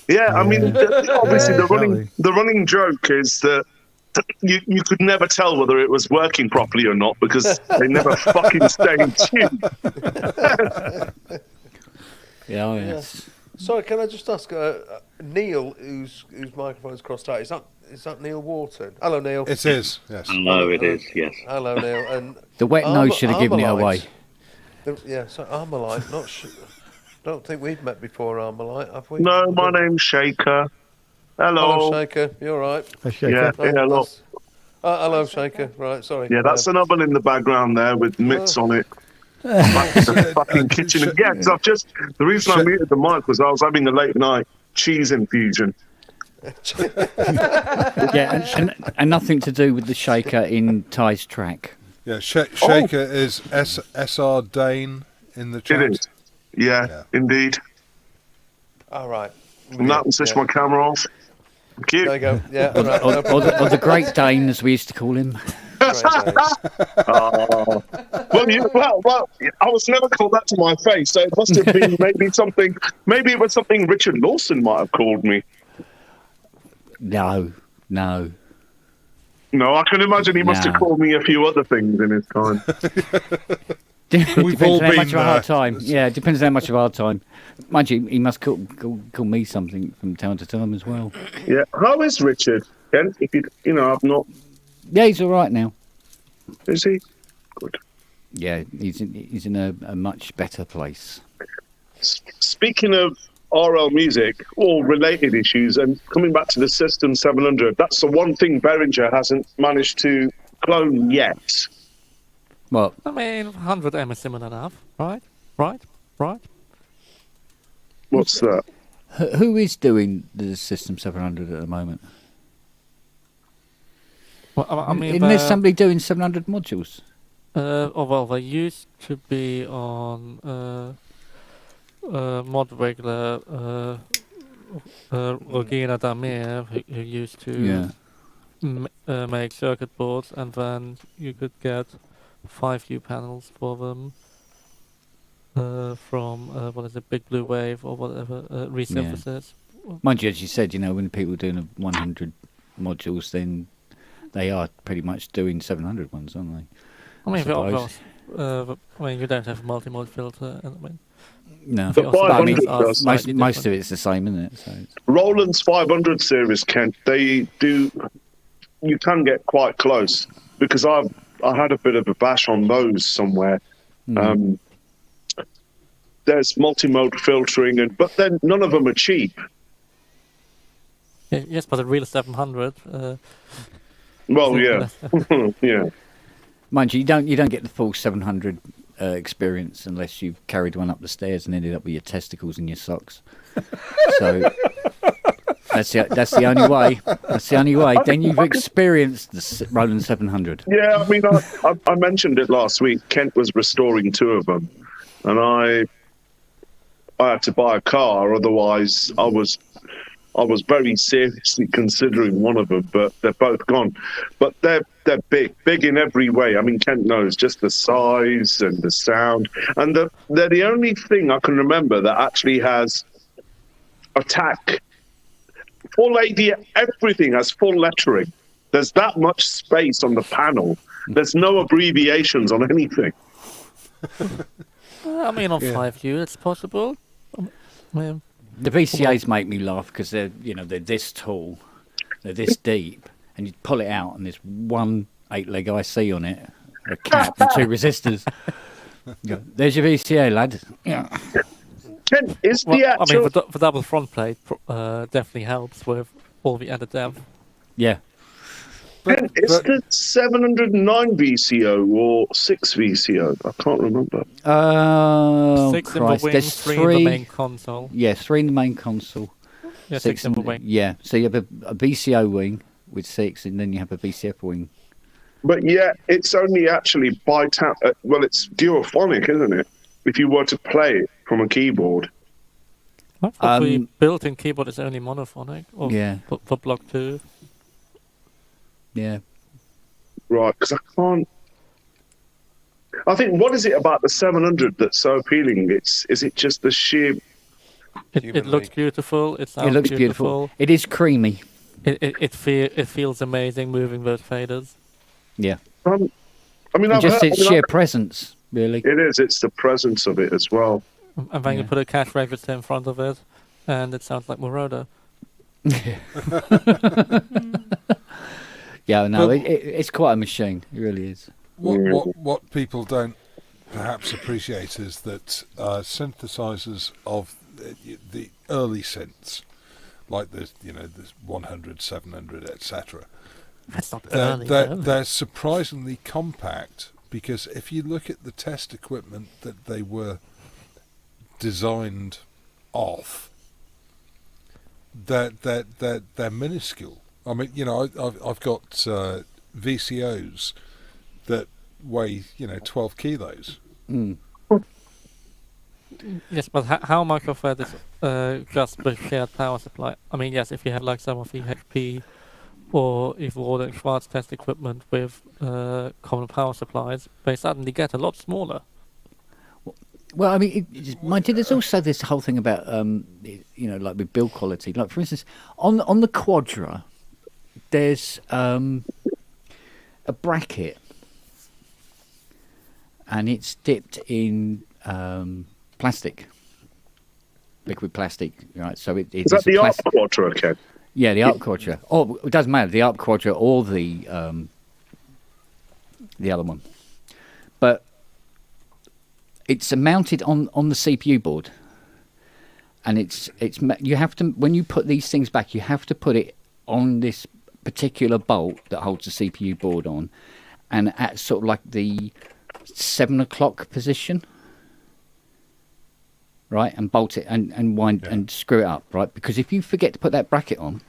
Yeah, obviously the running joke is that you could never tell whether it was working properly or not, because they never fucking stay in tune. Yes. Sorry, can I just ask Neil, whose microphone's crossed out? Is that Neil Wharton? Hello, Neil. It is. Yes. Hello, it is. Yes. Hello, Neil. And the wet nose should have given it away. Armalite. Not sure. Don't think we've met before, Armalite, have we? No, my name's Shaker. Hello, Shaker. You all right? Hi, Shaker. Yeah, hello. Hello, Shaker. Right, sorry. Yeah, that's an oven in the background there with mitts on it. Back in the fucking kitchen. Yeah, because the reason I muted the mic was I was having a late night cheese infusion. Yeah, and nothing to do with the Shaker in Ty's track. Yeah, Shaker is SR Dane in the chat. It is. Yeah, indeed. All right. And that will switch my camera off. Cute. There you go. Yeah. Or the Great Dane, as we used to call him. Well, I was never called that to my face, so it must have been maybe it was something Richard Lawson might have called me. No. No, I can imagine he must have called me a few other things in his time. We've all been much of a hard time. Yeah, it depends how much of a hard time. Mind you, he must call me something from time to time as well. Yeah, how is Richard? Ken? If I've not. Yeah, he's all right now. Is he? Good. Yeah, he's in a much better place. Speaking of RL Music, all related issues. And coming back to the System 700, that's the one thing Behringer hasn't managed to clone yet. Well, I mean, 100M is similar enough, right? What's that? who is doing the System 700 at the moment? Well, I mean, Isn't there somebody doing 700 modules? well, they used to be on mod regular Regina Damir, who used to make circuit boards, and then you could get 5U panels for them from what is it, Big Blue Wave or whatever resynthesis. Mind you, as you said, when people are doing 100 modules, then they are pretty much doing 700 ones, aren't they? I mean, suppose. you don't have a multi-mode filter. I mean, No, The but I mean, 500 does. most of it's the same, isn't it? So Roland's 500 series, Kent, they do. You can get quite close because I had a bit of a bash on those somewhere. There's multi-mode filtering, but then none of them are cheap. yes, but the real 700. Well, yeah, yeah. mind you, you don't get the full 700 experience unless you've carried one up the stairs and ended up with your testicles in your socks. So that's the only way. That's the only way. Then you've experienced the Roland 700. Yeah, I mean, I mentioned it last week. Kent was restoring 2 of them, and I had to buy a car. Otherwise, I was very seriously considering one of them, but they're both gone. But they're big in every way. I mean, Kent knows just the size and the sound, and they're the only thing I can remember that actually has attack. Full AD, everything has full lettering. There's that much space on the panel. There's no abbreviations on anything. I mean, on 5U, it's possible. The VCAs make me laugh because they're this tall, they're this deep, and you pull it out and there's one 8-leg IC on it, a cap and 2 resistors. There's your VCA, lad. Yeah. Ken, is Well, the actual... I mean, the double front plate definitely helps with all the added depth. Yeah. Ken, is the 709 VCO or 6 VCO? I can't remember. 6 in Christ. the wing, There's 3 in the main console. Yeah, 3 in the main console. Yeah, 6 in the wing. Yeah, so you have a VCO wing with 6, and then you have a VCF wing. But yeah, it's only actually by tap. Well, it's duophonic, isn't it? If you were to play it from a keyboard. I thought the built-in keyboard is only monophonic. Or Yeah. For block 2. Yeah. Right, because I can't. I think, what is it about the 700 that's so appealing? Is it just the sheer... It looks beautiful. It sounds looks beautiful. It is creamy. It feels amazing moving those faders. Yeah. I mean, And just its sheer presence, really. It is. It's the presence of it as well. And then you put a cash register in front of it, and it sounds like Moroder. Yeah, no, it's quite a machine. It really is. What people don't perhaps appreciate is that synthesizers of the early synths, like the 100, 700, etc. That's not early. They're surprisingly compact, because if you look at the test equipment that they were designed off, they're minuscule. I mean, I've got VCOs that weigh 12 kilos. Mm. Yes, but how much of that is just the shared power supply? I mean, yes, if you have like some of the HP or if Rohde and Schwarz test equipment with common power supplies, they suddenly get a lot smaller. Well, I mean, mind you, there's also this whole thing about, like with build quality. Like, for instance, on the Quadra, there's a bracket, and it's dipped in plastic, liquid plastic, right? So it's Is that the ARP Quadra, Ken? Yeah, the ARP Quadra. Oh, it doesn't matter, the ARP Quadra or the other one, but it's mounted on the CPU board, and you have to, when you put these things back, you have to put it on this particular bolt that holds the CPU board on, and at sort of like the 7 o'clock position, right, and bolt it and wind and screw it up, right, because if you forget to put that bracket on,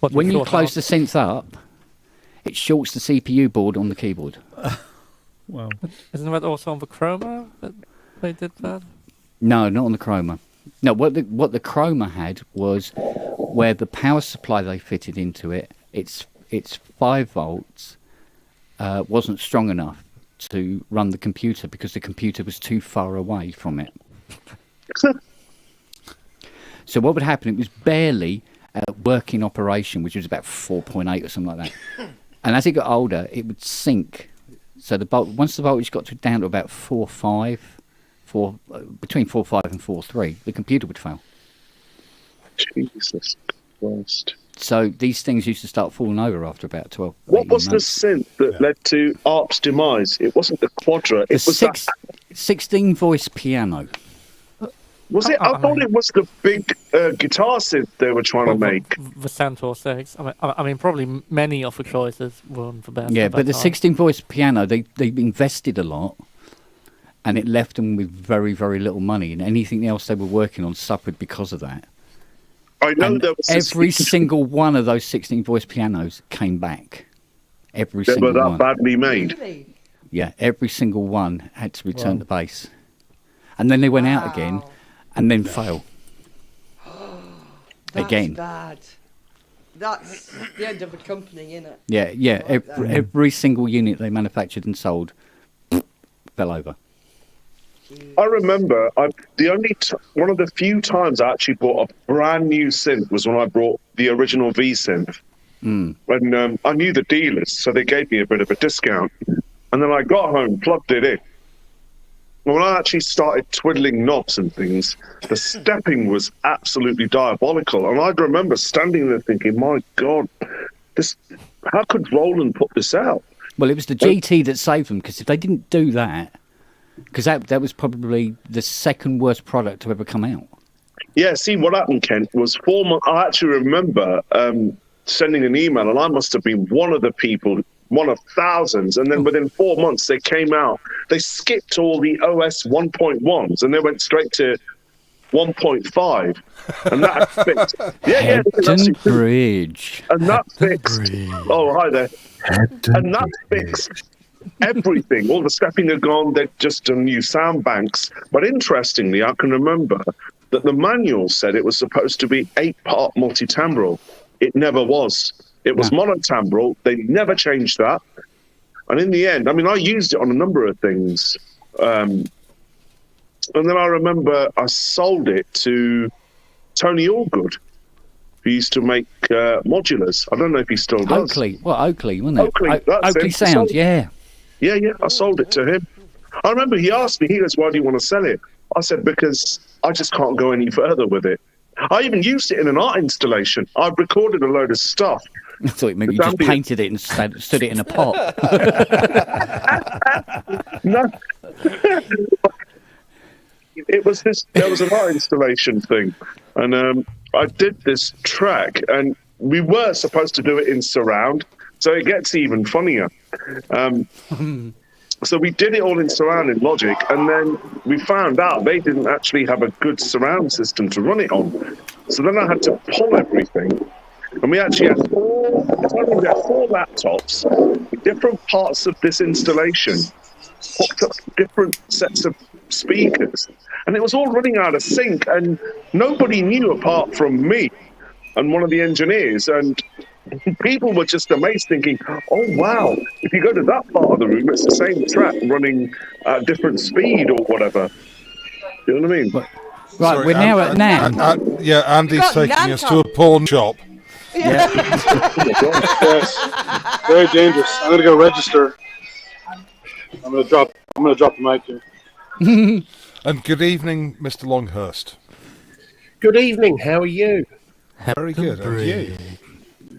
when you close the synth up, it shorts the CPU board on the keyboard. Wow. Isn't that also on the Chroma that they did that? No, not on the Chroma. No, what the Chroma had was where the power supply they fitted into it, it's 5 volts, wasn't strong enough to run the computer because the computer was too far away from it. So what would happen, it was barely working operation, which was about 4.8 or something like that. And as it got older, it would sink. So once the voltage got down to about 4.5, between 4.5 and 4.3, the computer would fail. Jesus Christ. So these things used to start falling over after about 12. What was the months. synth that led to ARP's demise? It wasn't the Quadra. It was that 16-voice piano. Was it? I thought it was the big guitar synth they were trying to make. The Centaur 6. I mean, probably many of the choices weren't the best. Yeah, but the 16-voice piano, they invested a lot, and it left them with very, very little money, and anything else they were working on suffered because of that. I know and there was every single one of those 16-voice pianos came back. Every they single were that one. badly made. Really? Yeah, every single one had to return to base. And then they went out again, and then fail. Again. Bad. That's the end of a company, isn't it? Yeah. Every single unit they manufactured and sold fell over. I remember one of the few times I actually bought a brand new synth was when I brought the original V synth. When I knew the dealers, so they gave me a bit of a discount. And then I got home, plugged it in. When I actually started twiddling knobs and things, the stepping was absolutely diabolical. And I'd remember standing there thinking, my God, how could Roland put this out? Well, it was the GT that saved them, because if they didn't do that, because that was probably the second worst product to ever come out. Yeah, see, what happened, Kent, was 4 months. I actually remember sending an email, and I must have been one of the people, one of thousands. And then within 4 months, they came out. They skipped all the OS 1.1s, and they went straight to 1.5. And that fixed. Hampton Bridge. And that fixed. Oh, hi there. And that fixed everything. All the stepping had gone. They'd just done new sound banks. But interestingly, I can remember that the manual said it was supposed to be 8-part multitimbral. It never was. It was monotimbral. They never changed that. And in the end, I mean, I used it on a number of things. And then I remember I sold it to Tony Allgood, who used to make modulars. I don't know if he still does. Oakley, wasn't it? Oakley Sound, yeah. Yeah, I sold it to him. I remember he asked me, he goes, why do you want to sell it? I said, because I just can't go any further with it. I even used it in an art installation. I recorded a load of stuff. I thought maybe you just painted it and stood it in a pot. No. There was an art installation thing. And I did this track, and we were supposed to do it in surround, so it gets even funnier. So we did it all in surround in Logic, and then we found out they didn't actually have a good surround system to run it on. So then I had to pull everything, and we actually had four laptops with different parts of this installation, hooked up to different sets of speakers, and it was all running out of sync, and nobody knew apart from me and one of the engineers, and people were just amazed, thinking, oh wow, if you go to that part of the room, it's the same track running at different speed or whatever. You know what I mean? Right, Sorry, we're now at Nan. Andy's taking us to a pawn shop. Yeah. Yes, very dangerous. I'm gonna go register. I'm gonna drop the mic here. And good evening, Mr. Longhurst. Good evening. How are you? Very good. And you?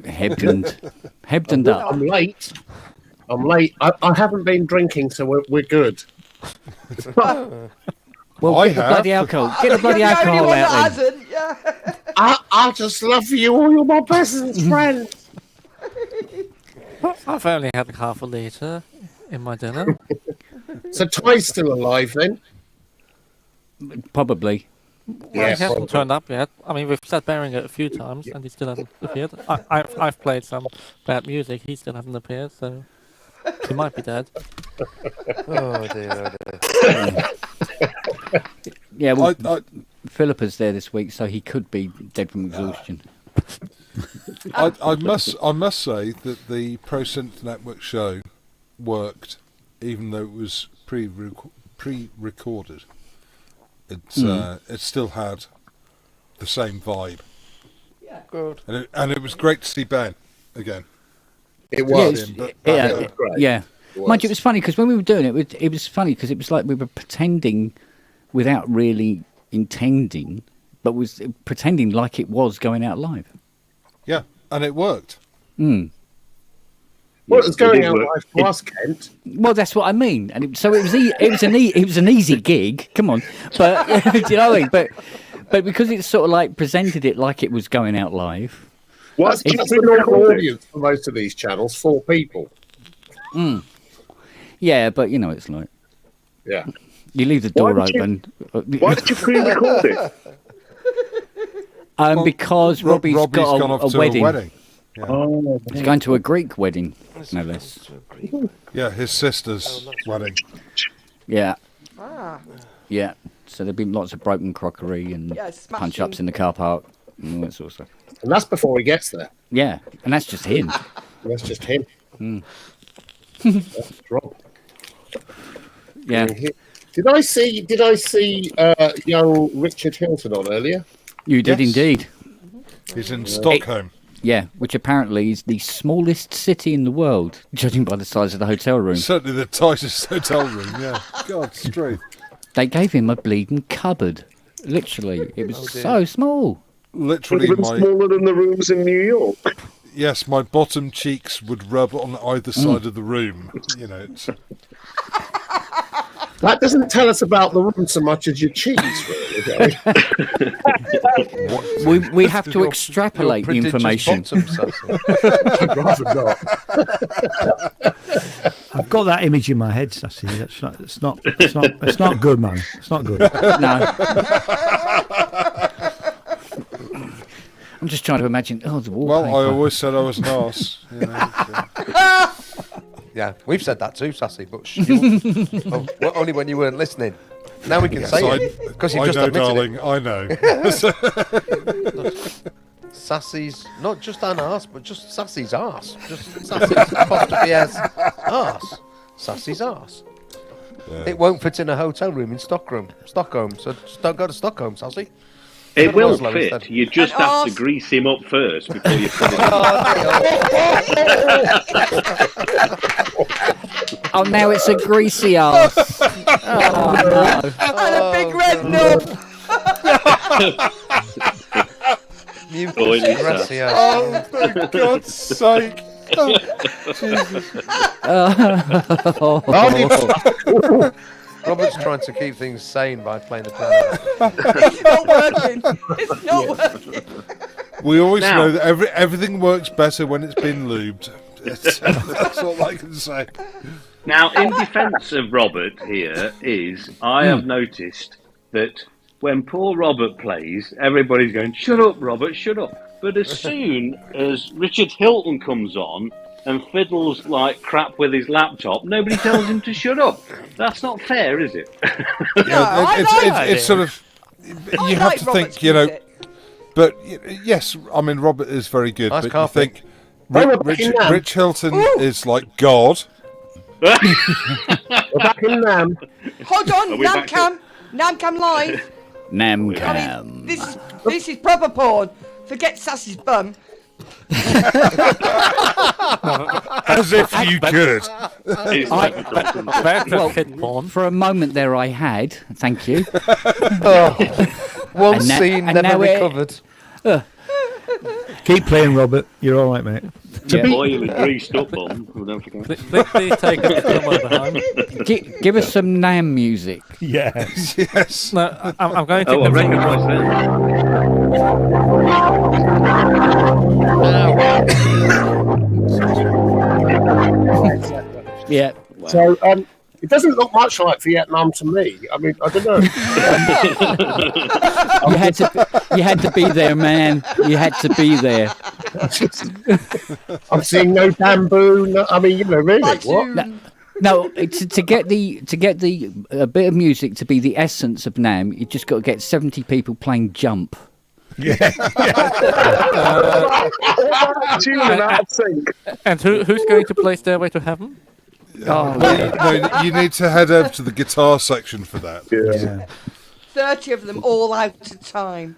Hebdened up. I'm late. I haven't been drinking, so we're good. Well, I get the have. bloody alcohol. Get the bloody You're the only alcohol one that out then. hasn't. Yeah. I just love you, all you're my best friends. I've only had half a litre in my dinner. So Ty's still alive then? Probably. Well, Yeah, he hasn't probably. turned up yet. I mean, we've said Behringer a few times, and he still hasn't appeared. I've played some bad music. He still hasn't appeared, so he might be dead. Oh dear, oh dear. Yeah, well, Philippa's there this week, so he could be dead from exhaustion. I must say that the Pro Synth Network show worked, even though it was pre-recorded. It still had the same vibe. Yeah. Good. And it was great to see Ben again. It was. Yeah. Mind you, it was funny because when we were doing it, it was funny because it was like we were pretending without really intending, but was pretending like it was going out live. Yeah, and it worked. Mm. Well, it was going out live for us, Kent. Well, that's what I mean, and it was an easy gig. Come on, but do you know what I mean? But because it sort of like presented it like it was going out live. That's the normal audience for most of these channels, 4 people. Mm. Yeah, but you know it's like. Yeah. You leave the door open. Why did you pre-record it? Because Robbie's gone got off a to wedding. a wedding. Yeah. Oh, He's going to a Greek wedding, no less. Yeah, his sister's wedding. Yeah. Ah. Yeah. So there've been lots of broken crockery and Yeah, punch-ups in the car park and all that sort of stuff. And that's before he gets there. Yeah, and that's just him. That's just him. Mm. That's Rob. Yeah. Did I see young Richard Hilton on earlier? You did indeed. He's in Stockholm. Yeah, which apparently is the smallest city in the world, judging by the size of the hotel room. Certainly the tightest hotel room, yeah. God, straight. They gave him a bleeding cupboard. Literally. It was so small. Literally Even smaller than the rooms in New York. Yes, my bottom cheeks would rub on either side of the room. You know, it's... That doesn't tell us about the room so much as your cheese, really. we have to extrapolate the information. I'd rather not. I've got that image in my head, Sassy. It's not good, man. It's not good. No. I'm just trying to imagine. Oh, the wallpaper. Well, I always said I was an arse. You know, so. Yeah, we've said that too, Sassy, but well, only when you weren't listening. Now we can say it because you've just admitted darling, it. I know. Sassy's not just an arse, but just Sassy's arse. Just Sassy's apostrophe S arse. Sassy's arse. Yeah. It won't fit in a hotel room in Stockholm, so just don't go to Stockholm, Sassy. It will Oslo fit. instead. You just have to grease him up first before you put it in. Oh, now it's a greasy arse. Oh, no. And a big red nub. Oh, for God's sake. Oh, Jesus. Robert's trying to keep things sane by playing the piano. It's not working. It's not working. We always Now- know that everything works better when it's been lubed. That's all I can say. Now, in defence of Robert here I have noticed that when poor Robert plays, everybody's going, "Shut up, Robert, shut up." But as soon as Richard Hilton comes on and fiddles like crap with his laptop, nobody tells him to shut up. That's not fair, is it? It's sort of... You have to think, you know... But, yes, I mean, Robert is very good, Nice but carpet. you think Rich Hilton is like God. We're back in Nam. Hold on, Are we back Namcam live. I Namcam. mean, this is proper porn. Forget Sassy's bum. As if you could. Well, for a moment there I had. Thank you. One And scene now never we're- recovered. Keep playing, Robert. You're all right, mate. Oily greased up on. Don't forget. Please take us somewhere behind. Give us some NAM music. Yes. Yes. No, I'm going to. Oh, I recognise that. Yeah. So it doesn't look much like Vietnam to me. I mean, I don't know. You had to be there, man. You had to be there. I'm seeing no bamboo. No, I mean, really, what? No, to get the a bit of music to be the essence of NAM, you just got to get 70 people playing Jump. Yeah. And who's going to play Stairway to Heaven? No, you need to head over to the guitar section for that. Yeah. 30 of them all out of time.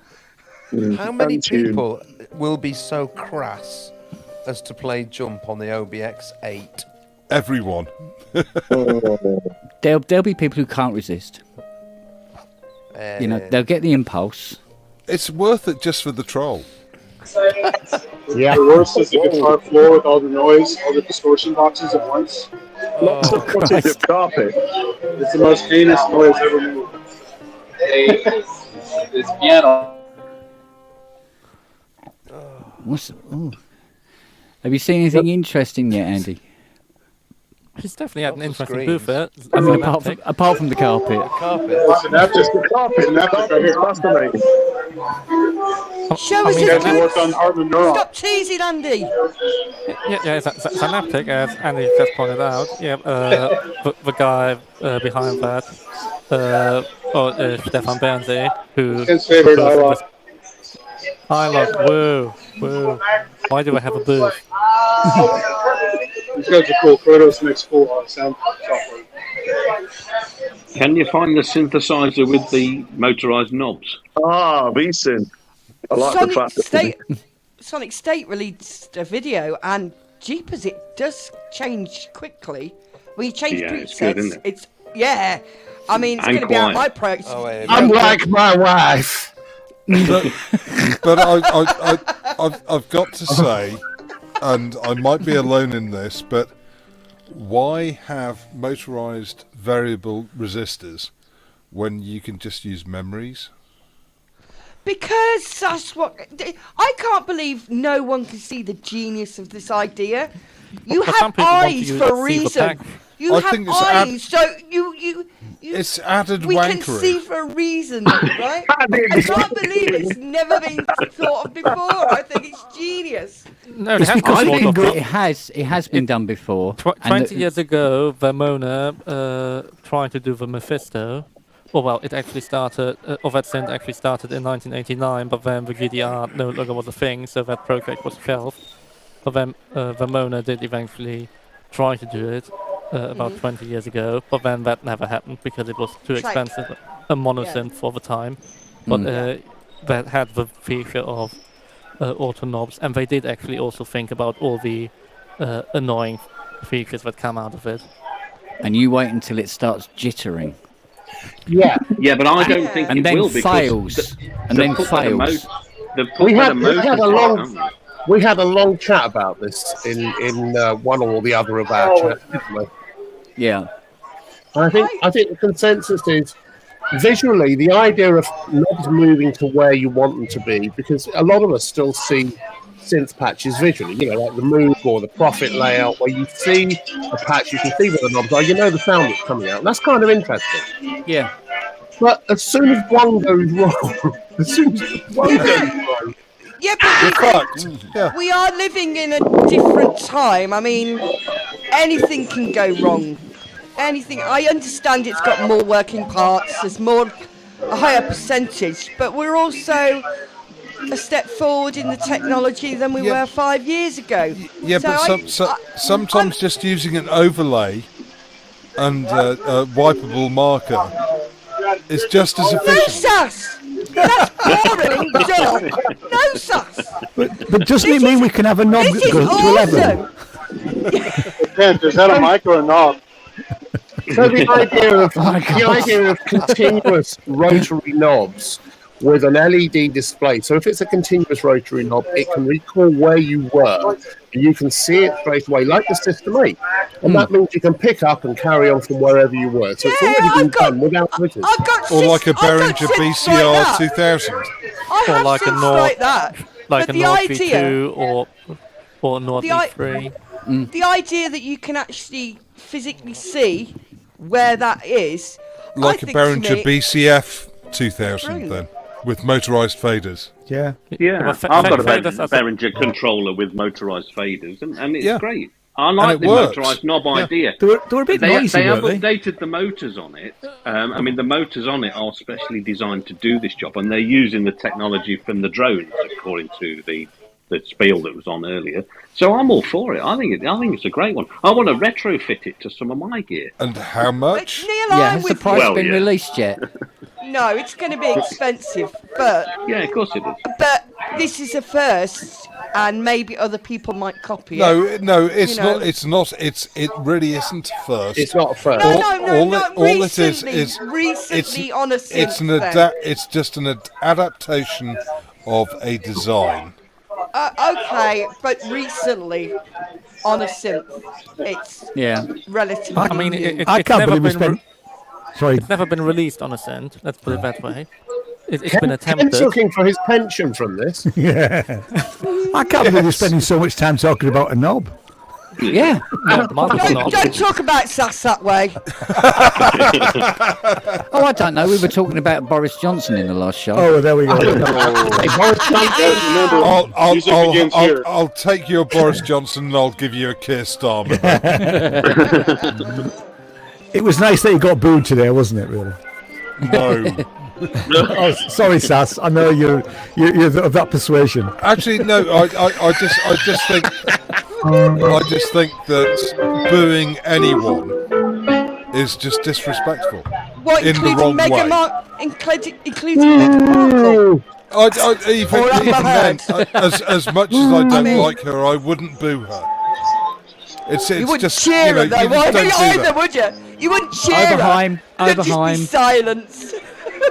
How many people will be so crass as to play Jump on the OBX8? Everyone. There'll be people who can't resist. They'll get the impulse. It's worth it just for the troll. Yeah. The worst is the guitar floor with all the noise, all the distortion boxes at once. The carpet. It's the most heinous noise ever made. It's piano. Have you seen anything interesting yet, Andy? He's definitely had an interesting screens. booth there. I mean, apart from the carpet. Listen, that's just the carpet. And that's right here. Fascinating. Show us You guys worked on Hartman Neuron. Stop teasing, Andy. Yeah, Synaptic, as Andy just pointed out. Yeah, the guy behind that, Stefan Bernzi, who. His favorite I love. Woo. Why do I have a booth? These guys are cool. Kratos makes cool sound software. Can you find the synthesizer with the motorised knobs? Evasion. I like the fact that Sonic State released a video, and jeepers, it does change quickly. When you change presets, it's good, isn't it? I mean, it's going to be out my project. I'm like my wife. But I've got to say, and I might be alone in this, but why have motorized variable resistors when you can just use memories? Because that's what I can't believe no one can see the genius of this idea. You have eyes for a reason. You have eyes, so you. It's added we wankery. Can see for a reason, right? I can't believe it's never been thought of before. I think it's genius. No, It's because it has been done before. 20 years ago, Vermona tried to do the Mephisto. Well, it actually started, or that synth actually started in 1989, but then the GDR no longer was a thing, so that project was shelved. But then Vermona did eventually try to do it about 20 years ago, but then that never happened because it was too expensive, a monosynth for the time. But that had the feature of auto knobs, and they did actually also think about all the annoying features that come out of it. And you wait until it starts jittering. Yeah, but I don't think and it then will fails, and then fails. We had a long chat about this in one or the other of our chats, didn't we? Yeah. And I think the consensus is visually the idea of knobs moving to where you want them to be, because a lot of us still see synth patches visually, like the move or the profit layout, where you see a patch, you can see where the knobs are, the sound that's coming out. And that's kind of interesting. Yeah. But as soon as one goes wrong, Yeah, but we are living in a different time. I mean, anything can go wrong. Anything. I understand it's got more working parts. There's a higher percentage, but we're also a step forward in the technology than we were 5 years ago. Yeah, so but sometimes just using an overlay and a wipeable marker is just as efficient. No sass! That's boring, dull. No sass! But doesn't it mean we can have a knob that goes to 11? Depends, is that a mic or a knob? So the idea of continuous rotary knobs with an LED display. So if it's a continuous rotary knob, it can recall where you were. You can see it straight away, like the System 8. And that means you can pick up and carry on from wherever you were. So it's already been done without glitches. Or like a Behringer BCR 2000. Or like a Nord, like that. like But a the Nord idea- V2 or Nord The i- V3. The idea that you can actually physically see where that is, Like I a think to Behringer me- BCF 2000 Brilliant. then, with motorised faders. Yeah. Yeah, But I've got a faders are- Behringer controller with motorised faders, and it's Yeah. great. I like it the works. motorised knob idea. They were a bit noisy, They have weren't they? updated the motors on it. I mean, the motors on it are specially designed to do this job, and they're using the technology from the drones, according to the spiel that was on earlier. So I'm all for it. I think it's a great one. I want to retrofit it to some of my gear. And how much? Neil, Yeah, I'm has the with price you. been released yet? No, it's going to be expensive, but Yeah, of course it is. this is a first, and maybe other people might copy it. No, it's You know. not. It's not. It really isn't first. It's not first. No, All it is recently on a synth. it's It's just an adaptation of a design. Okay, but recently on a synth, it's Yeah. relatively. I mean, new. I it's can't never believe we been spent. Sorry. it's never been released on a synth. Let's put it that way. It's been Ken's attempted. looking for his pension from this. Yeah. I can't believe we're spending so much time talking about a knob. Yeah. Don't talk about sass that way. Oh, I don't know. We were talking about Boris Johnson in the last show. Oh, there we go. I'll take your Boris Johnson and I'll give you a Keir Starmer. It was nice that you got booed today, wasn't it? Really. No. Oh, sorry, Sass. I know you're of that persuasion. Actually, no. I just think that booing anyone is just disrespectful What, in the including wrong way. including Meghan Markle? Even then, as much as I don't like her, I wouldn't boo her. It's You wouldn't just cheer her, though, you just would don't you? do Either, that. would you? You wouldn't cheer Oberheim, her. You'd just be Oberheim. silence.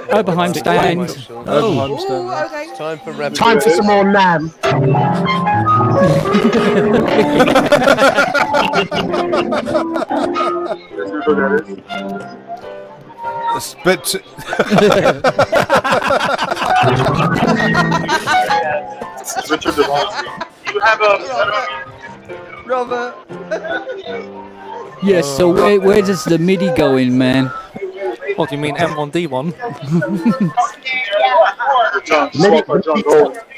Oberheim stand. Oh, okay. time for rep. Time for some more Nam. It's a bit. Richard DeMont. You have a. Robert. Yes, so where does the MIDI go in, man? What do you mean, M1D1?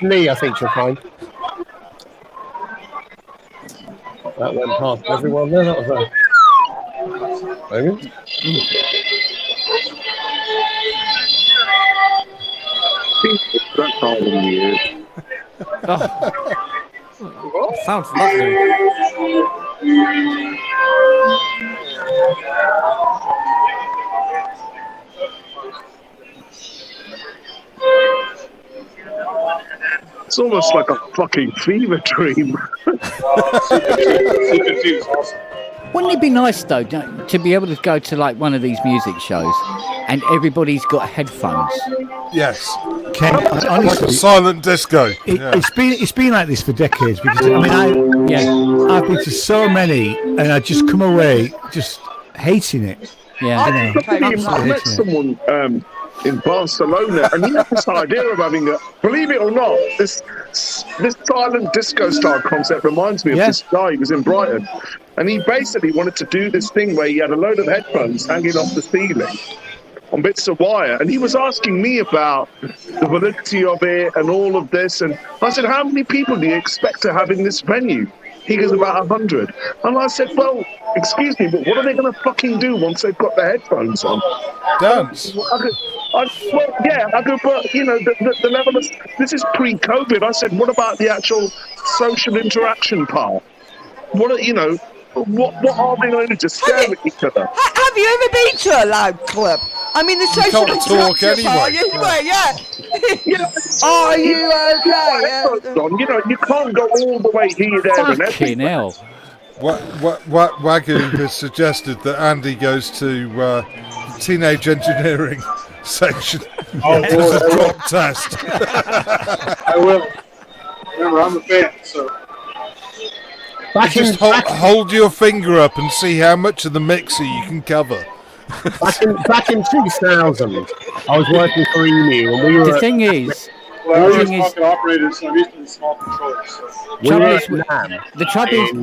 Me, I think you'll find. That went past everyone there. That was That's all in years. Sounds lovely. It's almost like a fucking fever dream. Wouldn't it be nice though to be able to go to like one of these music shows and everybody's got headphones? Yes. Ken, Like honestly, a silent disco. Yeah. it's been like this for decades. Because I mean, I've been to so many, and I just come away just hating it. Yeah. I met someone in Barcelona, and he had this idea of having a, believe it or not, this silent disco style concept reminds me of this guy who was in Brighton, and he basically wanted to do this thing where he had a load of headphones hanging off the ceiling on bits of wire, and he was asking me about the validity of it and all of this, and I said, how many people do you expect to have in this venue? He goes, about 100. And I said, well, excuse me, but what are they going to fucking do once they've got their headphones on? Dance. I go, but, you know, the level of... This is pre-COVID. I said, what about the actual social interaction part? What are, you know, what are they going to do? Stare at each other? Have you ever been to a loud club? I mean, the social can't talk interaction part, yeah. Are you okay? Yeah. You know, you can't go all the way here, there, and Fucking everywhere. hell. Wagyu has suggested that Andy goes to teenage engineering section. Oh, As a Lord, drop test. I will. Remember, I'm a fan, so. Just hold your finger up and see how much of the mixer you can cover. Back in 2000, I was working for EMU, and we were. The thing is, Well, I was market operator, so I'm used to the small controls. So.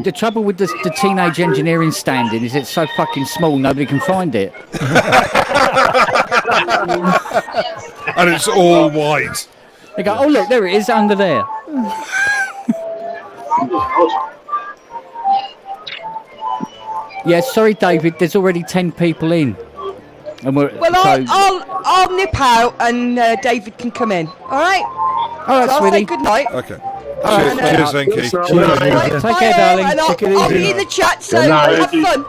the trouble with the teenage engineering standing is it's so fucking small nobody can find it. And it's all white. They go, oh look, there it is under there. Yeah, sorry, David. There's already 10 people in, and Well, I'll nip out, and David can come in. All right. All right, so I'll sweetie. say good night. Okay. All right, Cheers, Enki. Take care, darling. And I'll be in the chat, so have fun.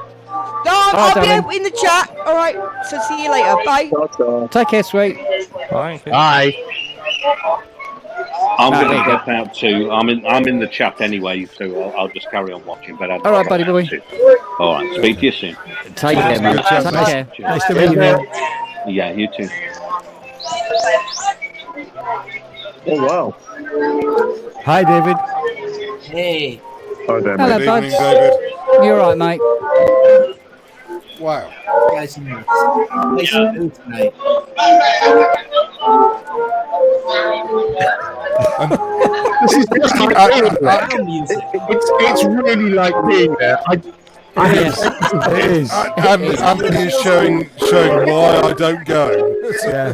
No, I'll be in the chat. All right. So see you later. Bye. Take care, sweet. Bye. I'm going to step out too. I'm in the chat anyway, so I'll just carry on watching. But all right, buddy boy. All right, speak to you soon. Take care, man. Take care. Nice to meet you, man. Yeah, you too. Oh wow. Hi, David. Hey. Hi there, Hello, mate. bud. Evening, David. You're right, mate. Wow. You guys nice. Nice food tonight. This is just like being there. It's really like being there. It is. Anthony is showing why I don't go. Yeah.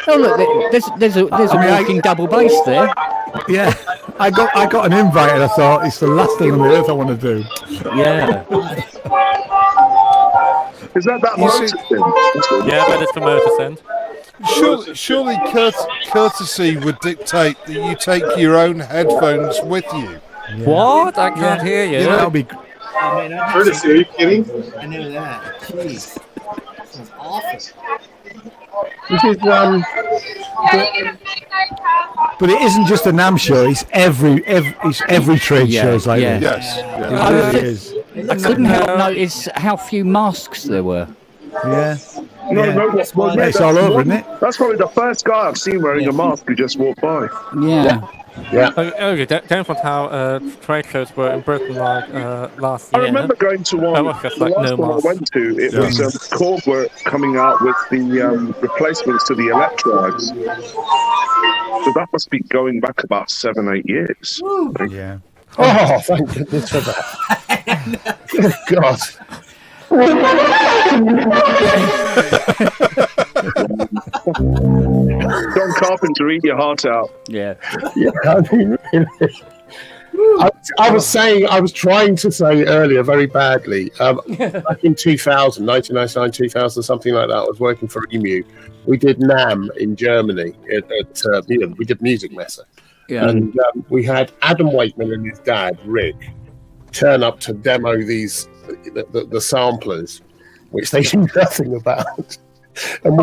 Oh look, there's a walking double bass there. Yeah. I got an invite and I thought it's the last thing on the earth I want to do. Yeah. Is that motor thing? Yeah, that is the motor send. Surely courtesy would dictate that you take your own headphones with you. Yeah. What? I can't hear you. That'll be. Oh, man, Courtesy, are you kidding? I know that. Jeez. That's awful. This is But it isn't just a NAMM show. It's every trade shows like yeah. this. Yes. It really is. I couldn't help notice how few masks there were. Yeah. No, It's all over, isn't it? That's probably the first guy I've seen wearing a mask who just walked by. Yeah. Okay, don't forget how trade shows were in Britain like last year. I remember going to one. was just The like last no one I mask. went to, it was Korg were coming out with the replacements to the electrodes. So that must be going back about 7-8 years. Yeah. Oh, thank goodness for that. God. John Carpenter, eat your heart out. Yeah. Yeah, I mean, really. I was trying to say earlier very badly. Back in 2000, 1999, 2000, something like that, I was working for EMU. We did NAMM in Germany. We did Music Messe. Yeah. And we had Adam Wakeman and his dad, Rick, turn up to demo the samplers, which they knew nothing about. And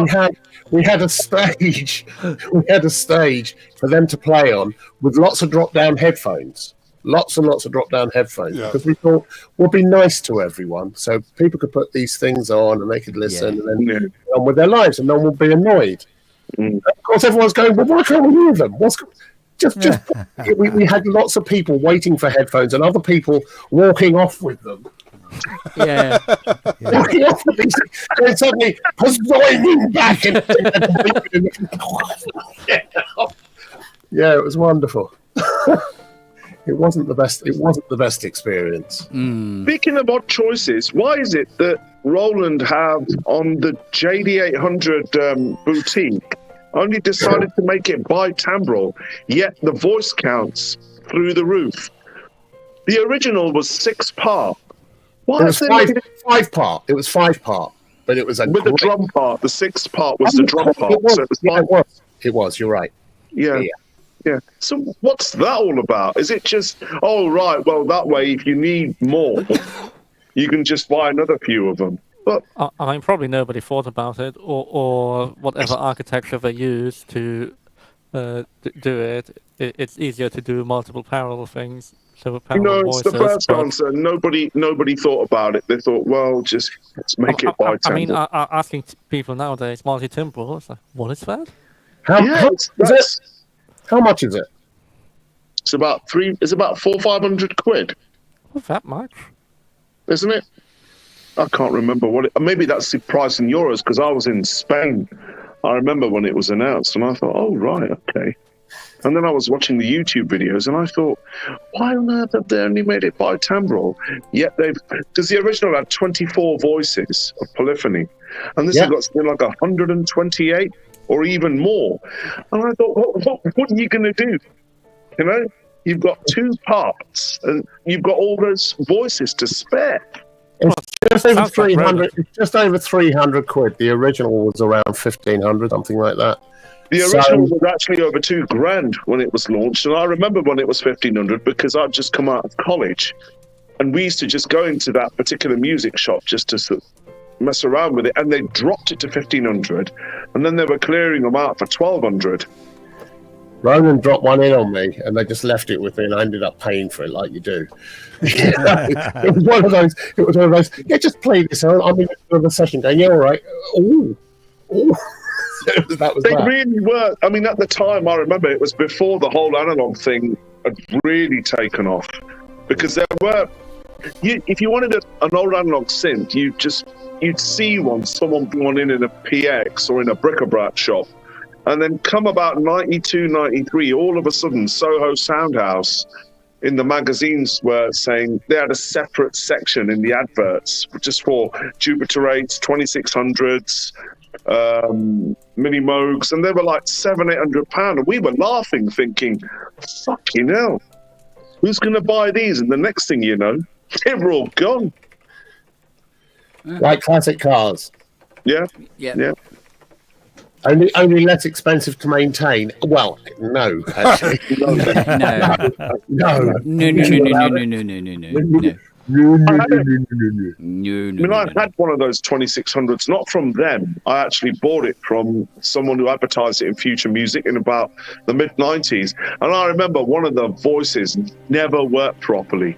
we had a stage. We had a stage for them to play on with lots of drop-down headphones. Lots and lots of drop-down headphones, because we thought we'll be nice to everyone, so people could put these things on and they could listen and then get on with their lives, and no one would be annoyed. And of course, everyone's going, "Well, why can't we hear them? We had lots of people waiting for headphones and other people walking off with them. Yeah. Walking off with these, and suddenly zooming back and yeah, it was wonderful. It wasn't the best. It wasn't the best experience. Speaking of odd choices, why is it that Roland have on the JD800 boutique only decided to make it bitimbral, yet the voice counts through the roof? The original was 6-part. Why It was five part. It was 5-part, but it was with the drum part. The 6th part was the drum part. So it was. You're right. Yeah. So what's that all about? Is it just, oh, right, well, that way, if you need more, you can just buy another few of them? But I mean, probably nobody thought about it, or whatever architecture they use to do it. It's easier to do multiple parallel things So You know, it's the first answer. Nobody thought about it. They thought, well, just let's make it by I mean, tempo. asking people nowadays, multi-timbral, it's like, what is that? How much is it? It's about 400-500 quid. Not that much, isn't it? I can't remember what it. Maybe that's the price in euros because I was in Spain. I remember when it was announced, and I thought, oh right, okay. And then I was watching the YouTube videos, and I thought, why on earth have they only made it bitimbral? Yet because the original had 24 voices of polyphony, and this has got something like 128 or even more. And I thought, what are you going to do? You know, you've got two parts, and you've got all those voices to spare. It's just over 300. It's just over 300 quid. The original was around 1,500, something like that. The original was actually over $2,000 when it was launched, and I remember when it was 1,500 because I'd just come out of college, and we used to just go into that particular music shop just to sort of mess around with it, and they dropped it to 1,500, and then they were clearing them out for 1,200. Ronan dropped one in on me, and they just left it with me, and I ended up paying for it like you do. It was one of those. Yeah, just play this. I'm in the session going, yeah, all right. Ooh. They really were. I mean, at the time, I remember it was before the whole analog thing had really taken off, because there were. If you wanted an old analog synth, you'd see someone brought in a PX or in a bric-a-brac shop. And then come about 92, 93, all of a sudden, Soho Soundhouse in the magazines were saying they had a separate section in the adverts just for Jupiter 8s, 2600s, Mini Moogs, and they were like £700-800. And we were laughing, thinking, fucking hell, who's going to buy these? And the next thing you know, they were all gone. Like classic cars. Yeah. Only less expensive to maintain. Well, no, actually. No. I had one of those 2600s, not from them. I actually bought it from someone who advertised it in Future Music in about the mid-90s. And I remember one of the voices never worked properly,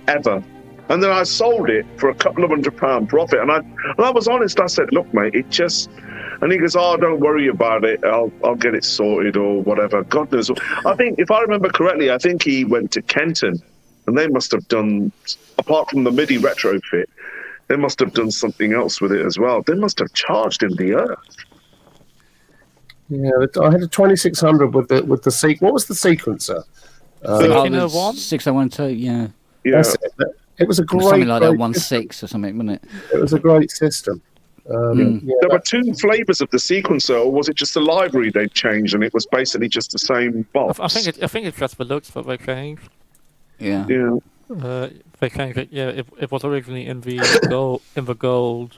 ever. And then I sold it for a couple of £100 profit. And I was honest. I said, look, mate, it just... And he goes, oh, don't worry about it. I'll get it sorted or whatever. God knows. I think, if I remember correctly, I think he went to Kenton. And they must have done, apart from the MIDI retrofit, they must have done something else with it as well. They must have charged him the earth. Yeah, I had a 2600 with the what was the sequencer? 601? 601, yeah. It was a great... Something like that, 1.6 or something, wasn't it? It was a great system. There were two flavors of the sequencer, or was it just the library they changed and it was basically just the same box? I think it's just the looks that they changed. Yeah. They changed it. Yeah, it was originally in the gold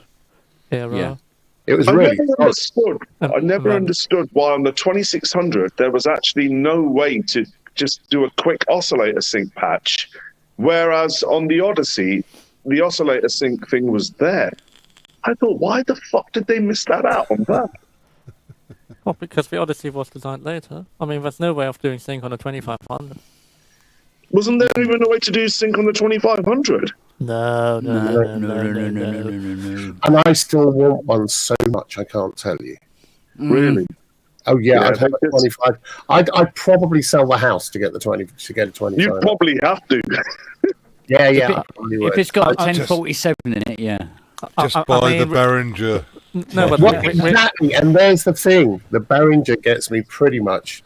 era. Yeah. It was really. I never understood why on the 2600 there was actually no way to just do a quick oscillator sync patch, whereas on the Odyssey, the oscillator sync thing was there. I thought, why the fuck did they miss that out on that? Well, because the Odyssey was designed later. I mean, there's no way of doing sync on a 2500. Wasn't there even a way to do sync on the 2500? No. And I still want one so much, I can't tell you. Really? Oh yeah, I'd have a 25. I'd probably sell the house to get the 20 to get a 25. You probably have to. Yeah. If it's got a 1047 in it, yeah. Just buy the Behringer. No, but exactly, and there's the thing. The Behringer gets me pretty much.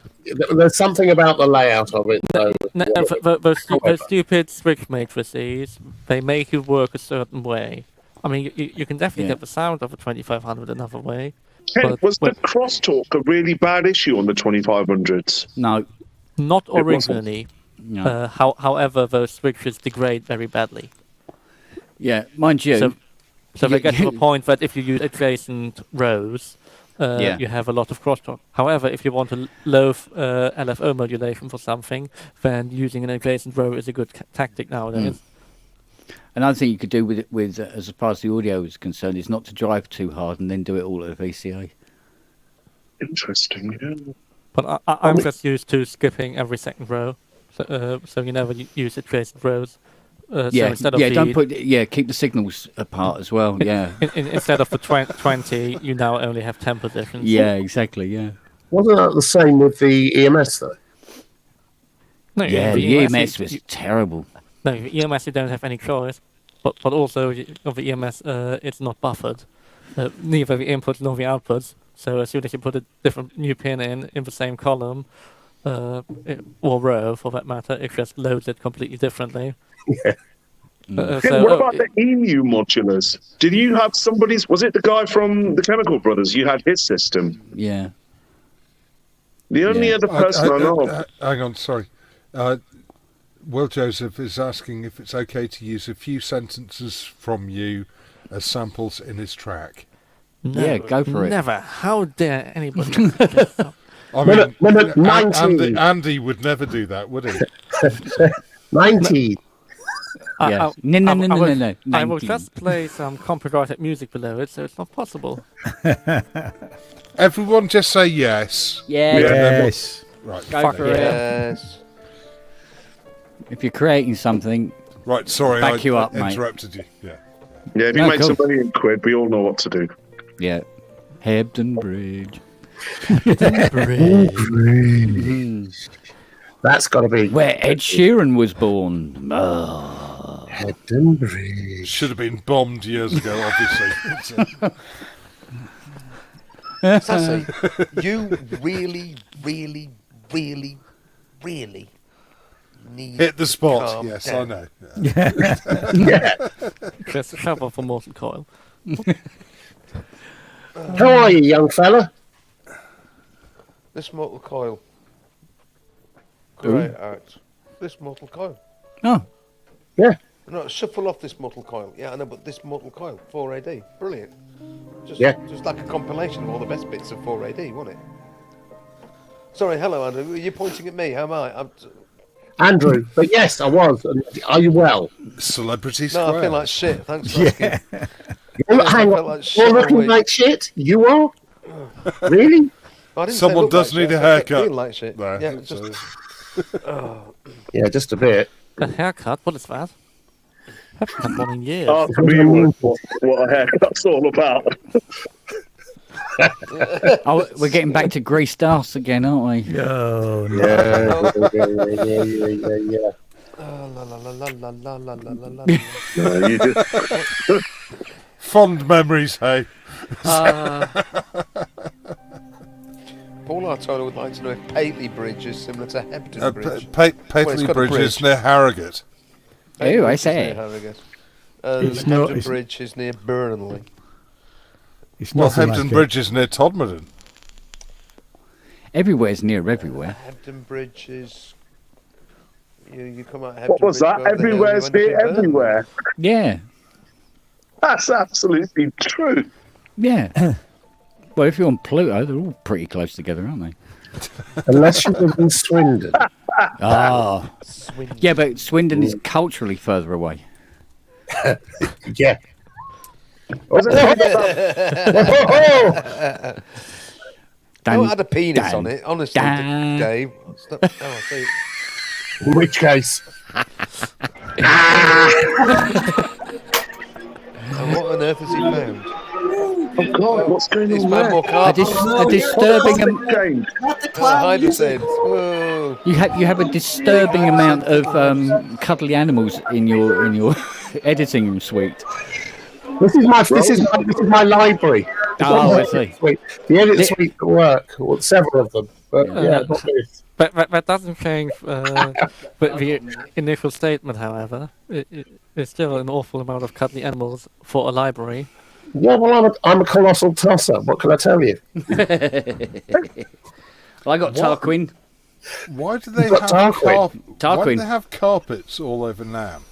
There's something about the layout of it, though. Those stupid switch matrices, they make you work a certain way. I mean, you can definitely get the sound of a 2500 another way. Ken, was the crosstalk a really bad issue on the 2500s? No. Not originally. No. However, those switches degrade very badly. Yeah, mind you. So they get to a point that if you use adjacent rows, you have a lot of crosstalk. However, if you want a low LFO modulation for something, then using an adjacent row is a good tactic nowadays. Another thing you could do with as far as the audio is concerned, is not to drive too hard and then do it all at a VCA. Interesting, yeah. But I'm just used to skipping every second row. so you never use adjacent rows. So Yeah, instead of keep the signals apart as well. Yeah, instead of the 20, you now only have 10 positions. yeah, exactly. Yeah, Wasn't that the same with the EMS though? No, yeah. the The EMS EMS was terrible. No, the EMS you don't have any choice, but also of the EMS it's not buffered, neither the inputs nor the outputs. So as soon as you put a different new pin in the same column, or row for that matter, it just loads it completely differently. Yeah. What about the EMU modulars? Did you have somebody's? Was it the guy from the Chemical Brothers? You had his system. Yeah. The only other person I know of. Hang on, sorry. Will Joseph is asking if it's okay to use a few sentences from you as samples in his track. No, yeah, go for it. Never. How dare anybody? I mean, minute 19. Andy would never do that, would he? 19. Yeah. No. I will just play some copyrighted music below it, so it's not possible. Everyone just say yes. Yes. Right. Go for it. Yes. If you're creating something, Right, sorry, back you up, I mate. interrupted you. Yeah. Yeah, if you No, make cool. some money in quid, we all know what to do. Yeah. Hebden Bridge. That's got to be Where Ed Sheeran was born. Oh. Hebden Bridge. Should have been bombed years ago, obviously. Sassy, you really, really, really, really need Hit the spot. calm Yes, down. I know. Yeah. Just a shovel for Morton Coil. How are you, young fella? This Mortal Coil. Great act. This Mortal Coil. Oh. Yeah. No, shuffle off this Mortal Coil. Yeah, I know, but this Mortal Coil, 4AD. Brilliant. Just like a compilation of all the best bits of 4AD, wasn't it? Sorry, hello, Andrew. You're pointing at me. How am I? Andrew. But yes, I was. Are you well? Celebrity Square. No, I feel like shit. Thanks for asking. Hang on. You're looking like shit? You are? Really? I didn't say Someone look does like need shit, a I said haircut. feel like shit. There, Yeah, so- just... Yeah, just a bit. A haircut? What is that? I haven't had one in years. Ask me what a haircut's all about. Oh, we're getting back to greased arse again, aren't we? Oh, no. Yeah. La la la la la la la la la la. No, you just... Fond memories, hey. Paul Artola would like to know if Paisley Bridge is similar to Hebden Bridge. Paisley Bridge is near Harrogate. Oh, I say. It's Hebden not- Bridge is near Burnley. It's Well, nothing Hebden like Bridge is near Todmorden. Everywhere's near everywhere. Hebden Bridge is... You come out Hebden What was Bridge, that? go over the hill, Everywhere's you end up near in Burnley. everywhere. Yeah. That's absolutely true. Yeah. Well, if you're on Pluto, they're all pretty close together, aren't they? Unless you live in Swindon. Ah. Yeah, but Swindon is culturally further away. Yeah. Was it Oh, it had a penis Dan, on it, honestly, Dan. Dave. Stop. Oh, I see. In which case, And what on earth has he found? Oh God, what's going He's on found there? more carpets. A disturbing Change. Not the clown Hide music. Whoa. you have a disturbing amount of cuddly animals in your editing suite. this is my library. Oh, I see. The edit suite at work, well, several of them. But yeah, not this. But that doesn't change the initial statement, however. It's still an awful amount of cuddly animals for a library. Yeah, well, I'm a colossal tosser. What can I tell you? Well, I got Tarquin. Why do they You've have got Tarquin. Why do Tarquin. they have carpets all over Nam?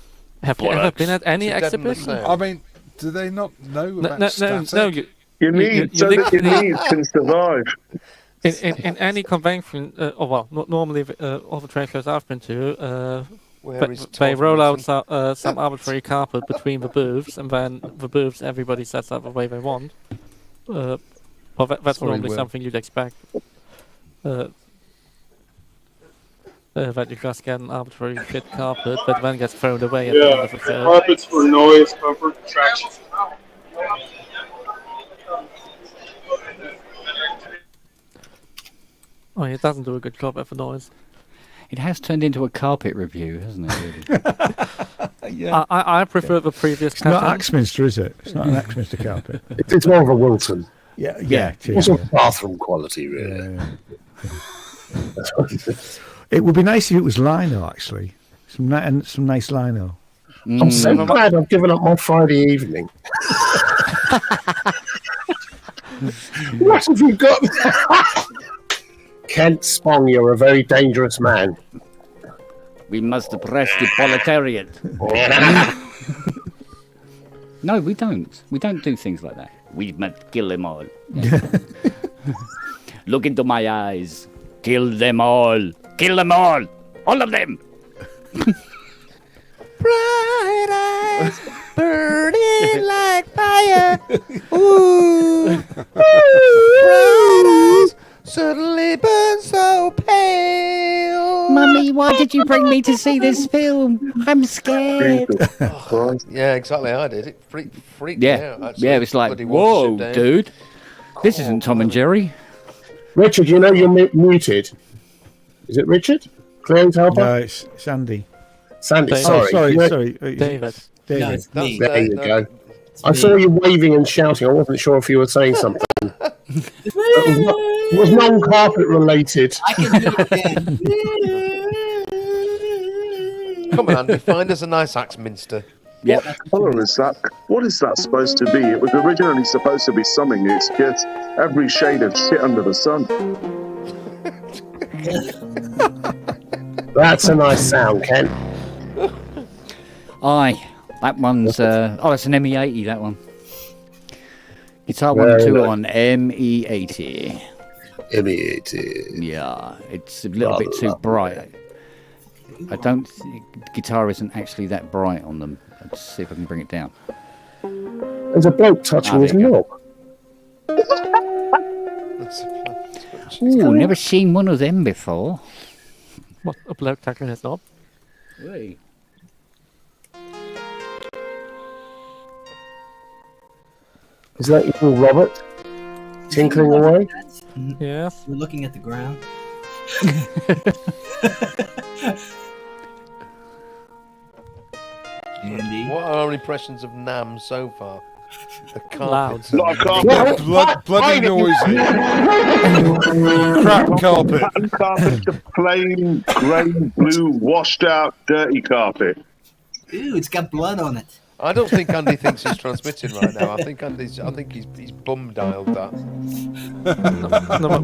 Have you ever been at any It's a dead in the exhibition? sand. I mean, do they not know about No, static? You need so that your literally- needs can survive. In any convention, normally all the trade shows I've been to, Where is they Todd roll out Wilson? some arbitrary carpet between the booths, and then the booths everybody sets up the way they want. Well, that's Sorry, normally Will. something you'd expect. that you just get an arbitrary shit carpet that then gets thrown away at the end Yeah, of the show. carpets for noise, comfort, traction. Oh, it doesn't do a good job at the noise. It has turned into a carpet review, hasn't it? Really? Yeah. I prefer the previous. It's not Axminster, is it? It's not an Axminster carpet. It's more of a Wilton. Yeah, It's also bathroom quality, really. It would be nice if it was lino, actually. Some nice lino. I'm so glad I've given up my Friday evening. What have you got? Kent Spong, you're a very dangerous man. We must oppress the proletariat. No, we don't. We don't do things like that. We must kill them all. Yeah. Look into my eyes. Kill them all. Kill them all. All of them. Bright eyes burning like fire. Ooh. Bright eyes suddenly burn so pale. Mummy, why did you bring me to see this film? I'm scared. Yeah, exactly. I did. It freaked me out. Actually. Yeah, it was like, Bloody wanted whoa, to sit down. dude. This isn't Tom and Jerry. Richard, you know you're muted. Is it Richard? Clearing helper? No, it's Sandy. Sandy, David. sorry. Sorry. David. No, it's me. There you No, go. I saw you waving and shouting. I wasn't sure if you were saying something. It was non-carpet related. I can do it again. Come on, Andy, find us a nice Axminster. Yep. What colour is that? What is that supposed to be? It was originally supposed to be something. It's just every shade of shit under the sun. That's a nice sound, Ken. Aye. That one's... it's an ME80, that one. Guitar 1 and 2 on ME80. ME80. Yeah, it's a little bit too bright. I don't... Guitar isn't actually that bright on them. Let's see if I can bring it down. There's a bloke touching his knob. Ooh, never seen one of them before. What, a bloke touching his knob? Hey. Is that little Robert tinkling away? Yes. We're looking at the ground. Andy. What are our impressions of Nam so far? The Loud. carpet. Lot of carpet. Bloody noisy. Crap carpet. Pattern carpet, the plain grey, blue, washed out, dirty carpet. Ooh, it's got blood on it. I don't think Andy thinks he's transmitting right now. I think he's bum dialed that. No,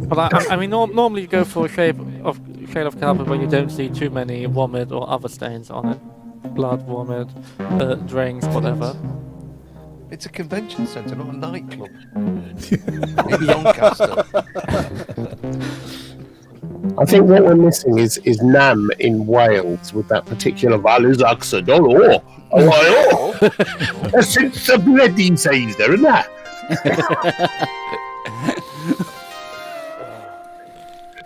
but I mean, normally you go for a shade of carpet when you don't see too many vomit or other stains on it. Blood, vomit, drinks, whatever. It's a convention centre, not a nightclub. In Doncaster. I think what we're missing is Nam in Wales with that particular Valus accent. Oh, it's a bloody size there, isn't that?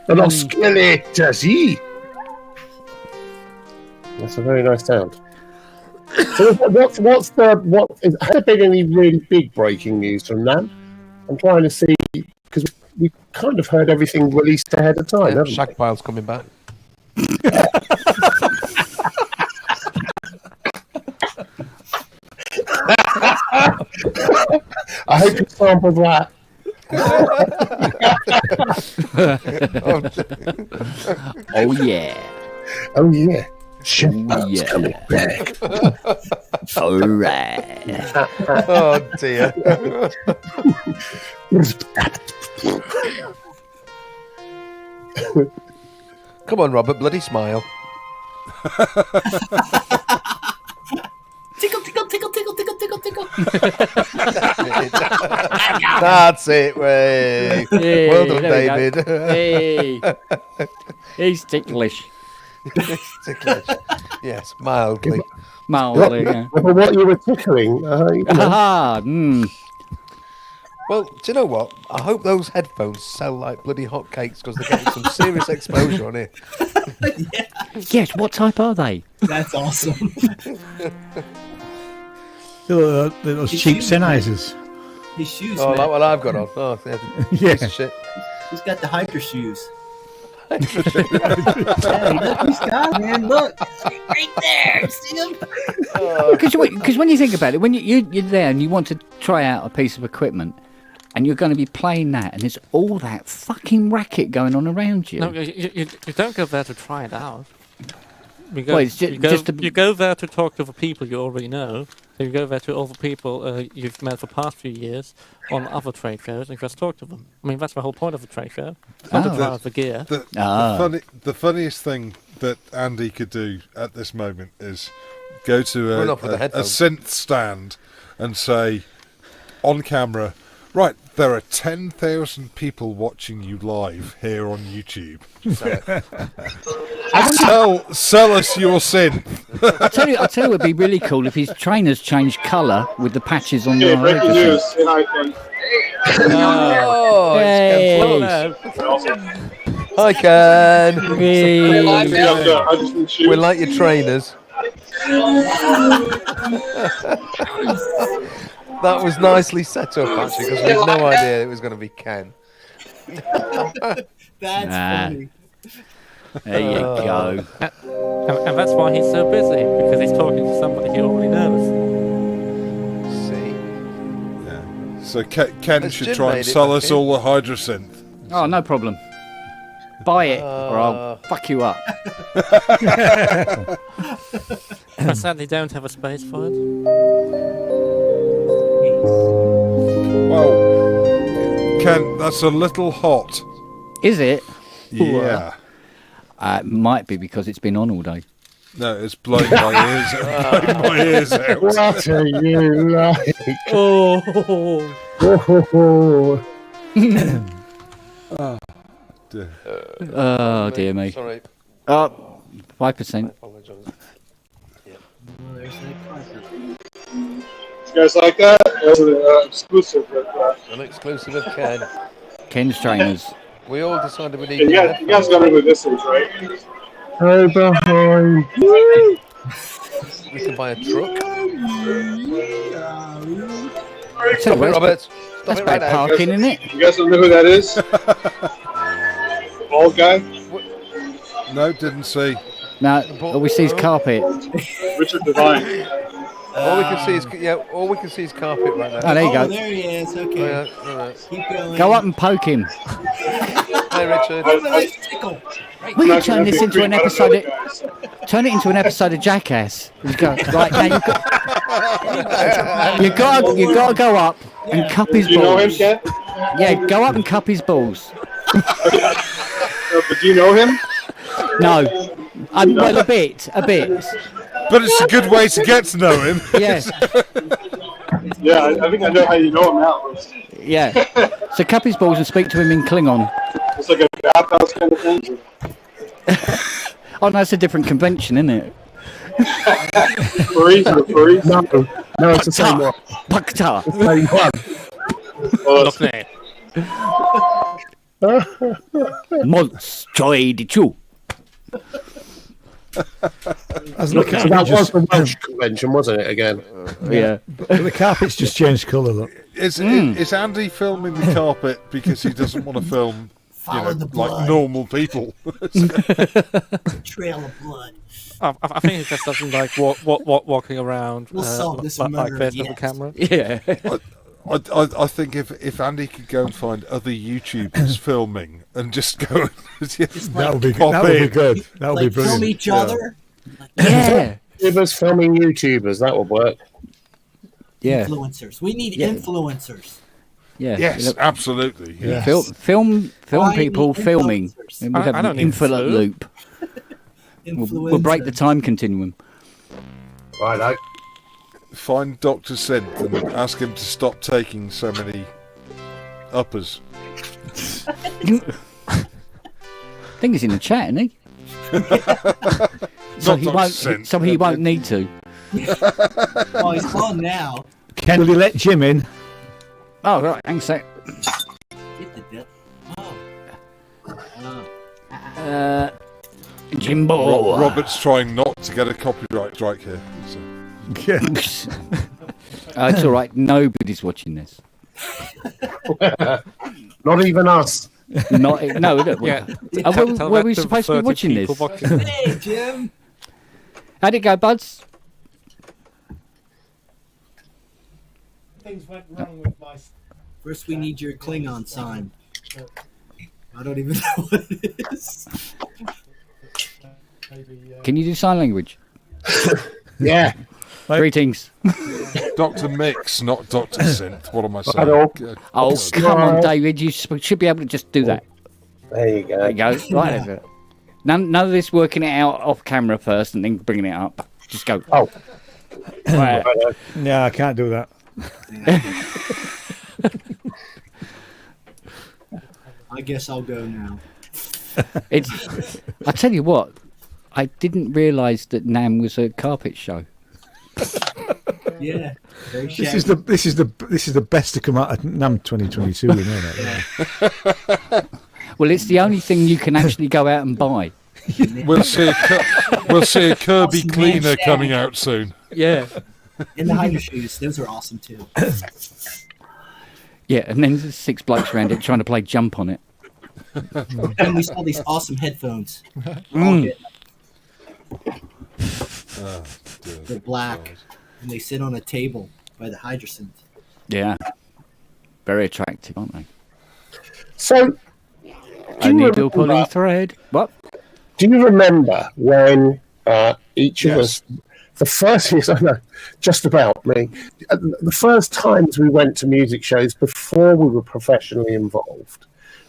An oscillator, see? That's a very nice sound. So has there been any really big breaking news from Nam? I'm trying to see, because we kind of heard everything released ahead of time, haven't we? Shagpile's coming back. I hope you sampled that. Oh, yeah. Oh, yeah. Shagpile's coming back. All right. Oh, dear. Come on, Robert, bloody smile. Tickle, tickle, tickle, tickle, tickle, tickle, tickle. That's it, Ray. Hey, Well done, there we David. go. Hey. He's ticklish. Ticklish. Yes, mildly. Mildly, yeah. But what you were tickling, Ah, Well, do you know what? I hope those headphones sell like bloody hotcakes because they're getting some serious exposure on here. Yes, what type are they? That's awesome. Those cheap Sennheisers. His shoes. Oh, man. like what I've got on. Oh, Yeah. piece of shit. He's got the hiker shoes. Hey, look, he's got, man. Look, right there. See him? Because when you think about it, when you're there and you want to try out a piece of equipment, and you're going to be playing that, and there's all that fucking racket going on around you. No, you don't go there to try it out. You go, Well, it's you go there to talk to the people you already know. So you go there to all the people you've met for the past few years on other trade shows and just talk to them. I mean, that's the whole point of a trade show. Not to try out the gear. The funniest thing that Andy could do at this moment is go to a synth stand and say, on camera, right, there are 10,000 people watching you live here on YouTube. Sell us your synth. I tell you, it would be really cool if his trainers changed colour with the patches on Okay, the breaking news. Say hi, Ken. Hi, Ken. Hey. We like your trainers. That was nicely set up, actually, because we had no idea it was going to be Ken. That's funny. There you go. And that's why he's so busy, because he's talking to somebody he already knows. See? Yeah. So Ken Has should Jim try made and it sell back us in? all a Hydrosynth. Oh, no problem. Buy it, or I'll fuck you up. I sadly don't have a space for it. Well, Ken, that's a little hot. Is it? Yeah. It might be because it's been on all day. No, it's blowing my ears out. Blowing my ears out. What are you like? Oh. Dear. Oh, dear me. Sorry. 5%. Apologise. You guys like that? It was an exclusive. An exclusive of Ken. Ken's trainers. We all decided we need. You guys got me with this one, right? Hey, behind. We can buy a truck. Stop it, Robert. That's bad parking, isn't it? You guys don't know who that is? Bald guy? No, didn't see. No, all we see is carpet. Richard Devine. All we can see is carpet right now. Oh, there you go. There he is. Okay. Oh, yeah, all right. Keep going. Go up and poke him. Hey, Richard. Will you turn this into an episode? Turn it into an episode of Jackass. You go right now. You got to go up and cup his balls. Do you know him, Ken? Yeah, go up and cup his balls. But do you know him? No, well, a bit. But it's a good way to get to know him. Yeah. Yeah, I think I know how you know him now. Yeah. So cup his balls and speak to him in Klingon. It's like a bathhouse kind of thing. Oh, no, it's a different convention, isn't it? Furries? No, it's the same one. Pakta. Monstroid Chew. Look, So that was the Welsh convention, wasn't it, again? Yeah. But the carpet's just changed colour, look. Is Andy filming the carpet because he doesn't want to film, like normal people? Trail of blood. I think he just doesn't like walking around We'll solve this like murder this yet. with a camera. Yeah. I think if Andy could go and find other YouTubers filming and just go, That would be good. That would be good. That would be brilliant. Film each other. Yeah. YouTubers filming YouTubers, that would work. Yeah. Influencers. We need influencers. Yeah. Yes, absolutely. Yeah. Film I people need filming. influencers. And we'll have I an don't need infinite to. loop. We'll break the time continuum. Right, Find Dr. Synth and ask him to stop taking so many uppers. I think he's in the chat, isn't he? So he won't need to. Oh, he's gone now. Ken, will you let Jim in? Oh, right, hang a sec. Hit the death. Jimbo. Robert's trying not to get a copyright strike here. So. Yeah. It's all right. Nobody's watching this. Not even us. No. Look, Yeah. were we supposed to be watching this? Hey, Jim. How'd it go, buds? Things went wrong with my. First, we need your Klingon sign. I don't even know what it is. Can you do sign language? Yeah. Greetings. Dr. Mix, not Dr. Synth. What am I saying? Hello. Oh, come on, David. You should be able to just do that. There you go. There you go. Right, that's it. None of this working it out off camera first and then bringing it up. Just go. Oh. Right. No, I can't do that. I guess I'll go now. I tell you what, I didn't realise that NAM was a carpet show. Yeah. Very This is the best to come out of NAM 2022. You know that. Yeah. Well, it's the only thing you can actually go out and buy. We'll see a Kirby cleaner coming out soon. Yeah. And the Hydra shoes, those are awesome too. Yeah, and then there's 6 blokes around it trying to play jump on it. And we saw these awesome headphones. They're black, and they sit on a table by the Hydra synth. Yeah. Very attractive, aren't they? So, A needle pulling thread. What? do you remember when each of us, the first, yes, I know, just about me, the first times we went to music shows before we were professionally involved,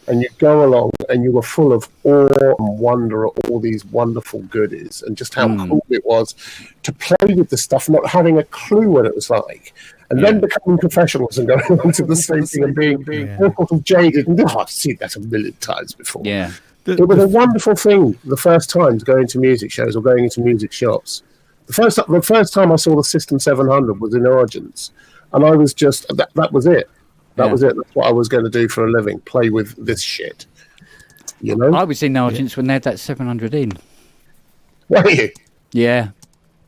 and you'd go along and you were full of awe and wonder at all these wonderful goodies and just how cool it was to play with the stuff, not having a clue what it was like. And then becoming professionals and going into the staging and being all sort of jaded and, I've seen that a million times before. Yeah. It was a wonderful thing the first times going to music shows or going into music shops. The first time I saw the System 700 was in Origins, and I was just, that was it. That was it. That's what I was going to do for a living, play with this shit. You know? I was in Origins when they had that 700 in. Were you? Yeah.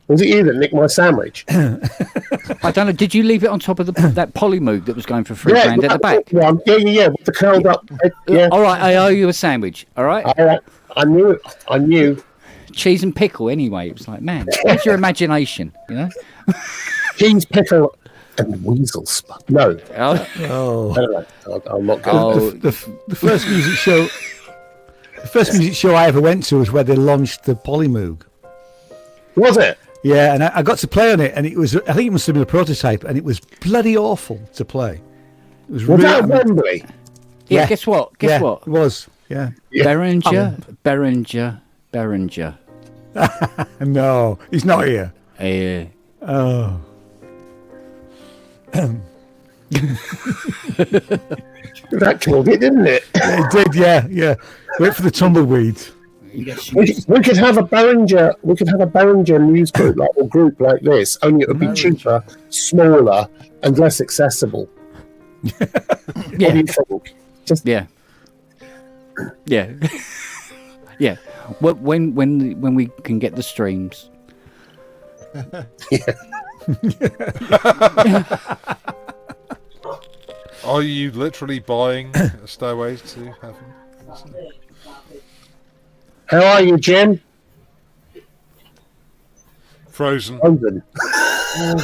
Was it you that nicked my sandwich? I don't know. Did you leave it on top of that Polymoog that was going for £3 at the back? Yeah, with the curled up head. Yeah. All right, I owe you a sandwich. All right. All right. I knew it. I knew. Cheese and pickle. Anyway, it was like, man, where's your imagination? You know. Cheese, pickle, and weasel spot. No. Oh. Anyway, I'm not going. The first music show. The first music show I ever went to was where they launched the Polymoog. Was it? Yeah, and I got to play on it, and it was, I think it must have been a prototype, and it was bloody awful to play. It was Was really, that Wembley? Yeah. Guess what? Guess what? It was. Yeah. Behringer. No, he's not here. Oh. That killed it, didn't it? Yeah, it did. Yeah. Wait for the tumbleweed. We could have a Behringer. We could have a Behringer news group like this. Only it would be cheaper, smaller, and less accessible. What do you think? Yeah. Yeah. When we can get the streams. Are you literally buying stairways to heaven? How are you, Jim? Frozen. Oh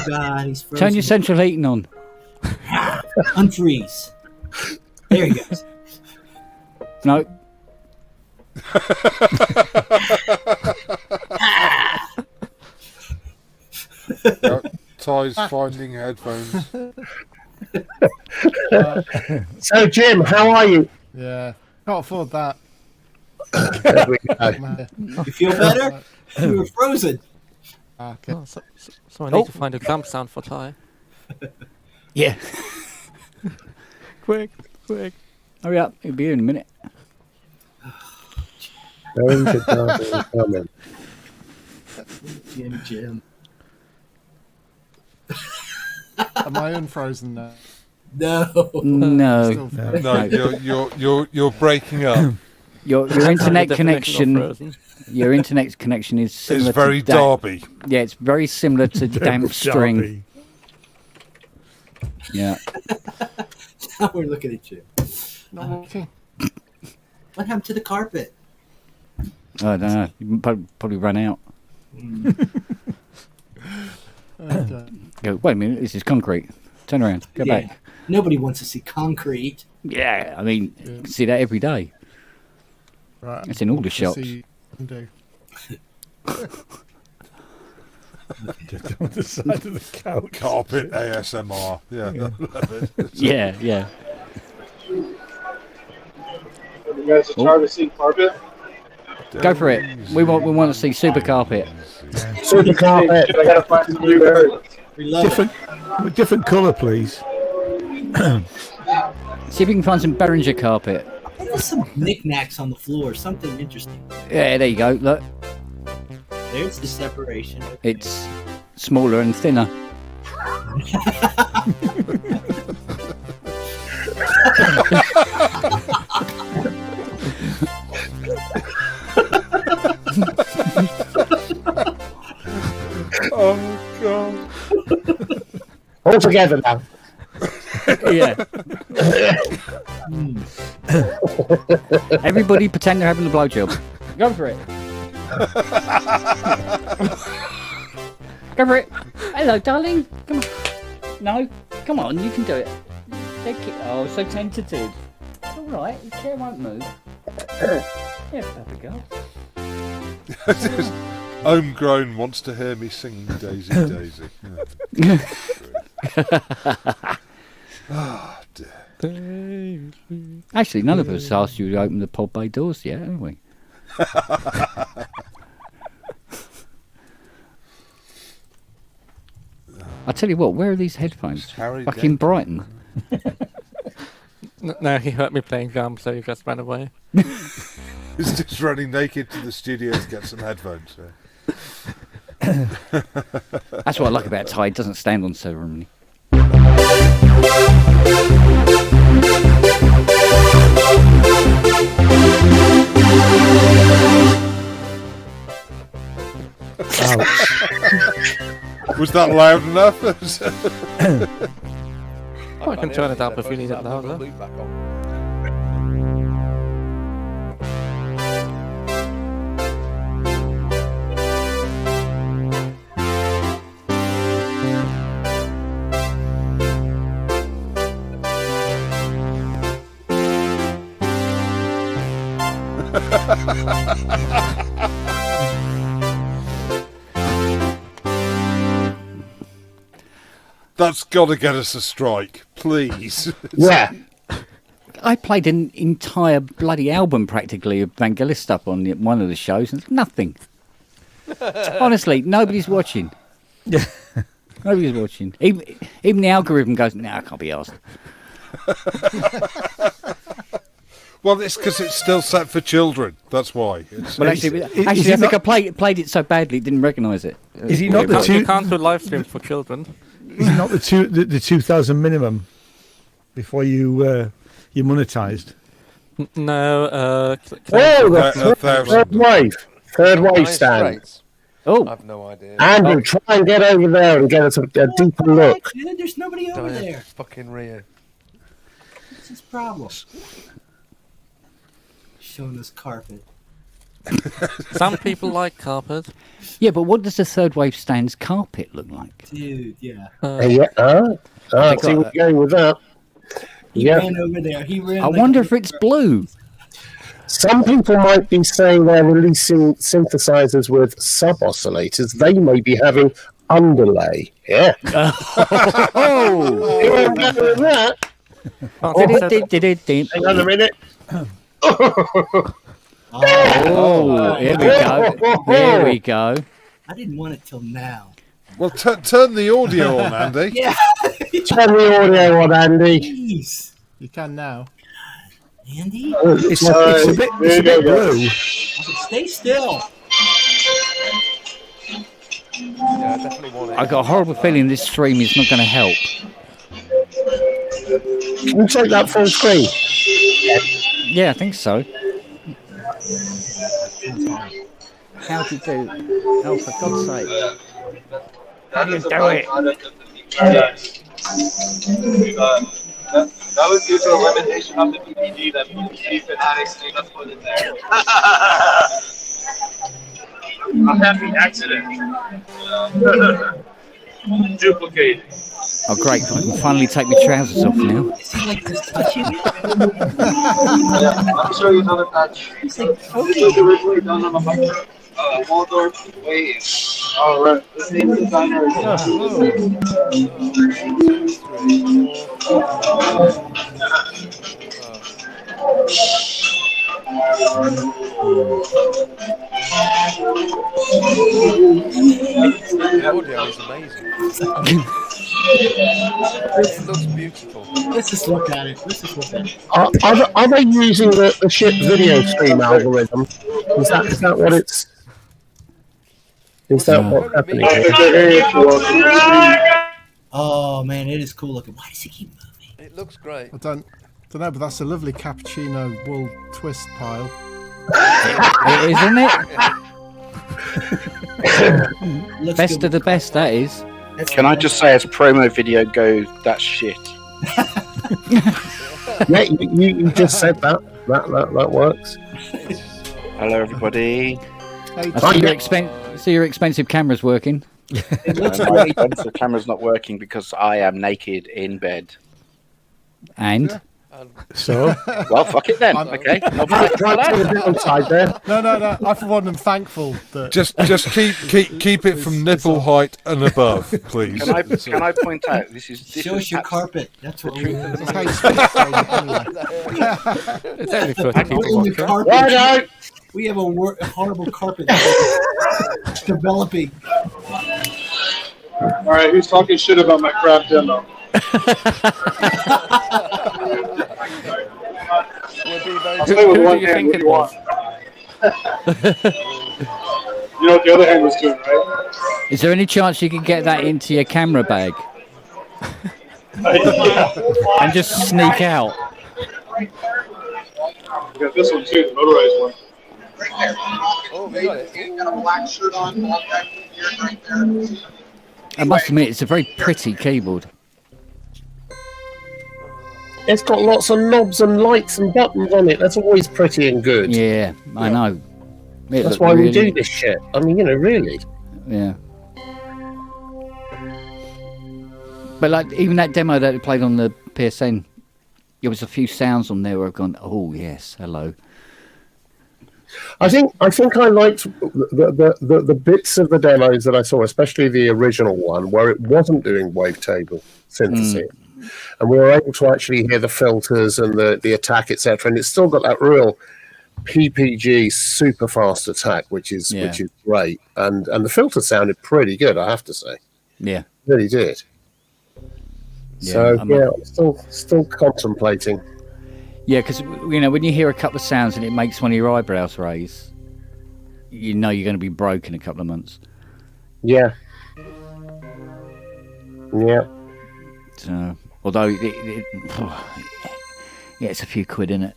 God, he's frozen. Turn your central heating on. Unfreeze. There he goes. No. Ty's finding headphones. So, Jim, how are you? Yeah, can't afford that. There we go. You feel better? You were frozen. Okay. Oh, so I need to find a jump sound for Ty. Yeah. Quick. Hurry up. It'll be here in a minute. Jim. Am I unfrozen now? No. No. No, you're breaking up. Your internet connection. Your internet connection is similar. It's very to Derby. Yeah, it's very similar to damp string. Yeah. Now we're looking at you. Okay. What happened to the carpet? I don't know. You probably run out. Go, wait a minute, this is concrete. Turn around. Go back. Nobody wants to see concrete. Yeah, I mean, you can see that every day. Right. It's in all the shops. Do. Just on the side of the couch. Carpet ASMR. Yeah. Love it. Yeah. You guys are trying to see carpet? Go for it. We want to see super carpet. Super carpet. I gotta find some new areas. We love it. Different colour, please. See if you can find some Behringer carpet. There's some knickknacks on the floor. Something interesting. Yeah, there you go. Look, There's the separation. it's smaller and thinner. Oh God! All together now. Yeah. Everybody pretend they're having a blowjob. Go for it. Go for it. Hello, darling. Come on. No, come on. You can do it. Take it. Oh, so tentative. It's all right. The chair won't move. Yeah, happy girl. Homegrown wants to hear me singing Daisy Daisy. Yeah. Ah, dear. Actually, none of us asked you to open the pod bay doors yet, have we? I tell you what, where are these headphones? Back in Brighton. No, he heard me playing drums, so he just ran away. He's just running naked to the studio to get some headphones. That's what I like about Ty. He doesn't stand on ceremony. Was that loud enough? I can turn it up if you need it louder. That's got to get us a strike, please. Yeah. I played an entire bloody album practically of Vangelis stuff on one of the shows, and nothing. Honestly, nobody's watching. Nobody's watching. Even the algorithm goes, "No, I can't be asked." Well, it's because it's still set for children. That's why. Well, actually, I think I played it so badly, it didn't recognise it. Is he not the You can't do live streams for children. Is it not the 2,000 minimum before you monetized? No. Third wave stand. Oh, I've no idea. Andrew, try and get over there and get us a deeper look. Dude, there's nobody over there. Fucking Rio. What's his problem? Showing us carpet. Some people like carpet. Yeah, but what does the third wave stand's carpet look like? Dude, yeah. See where we're going with that. He ran over there. He ran. I wonder if it's blue. Some people might be saying they're releasing synthesizers with sub-oscillators. They may be having underlay. Yeah. Oh! You won't go with that. Hang on a minute. Oh, here we go. Here we go. I didn't want it till now. Well, turn the audio on, Andy. Yeah. Turn the audio on, Andy. Jeez. You can now. Andy? It's a bit blue. Stay still. Yeah, I definitely want it. I got a horrible feeling this stream is not going to help. Can you take that full screen? Yeah, I think so. How do you do? Oh, for God's sake! How do you do it? That was due to a limitation of the PPG that PPG fanatics made us put in there. A happy accident. Duplicate. Oh, great! I can finally take my trousers off now. Is he like just touching it? Yeah, I'll show you another patch. It's like This was originally done on a Commodore wave. Oh, right. The same designer as The audio is amazing. It looks beautiful. Let's just look at it. Let's just look at it. Are they using the ship video stream algorithm? Is that what it's? Is that what's happening? Oh man, it is cool looking. Why does he keep moving? It looks great. I don't know, but that's a lovely cappuccino wool twist pile. It is, isn't it? Looks Best good. of the best, that is. Can I just say, as promo video goes, that's shit. Yeah, you just said that. That works. Hello, everybody. I see your expensive camera's working. It looks My great. expensive camera's not working because I am naked in bed. And? So? Well, fuck it then. Okay. Right to the downside there. No. I for one am thankful that Just keep it from nipple height and above, please. Can I point out this Show us is your carpet. That's what we want. It's only 30 people In the watching. carpet. Right out. We have a horrible carpet developing. All right, who's talking shit about my crap demo? I'll say with one hand what you want. You know what the other hand was doing, right? Is there any chance you can get that into your camera bag Yeah. and just sneak out? We got this one too, the motorized one. Oh, we got it. got a black shirt on, all that gear right there. I must admit, it's a very pretty keyboard. It's got lots of knobs and lights and buttons on it. That's always pretty and good. Yeah, I know. It That's looked why we really- do this shit. I mean, really. Yeah. But like even that demo that they played on the PSN, there was a few sounds on there where I've gone, oh yes, hello. I think I liked the bits of the demos that I saw, especially the original one, where it wasn't doing wavetable synthesis. And we were able to actually hear the filters and the attack, etc. And it's still got that real PPG super fast attack, which is great. And the filter sounded pretty good, I have to say. Yeah, really did. Yeah, So I'm still contemplating. Yeah, because you know when you hear a couple of sounds and it makes one of your eyebrows raise, you know you're going to be broke in a couple of months. Yeah. Yeah. So, although it's a few quid in it.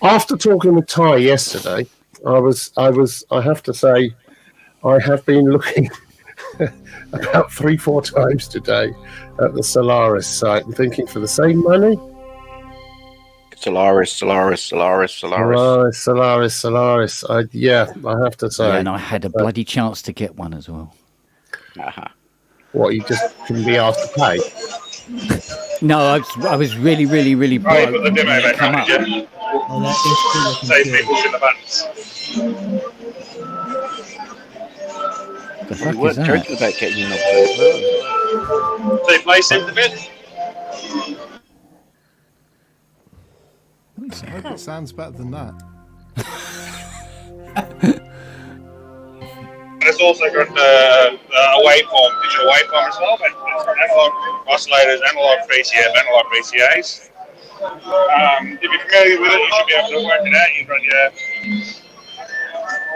After talking with Ty yesterday, I have to say, I have been looking about 3-4 times today at the Solaris site and thinking, for the same money. Solaris. I have to say. Yeah, and I had a bloody chance to get one as well. What, you just couldn't be asked to pay? No, I was really broke. Right, put the demo when it back come on, up. did you? Oh, that is cool. Save me pushing the buttons. The We fuck is weren't that? joking about getting you So you play synth a bit? I hope it sounds better than that. It's also got a waveform, digital waveform as well, but it's got analog oscillators, analog VCF, analog VCAs. If you're familiar with it, you should be able to work it out. You've got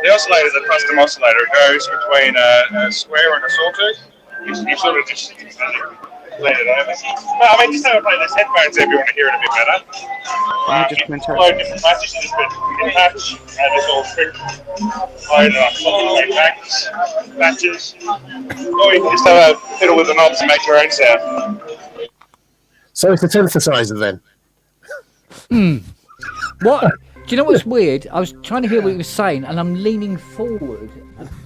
the oscillator is a custom oscillator. It goes between a square and a sawtooth. You sort of just later on. Well, I mean, just have a play this headphones if you want to hear it a bit better. Just point out. Load different patches, just been patch, and it's all strict. Load up solid patches. Or you can just have a fiddle with the knobs and make your own sound. So it's a synthesizer then. What? Do you know what's weird? I was trying to hear what he was saying, and I'm leaning forward.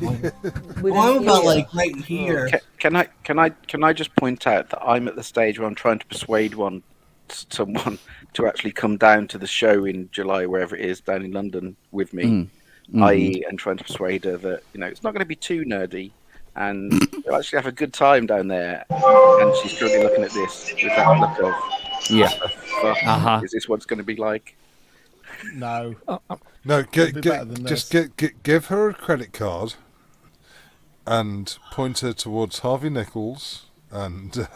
Well, I'm about like right here. Can I just point out that I'm at the stage where I'm trying to persuade someone to actually come down to the show in July, wherever it is, down in London with me, i.e., and trying to persuade her that it's not going to be too nerdy, and we'll actually have a good time down there. And she's currently looking at this with that look of, is this what it's going to be like? No. No, give her a credit card and point her towards Harvey Nichols and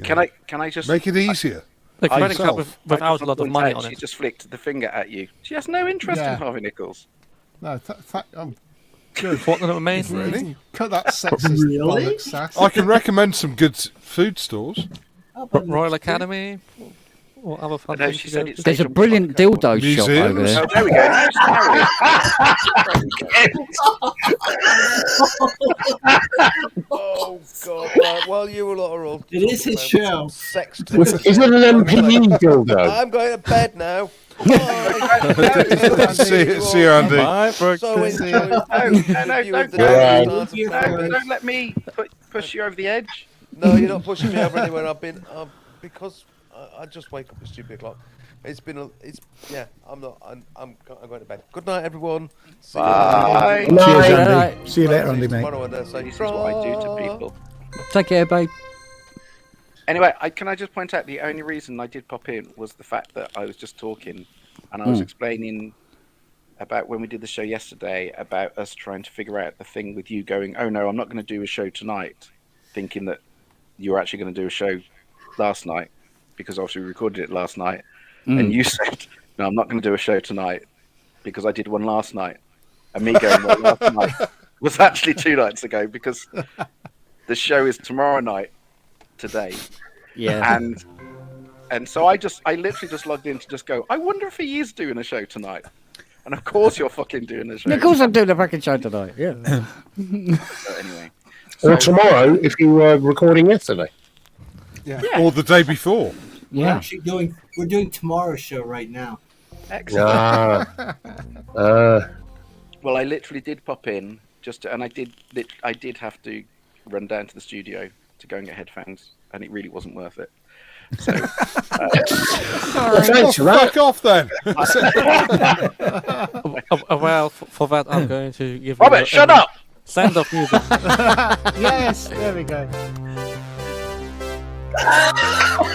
Can I just make it easier? The credit card without a lot of money on it. She just flicked the finger at you. She has no interest in Harvey Nichols. No, I'm good. What an amazing. Really? Cut that sexist bollocks, sass. I can recommend some good food stores. Royal Academy. Or other fun things to go to. There's a brilliant dildo shop over there. Oh, there we go. Oh God! Right, well, you lot are all. It is his show. Sex. Is it an MPE dildo? I'm going to bed now. See you, Andy. Bye, So enjoyed. Don't let me push you over the edge. No, you're not pushing me over anywhere. I've been because I just wake up at stupid o'clock. It's been I'm going to bed. Good night, everyone. Bye. Cheers, Andy. See you later, Andy, mate. This is what I do to people. Take care, babe. Anyway, can I just point out the only reason I did pop in was the fact that I was just talking and I was explaining about when we did the show yesterday about us trying to figure out the thing with you going, oh no, I'm not going to do a show tonight, thinking that you were actually going to do a show last night because obviously we recorded it last night. And you said, no, I'm not going to do a show tonight because I did one last night. And me going, well, last night was actually 2 nights ago because the show is tomorrow night today. Yeah. And so I literally just logged in to just go, I wonder if he is doing a show tonight. And of course you're fucking doing a show. Of course I'm doing a fucking show tonight, yeah. So anyway. Or tomorrow if you were recording yesterday. Yeah. Or the day before. We're actually we're doing tomorrow's show right now. Excellent. Well, I literally did pop in and I did have to run down to the studio to go and get headphones, and it really wasn't worth it. So, fuck off then. Well, for that, I'm going to give Robert, shut up! Send off music. Yes, there we go.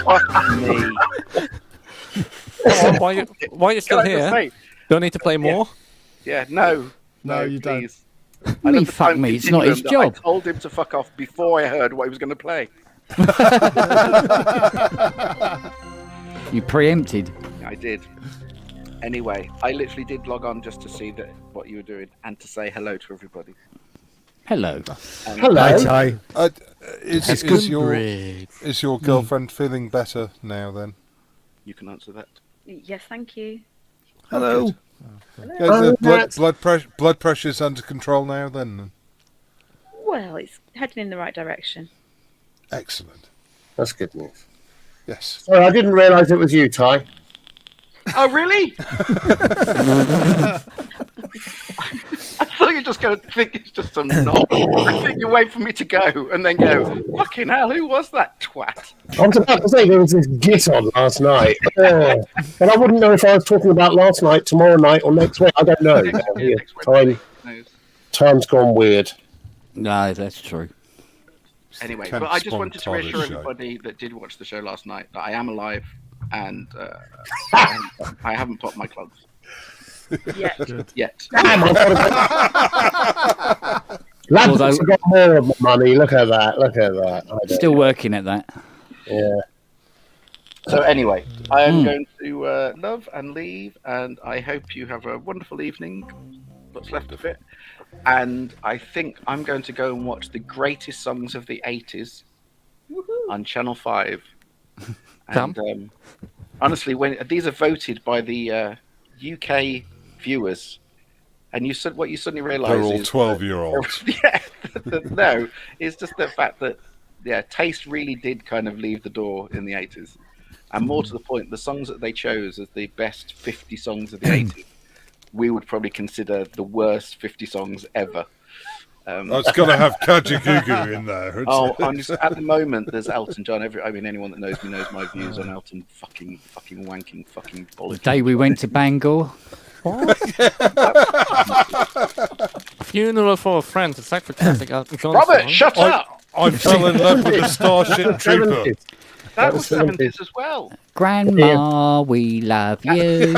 Fuck me. Why are you still here? Don't need to play more? Yeah, no, you please. don't. Fuck me, it's not his job. I told him to fuck off before I heard what he was going to play. You preempted. I did. Anyway, I literally did log on just to see what you were doing and to say hello to everybody. Hello. Hello. Hi. Is your girlfriend feeling better now then? You can answer that. Yes, thank you. Hello. Yeah, the blood pressure's under control now then? Well, it's heading in the right direction. Excellent. That's good news. Yes. Sorry, I didn't realise it was you, Ty. Oh, really? I thought you were just going to think it's just some knob. I think you wait for me to go and then go, fucking hell, who was that twat? I was about to say there was this git on last night. And I wouldn't know if I was talking about last night, tomorrow night, or next week. I don't know. Time's gone weird. No, that's true. Anyway, but I just wanted to reassure everybody that did watch the show last night that I am alive and I haven't popped my clogs. Yet. Damn, Lads have got more of my money. Look at that. Still working at that. Yeah. So anyway, I am going to love and leave, and I hope you have a wonderful evening. What's left of it. And I think I'm going to go and watch the greatest songs of the 80s. on Channel 5. And honestly, when these are voted by the UK viewers, and what you suddenly realise They're all is 12-year-olds. No, it's just the fact that taste really did kind of leave the door in the 80s, and more to the point, the songs that they chose as the best 50 songs of the 80s, we would probably consider the worst 50 songs ever. It's got to have Kajagoogoo in there. At the moment, there's Elton John. Anyone that knows me knows my views on Elton. Fucking wanking, fucking bollocks. The day we went to Bangor. Funeral for a Friend. It's like the classic Elton John Robert, song. shut up! I fell in love with the Starship Trooper. That was 70s as well. Grandma, we love you.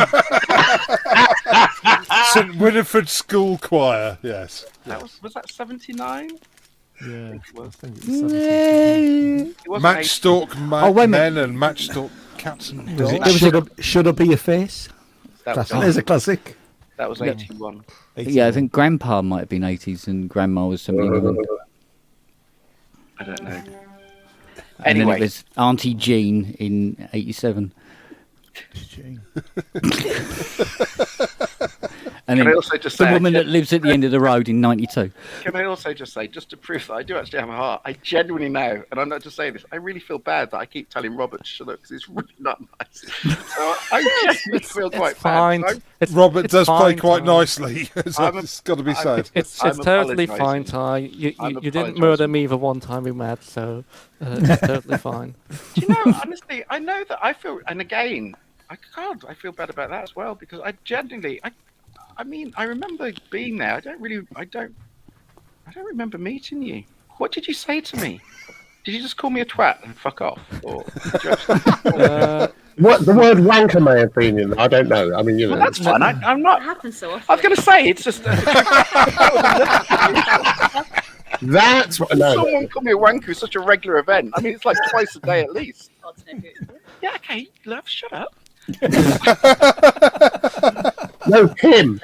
St Winifred School Choir, yes. Was that 79? Yeah, I think it was. Matchstalk Men and Matchstalk Cats and Dogs. Should I Be a Face? There's a classic. That was 81. Yeah, I think Grandpa might have been 80s and Grandma was 79. I don't know. And Anyway. then it was Auntie Jean in 87. And Can then I also just the say, woman that lives at the end of the road in 92. Can I also just say, just to prove that I do actually have a heart, I genuinely know, and I'm not just saying this, I really feel bad that I keep telling Robert to shut up because it's really not nice. So I genuinely feel quite fine. bad. Robert does play fine, quite Ty. nicely. It's got to be said. It's totally fine, Ty. You didn't murder me the one time we met, so it's totally fine. Do you know, honestly, I know that I feel, and again, I feel bad about that as well because I genuinely, I mean, I remember being there. I don't remember meeting you. What did you say to me? Did you just call me a twat and fuck off? Or what the word wanker may have been in? I don't know. I mean, you know. Well, that's fine. I'm not. It happens so often. I was going to say it's just. That's what. No. Someone call me a wanker is such a regular event. I mean, it's like twice a day at least. Yeah. Okay, love. Shut up. No, him.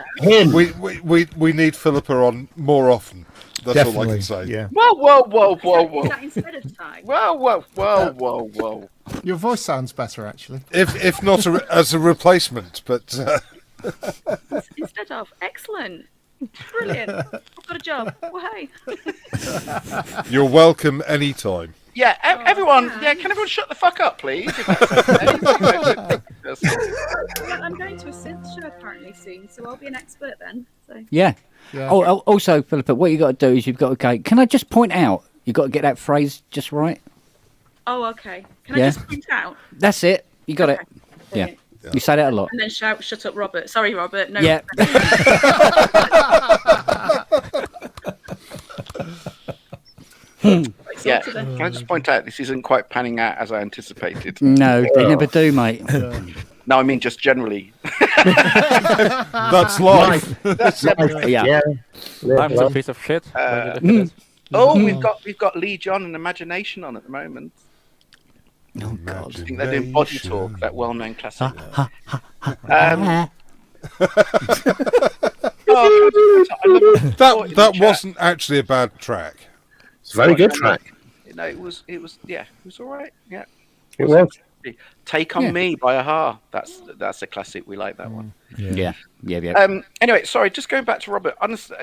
We need Philippa on more often. That's all I Definitely, can say. yeah. Whoa. Is that instead of Ty? Whoa. Your voice sounds better, actually. If not as a replacement, but Instead of. Excellent. Brilliant. I've got a job. Well, hey. you're welcome anytime. Yeah, everyone. Yeah, can everyone shut the fuck up, please? I'm going to a synth show apparently soon, so I'll be an expert then. So. Yeah. Oh, also, Philippa, what you got to do is you've got to go. Can I just point out? You've got to get that phrase just right. Oh, okay. Can I just point out? That's it. You got it. Brilliant. Yeah. You say that a lot. And then shout, "Shut up, Robert." Sorry, Robert. No. Yeah. Yeah, can I just point out this isn't quite panning out as I anticipated? No, they never do, mate. No, I mean just generally. That's life. That's life. Yeah. I'm a piece of shit. We've got Lee John and Imagination on at the moment. Oh God! I think they're doing Body Talk, that well-known classic. That wasn't actually a bad track. It's a very good track. No, it was all right. Yeah, it was. Take on Me by Aha. That's a classic. We like that one. Yeah. Anyway, sorry. Just going back to Robert. Honestly,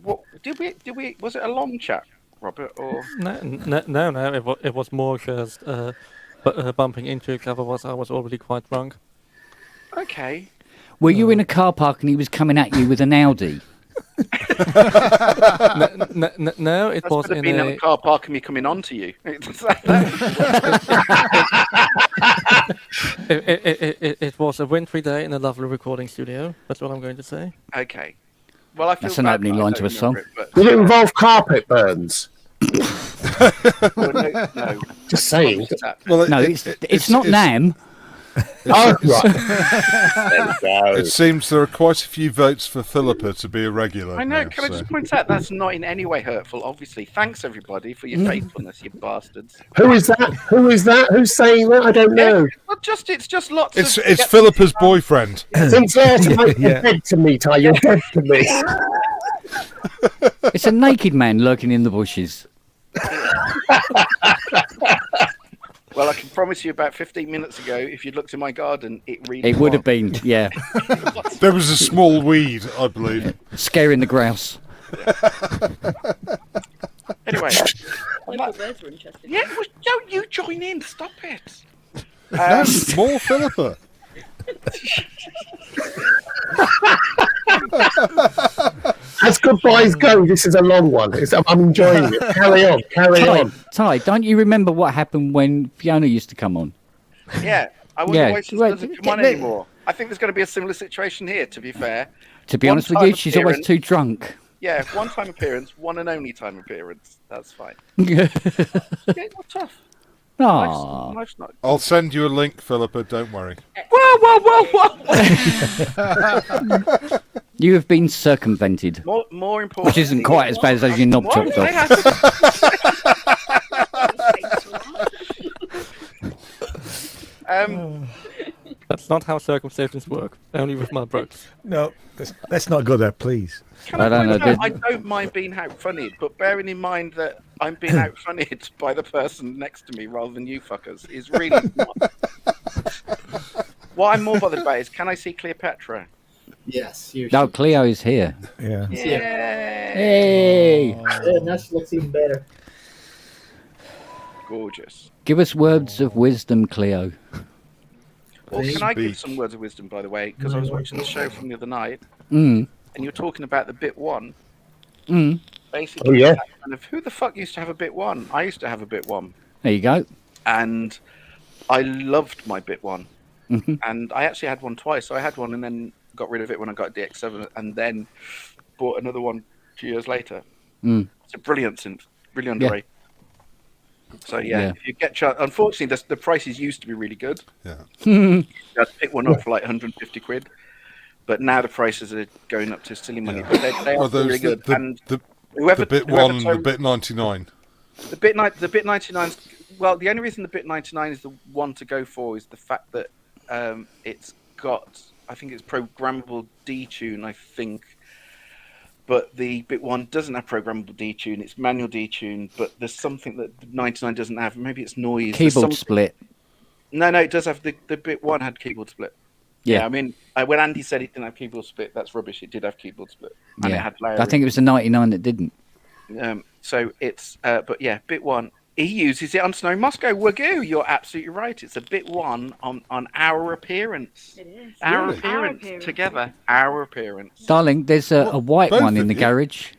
what did we? Was it a long chat, Robert? Or No. It was more just bumping into each other. I was already quite drunk. Okay. Were you in a car park and he was coming at you with an Audi? No, it was in a car park and me coming on to you. It was a wintry day in a lovely recording studio. That's what I'm going to say. Okay. Well, I feel that's an opening line to a song. Did it involve carpet burns? No. Just saying. Well, no, it's not Nam. Oh, right. It seems there are quite a few votes for Philippa to be a regular. I know. Now, Can I just point out that's not in any way hurtful? Obviously, thanks everybody for your faithfulness, you bastards. Who is that? Who's saying that? I don't know. Well, it's just lots. It's Philippa's boyfriend. Since you're dead to me, Ty, you're dead to me. It's a naked man lurking in the bushes. Well, I can promise you about 15 minutes ago, if you'd looked in my garden, it really It would have been, yeah. There was a small weed, I believe. Scaring the grouse. Anyway. Local birds were interested. Yeah, well, don't you join in. Stop it. More Philippa. As goodbyes go, this is a long one. I'm enjoying it. Carry on, carry on. Ty, don't you remember what happened when Fiona used to come on? Yeah, I wonder Yeah, why she right, doesn't come on get- anymore. I think there's going to be a similar situation here, to be fair. To be One honest with time you, she's always appearance- too drunk. Yeah, one time appearance, one and only time appearance. That's fine. Yeah, not tough. Aw. Life's not... I'll send you a link, Philippa, don't worry. Whoa! You have been circumvented. More important. Which isn't quite as bad as your knob What? chopped I off. That's not how circumcisions work. Only with my brooks. No, let's not go there, please. I don't know. I don't mind being outfunnied, but bearing in mind that I'm being outfunnied by the person next to me rather than you fuckers is really smart. What I'm more bothered about is, can I see Cleopatra? Yes. No, Cleo is here. Yeah. Hey! Yeah, now she looks even better. Gorgeous. Give us words of wisdom, Cleo. Well, can I give some words of wisdom, by the way? Because I was watching the show from the other night, Mm. and you were talking about the bit one. Mm. Basically, Oh, yeah. kind of, who the fuck used to have a bit one? I used to have a bit one. There you go. And I loved my bit one. Mhm. And I actually had one twice. So I had one and then got rid of it when I got DX7 and then bought another one 2 years later. Mm. It's a brilliant synth, really Yeah. underrated. So Yeah. if you get unfortunately the prices used to be really good. Yeah. You had to pick one up for like 150 quid. But now the prices are going up to silly money. But they are still really good. And whoever the bit whoever one, the told- bit 99. the bit 99's well, the only reason the bit 99 is the one to go for is the fact that it's got, I think it's programmable detune, I think. But the bit one doesn't have programmable detune, it's manual detune, but there's something that the 99 doesn't have. Maybe it's noise. There's Keyboard some- split. No, it does have the bit one had keyboard split. Yeah. I mean, when Andy said it didn't have keyboard split, that's rubbish. It did have keyboard split. And it Yeah. had layering. I think it was the 99 that didn't. So it's, but yeah, bit one. He uses it on Snow Moscow. Wagoo, you're absolutely right. It's a bit one on our appearance. It is. Our Really? appearance Our appearance. together. Our appearance. Darling, there's a white both one in of the you? garage.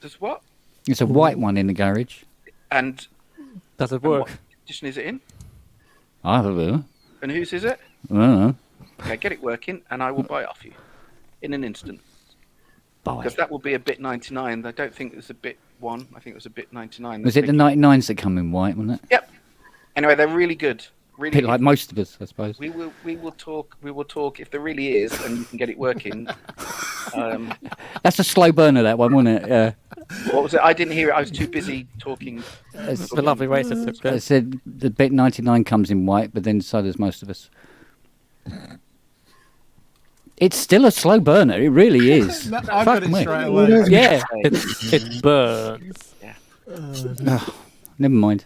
Does what? There's a white one in the garage. And does it work? What edition is it in? I don't know. And whose is it? I don't know. Okay, get it working, and I will buy it off you in an instant. Buy. Because that will be a bit 99. I don't think it was a bit one. I think it was a bit 99. Was it the 99s that come in white, wasn't it? Yep. Anyway, they're really good. A Really bit good. like most of us, I suppose. We will talk if there really is, and you can get it working. That's a slow burner, that one, wasn't it? Yeah. What was it? I didn't hear it. I was too busy talking. It's the lovely racist. I said the bit 99 comes in white, but then so does most of us. It's still a slow burner. It really is. No, I Fuck got it me. straight away. Yeah. It burns. Yeah. Oh, never mind.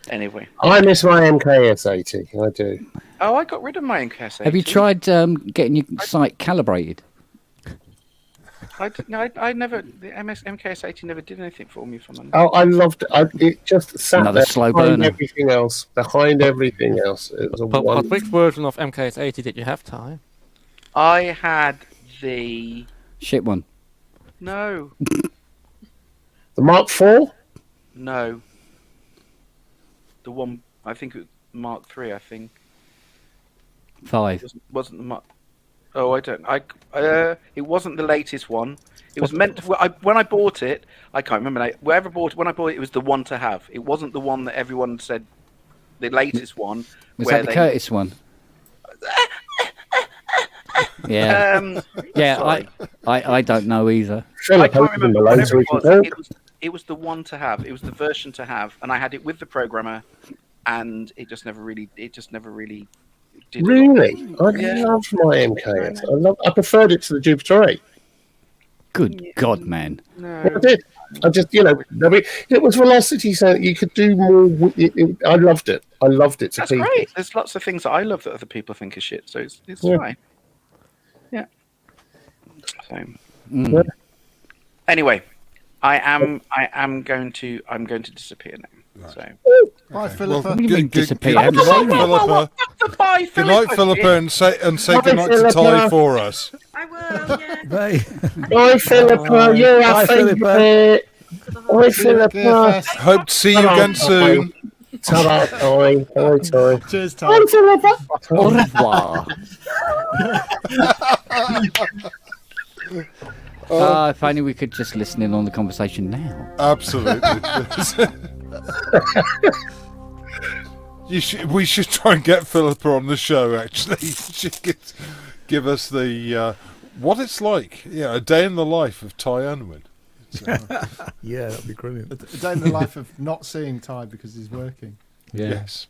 Anyway. I miss my MKS80. I do. Oh, I got rid of my MKS80. Have you tried getting your site calibrated? I never. The MKS80 never did anything for me from. Oh, I loved it. It just sat Another there slow behind burner. everything else. Behind everything else. It was a But one. which version of MKS80 did you have, Ty? I had the Shit one. no, The Mark IV? no. The one I think it was Mark III. I think 5. wasn't the Mark. Oh, I don't. It wasn't the latest one. It was meant to, when I bought it. I can't remember. Wherever when I bought it, it was the one to have. It wasn't the one that everyone said. The latest one. Was where that the they, Curtis one? Yeah. Yeah, Sorry. I don't know either. I can't remember whatever it was. It was the one to have. It was the version to have, and I had it with the programmer, and it just never really did. Really? I Yeah. love my MKS. I preferred it to the Jupiter 8. Good God, man. No. Well, I did. I just, it was velocity, so you could do more. I loved it. I loved it to That's people. great. There's lots of things that I love that other people think are shit, so it's Yeah. fine. Yeah. So, Yeah. anyway, I'm going to disappear now. So. Bye, Philippa. What do you mean disappear? Good night, Philippa. Bye, Good night, Philippa, and say good night to Ty for us. I will, yeah. Bye. Bye, Philippa. You're Bye, our Philippa. favourite. Bye, Philippa. Hope to see you again soon. Ta-ra, Ty. Bye, Ty. Cheers, Ty. Bye, Philippa. Au revoir. If only we could just listen in on the conversation now. Absolutely. We should try and get Philippa on the show, actually. She could give us the what it's like. A day in the life of Ty Unwin. Yeah, that'd be brilliant. A day in the life of not seeing Ty because he's working. Yeah. Yes.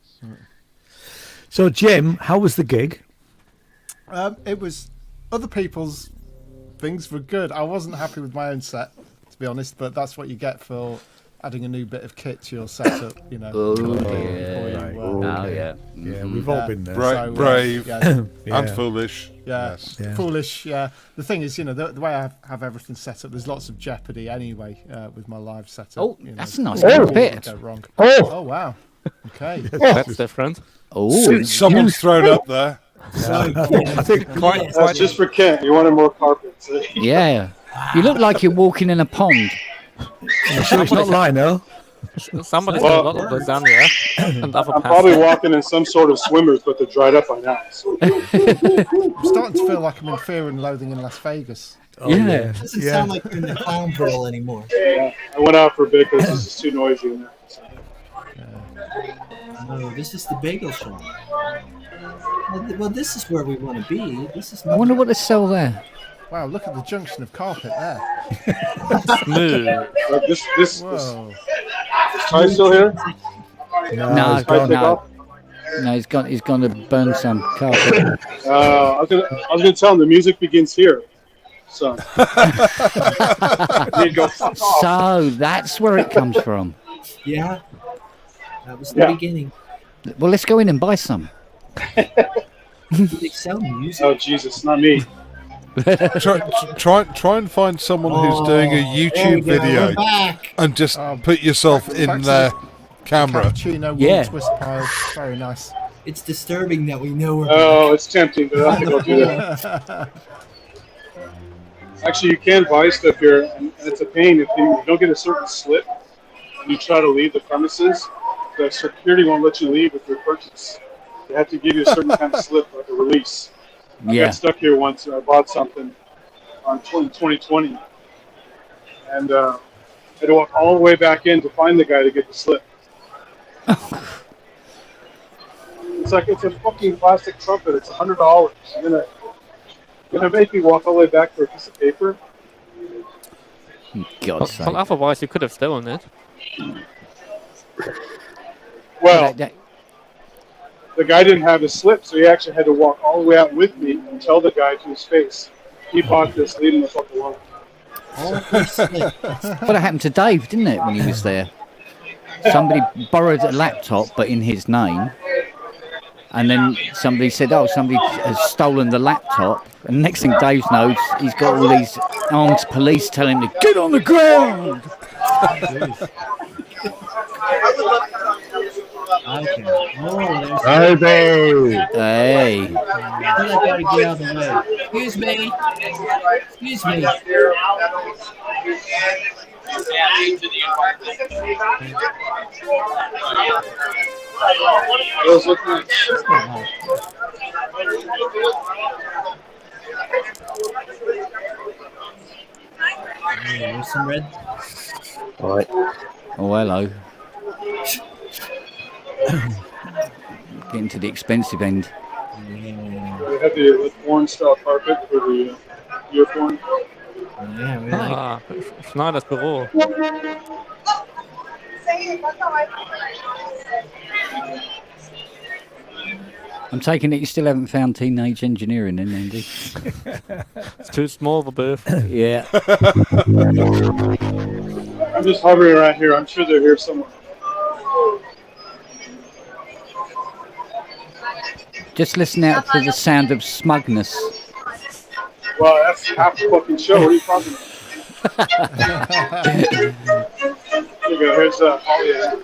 So, Jim, how was the gig? It was other people's things were good. I wasn't happy with my own set, to be honest, but that's what you get for adding a new bit of kit to your setup, Oh, yeah. Yeah, we've all been there. Brave yeah. and foolish. Yeah. Yeah. Foolish. Yeah. The thing is, the way I have everything set up, there's lots of jeopardy anyway with my live setup. Oh, that's a nice little bit. Go wrong. Oh. Oh, wow. Okay. That's different. Oh, someone's thrown up there. I think That's just for Kent. You wanted more carpet. yeah. You look like you're walking in a pond. sure it's not Lionel. Somebody's got a lot of lasagna and other I'm pasta. probably walking in some sort of swimmers, but they're dried up by now. So. I'm starting to feel like I'm in Fear and Loathing in Las Vegas. Yeah. Doesn't sound like you're in the clown girl anymore. Yeah, I went out for a bit because this is too noisy in there. So. No, this is the bagel shop. Well, this is where we want to be. This is. I wonder what they sell there. Wow, look at the junction of carpet there. Smooth. Whoa. Is Ty still here? No, Is Ty take off? No, he's gone to burn some carpet. I was gonna tell him the music begins here. So. He'd go, fuck off. So that's where it comes from. Yeah. That was the beginning. Well, let's go in and buy some. Do they sell music? Oh Jesus, not me. Try and find someone who's doing a YouTube video and just put yourself in their camera. Cappuccino, wool twist pile. Very nice. It's disturbing that we know we're Oh, it's tempting, but I have to go do that. Actually, you can buy stuff here, and it's a pain if you don't get a certain slip and you try to leave the premises. The security won't let you leave with your purchase. They have to give you a certain kind of slip, like a release. I got stuck here once. I bought something on 2020, and I had to walk all the way back in to find the guy to get the slip. It's a fucking plastic trumpet. It's $100. You're gonna make me walk all the way back for a piece of paper? God's sake. Well, otherwise you could have stolen it. Well, the guy didn't have his slip, so he actually had to walk all the way out with me and tell the guy to his face, "He bought this. Leave him the fuck alone." What happened to Dave, didn't it, when he was there? Somebody borrowed a laptop, but in his name. And then somebody said, "Oh, somebody has stolen the laptop." And next thing Dave knows, he's got all these armed police telling him to get on the ground. Okay. Oh, Hey, babe. Hey. I gotta get out of the way. Excuse me. Excuse me. There's some red. All right. Oh, hello. Getting to the expensive end. We have the porn style carpet for the earphone. Yeah, we like Schneider's Büro. I'm taking it you still haven't found teenage engineering then, Andy. It's too small for both. Yeah. I'm just hovering around here. I'm sure they're here somewhere. Just listen out for the sound of smugness. Well, that's half the fucking show. What are you talking about? Here you go. Here's Holly.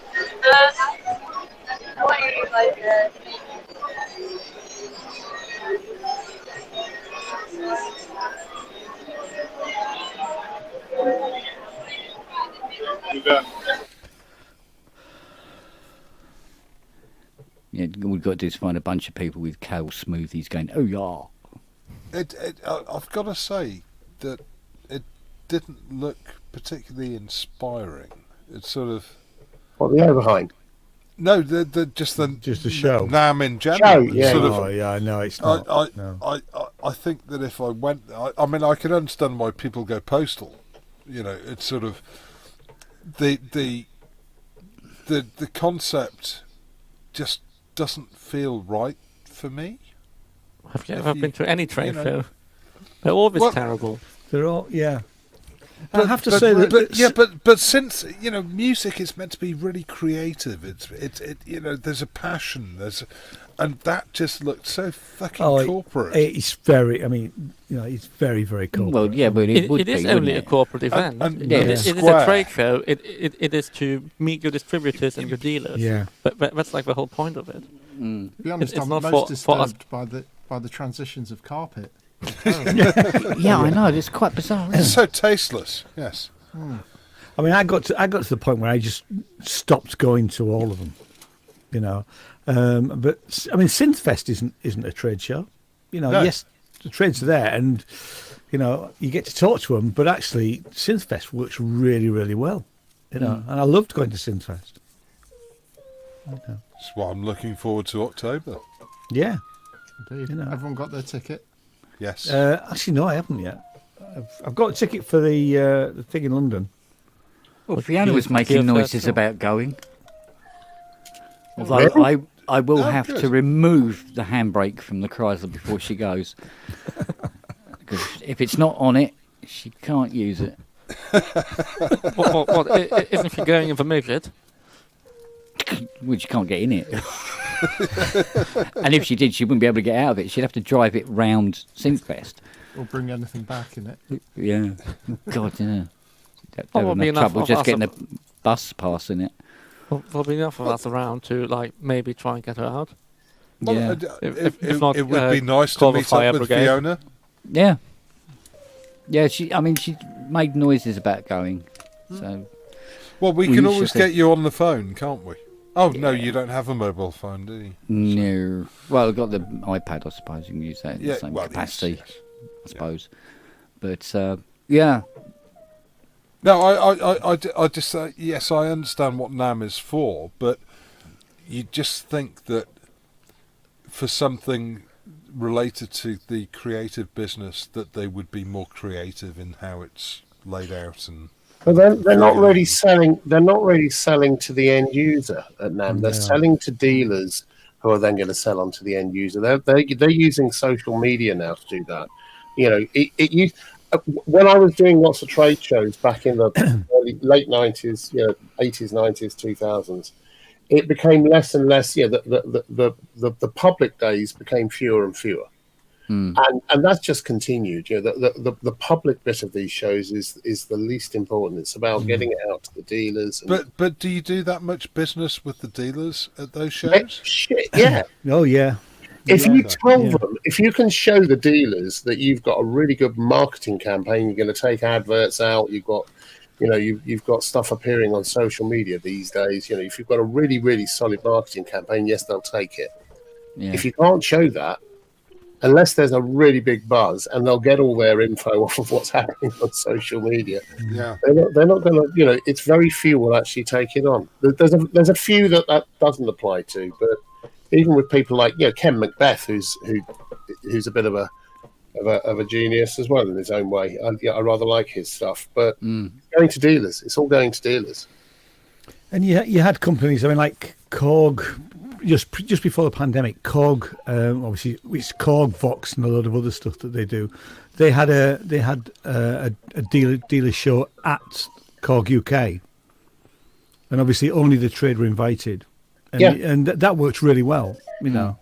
You bet. Yeah, all we've got to do is find a bunch of people with kale smoothies going, oh yeah. I've got to say that it didn't look particularly inspiring. It's sort of What, the overhang? no, just the show. NAM in general. Show, yeah. Sort of, Oh yeah, I know it's not. No. I think that if I went, I mean, I can understand why people go postal. You know, it's sort of the concept just doesn't feel right for me. Have you ever been to any trade show? They're always terrible. They're all, yeah. But I have to say that, but since music is meant to be really creative, it's there's a passion, and that just looked so fucking corporate. It's very, it's very, very corporate. Well, yeah, but it is only a corporate event. It is a trade show. It is to meet your distributors and your dealers. Yeah, but that's like the whole point of it. To be honest, I'm not most for us. disturbed by the transitions of carpet. Yeah, I know. It's quite bizarre. It's so tasteless. Yes. I mean, I got to the point where I just stopped going to all of them. But I mean, Synthfest isn't a trade show. No. Yes, the trades are there, and you get to talk to them. But actually, Synthfest works really, really well. And I loved going to Synthfest. That's what I'm looking forward to October. Yeah. Indeed. Everyone got their ticket? Yes. Actually, no, I haven't yet. I've got a ticket for the thing in London. Well, Fiona was making noises about going. Although I will have to remove the handbrake from the Chrysler before she goes. Because if it's not on it, she can't use it. What, isn't she going in for midget? Well, she can't get in it. And if she did, she wouldn't be able to get out of it. She'd have to drive it round Synthfest. Or bring anything back in it. Yeah. God, yeah. Well, no trouble just getting a bus pass in it. Well, there'll be enough of us around to maybe try and get her out. Well, Yeah. If not, it would be nice to call the meet fire up with brigade. Fiona. Yeah. Yeah, she made noises about going. So. Well, we can should always have- get you on the phone, can't we? Oh, no, you don't have a mobile phone, do you? No. Well, I've got the iPad, I suppose. You can use that in Yeah, the same well, capacity, yes. I suppose. But, yeah. No, I just say, yes, I understand what NAM is for, but you just think that for something related to the creative business that they would be more creative in how it's laid out and... But they're not really selling. They're not really selling to the end user at NAM. They're selling to dealers who are then going to sell on to the end user. They're using social media now to do that. When I was doing lots of trade shows back in the late 90s, 80s, 90s, 2000s, it became less and less. The public days became fewer and fewer. And that's just continued. The public bit of these shows is the least important. It's about getting it out to the dealers. But do you do that much business with the dealers at those shows? Yeah. Oh yeah. If you tell them, if you can show the dealers that you've got a really good marketing campaign, you're going to take adverts out. You've got, you've got stuff appearing on social media these days. If you've got a really, really solid marketing campaign, yes, they'll take it. Yeah. If you can't show that, unless there's a really big buzz, and they'll get all their info off of what's happening on social media. Yeah, they're not going to. It's very few will actually take it on. There's a few that doesn't apply to, but even with people like Ken Macbeth, who's a bit of a genius as well in his own way. I rather like his stuff, but going to dealers, it's all going to dealers. And you had companies. I mean, like Korg. Just before the pandemic, Korg, obviously it's Korg, Vox, and a lot of other stuff that they do. They had a dealer show at Korg UK and obviously only the trade were invited, and, and that worked really well. You know,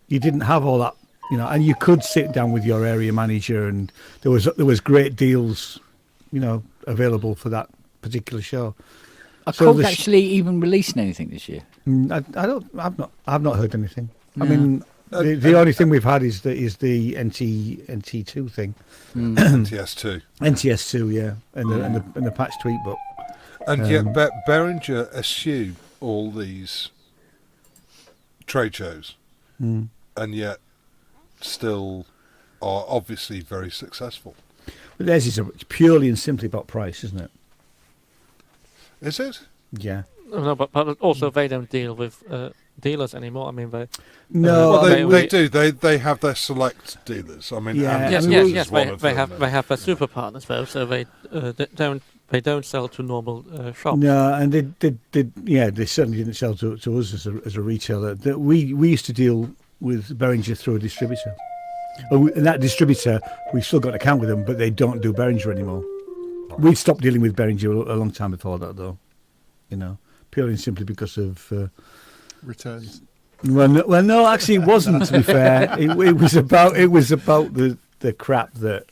you didn't have all that, you know, and you could sit down with your area manager, and there was great deals, you know, available for that particular show. Are COG actually even releasing anything this year? I've not heard anything. I mean, the only thing we've had is the NT2 thing. NTS2. NTS2, yeah, and the patch tweet book. And yet, Behringer eschew all these trade shows, and yet still are obviously very successful. But theirs is purely and simply about price, isn't it? Is it? Yeah. No, but also they don't deal with dealers anymore. I mean, they they do. They have their select dealers. I mean, yes. They have their super partners though, so they don't sell to normal shops. No, and they certainly didn't sell to us as a retailer. We used to deal with Behringer through a distributor. And that distributor, we've still got an account with them, but they don't do Behringer anymore. We stopped dealing with Behringer a long time before that, though. You know, purely and simply because of returns. Well, no, actually, it wasn't. To be fair, it was about the crap that,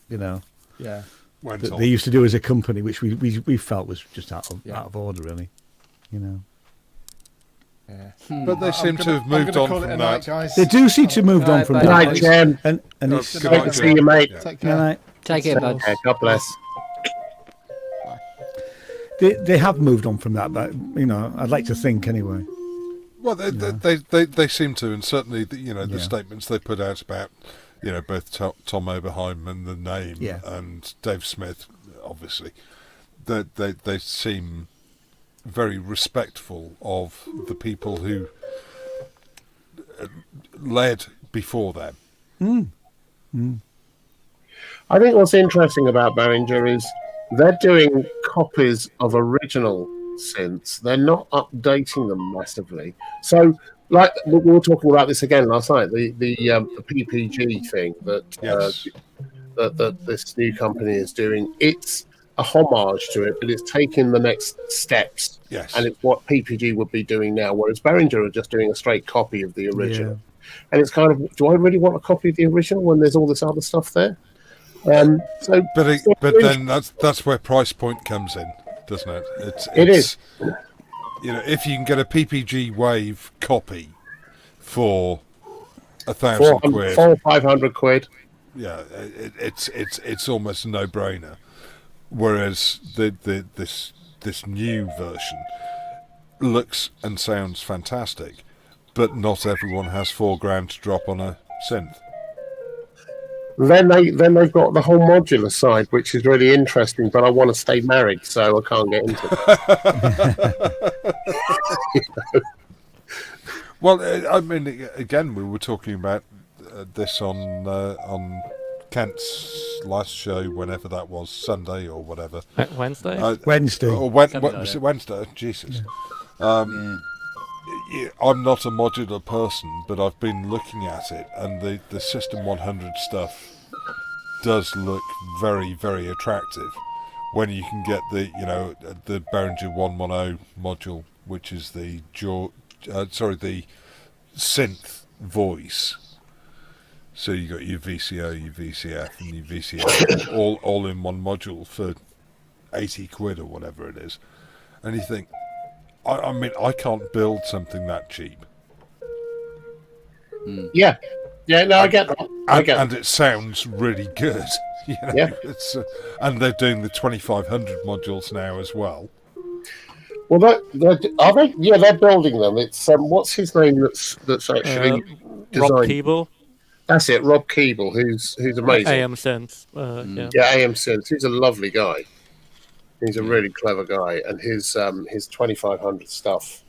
you know. Yeah. That they used to do as a company, which we felt was just out of order, really. You know. Yeah. But they seem to have moved on from that. Guys. They do seem to have moved on from that. Good night, Jem. And it's great to see you, mate. Take care. Take care, bud. God bless. They have moved on from that, but you know, I'd like to think anyway. Well, they seem to, and certainly the statements they put out about both Tom Oberheim and the name and Dave Smith, obviously, they seem very respectful of the people who led before them. I think what's interesting about Behringer is they're doing copies of original synths. They're not updating them massively. So, like we were talking about this again last night, the PPG thing that this new company is doing. It's a homage to it, but it's taking the next steps. Yes. And it's what PPG would be doing now, whereas Behringer are just doing a straight copy of the original. Yeah. And it's kind of, do I really want a copy of the original when there's all this other stuff there? But then that's where price point comes in, doesn't it? It is. If you can get a PPG Wave copy for 1,000 quid, 400 or 500 quid, yeah, it's almost a no-brainer. Whereas this new version looks and sounds fantastic, but not everyone has $4,000 to drop on a synth. Then they've got the whole modular side, which is really interesting. But I want to stay married, so I can't get into it. Well, I mean, again, we were talking about this on Kent's last show, whenever that was, Sunday or whatever. Wednesday. Wednesday. Or was it Wednesday? Jesus. I'm not a modular person, but I've been looking at it, and the System 100 stuff does look very, very attractive when you can get the Behringer 110 module, which is the synth voice. So you got your VCO, your VCF, and your VCF all in one module for 80 quid or whatever it is, and you think, I mean, I can't build something that cheap. Yeah, no, I get that. And it sounds really good. Yeah. And they're doing the 2500 modules now as well. Well, are they? Yeah, they're building them. It's what's his name? That's actually Rob Keeble. That's it, Rob Keeble, who's amazing. AM Synth. AM Synth. He's a lovely guy. He's a really clever guy, and his 2500 stuff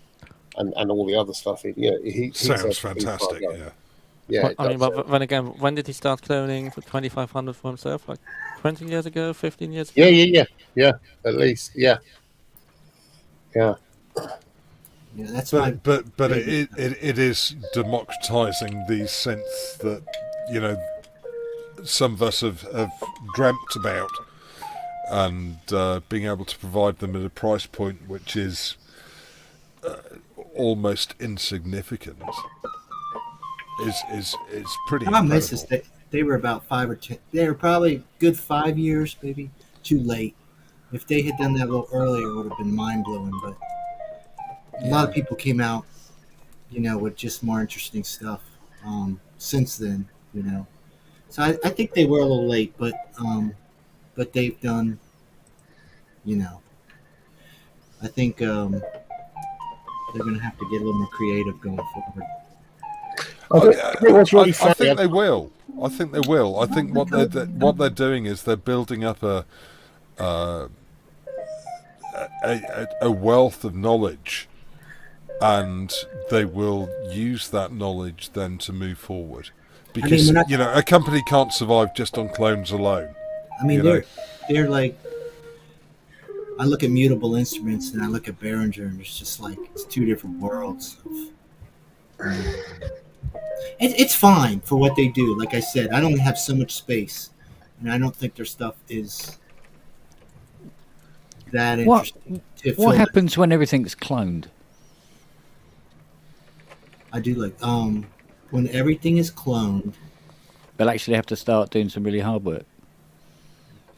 and all the other stuff. He sounds fantastic. Yeah. I mean, but then again, when did he start cloning for 2500 for himself? Like 20 years ago, 15 years ago? Yeah. At least, yeah. Yeah, that's but it is democratizing these synths that some of us have dreamt about, and being able to provide them at a price point which is almost insignificant is pretty My incredible. missus, they were about 5 or 10. They were probably good 5 years, maybe too late. If they had done that a little earlier, it would have been mind blowing. But a lot of people came out, with just more interesting stuff since then. So I think they were a little late, but they've done. I think they're going to have to get a little more creative going forward. I think they will. I think they will. I think what they're doing is they're building up a wealth of knowledge, and they will use that knowledge then to move forward. Because a company can't survive just on clones alone. I mean, they're like. I look at mutable instruments and I look at Behringer, and it's just like it's two different worlds. It's fine for what they do. Like I said, I don't have so much space, and I don't think their stuff is that interesting. What happens when everything's cloned? I do like when everything is cloned. They'll actually have to start doing some really hard work.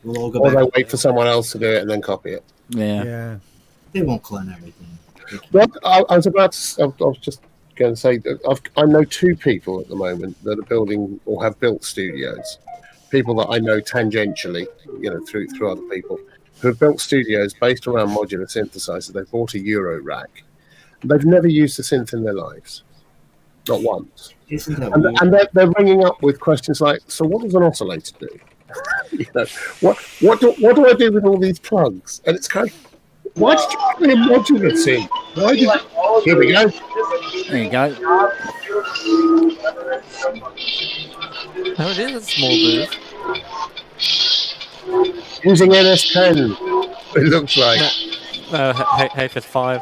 We'll all go or back. they wait for someone else to do it and then copy it. Yeah. They won't clone everything. Well, I was just going to say that I know two people at the moment that are building or have built studios. People that I know tangentially, through other people who have built studios based around modular synthesizers. They bought a Eurorack. They've never used a synth in their lives, not once. Isn't that weird? And they're ringing up with questions like, "So, what does an oscillator do? What do I do with all these plugs?" And it's kind of, why did you put a modular synth? Here we go. There you go. Oh, it is a small booth. Using NS10, it looks like. No, HS5.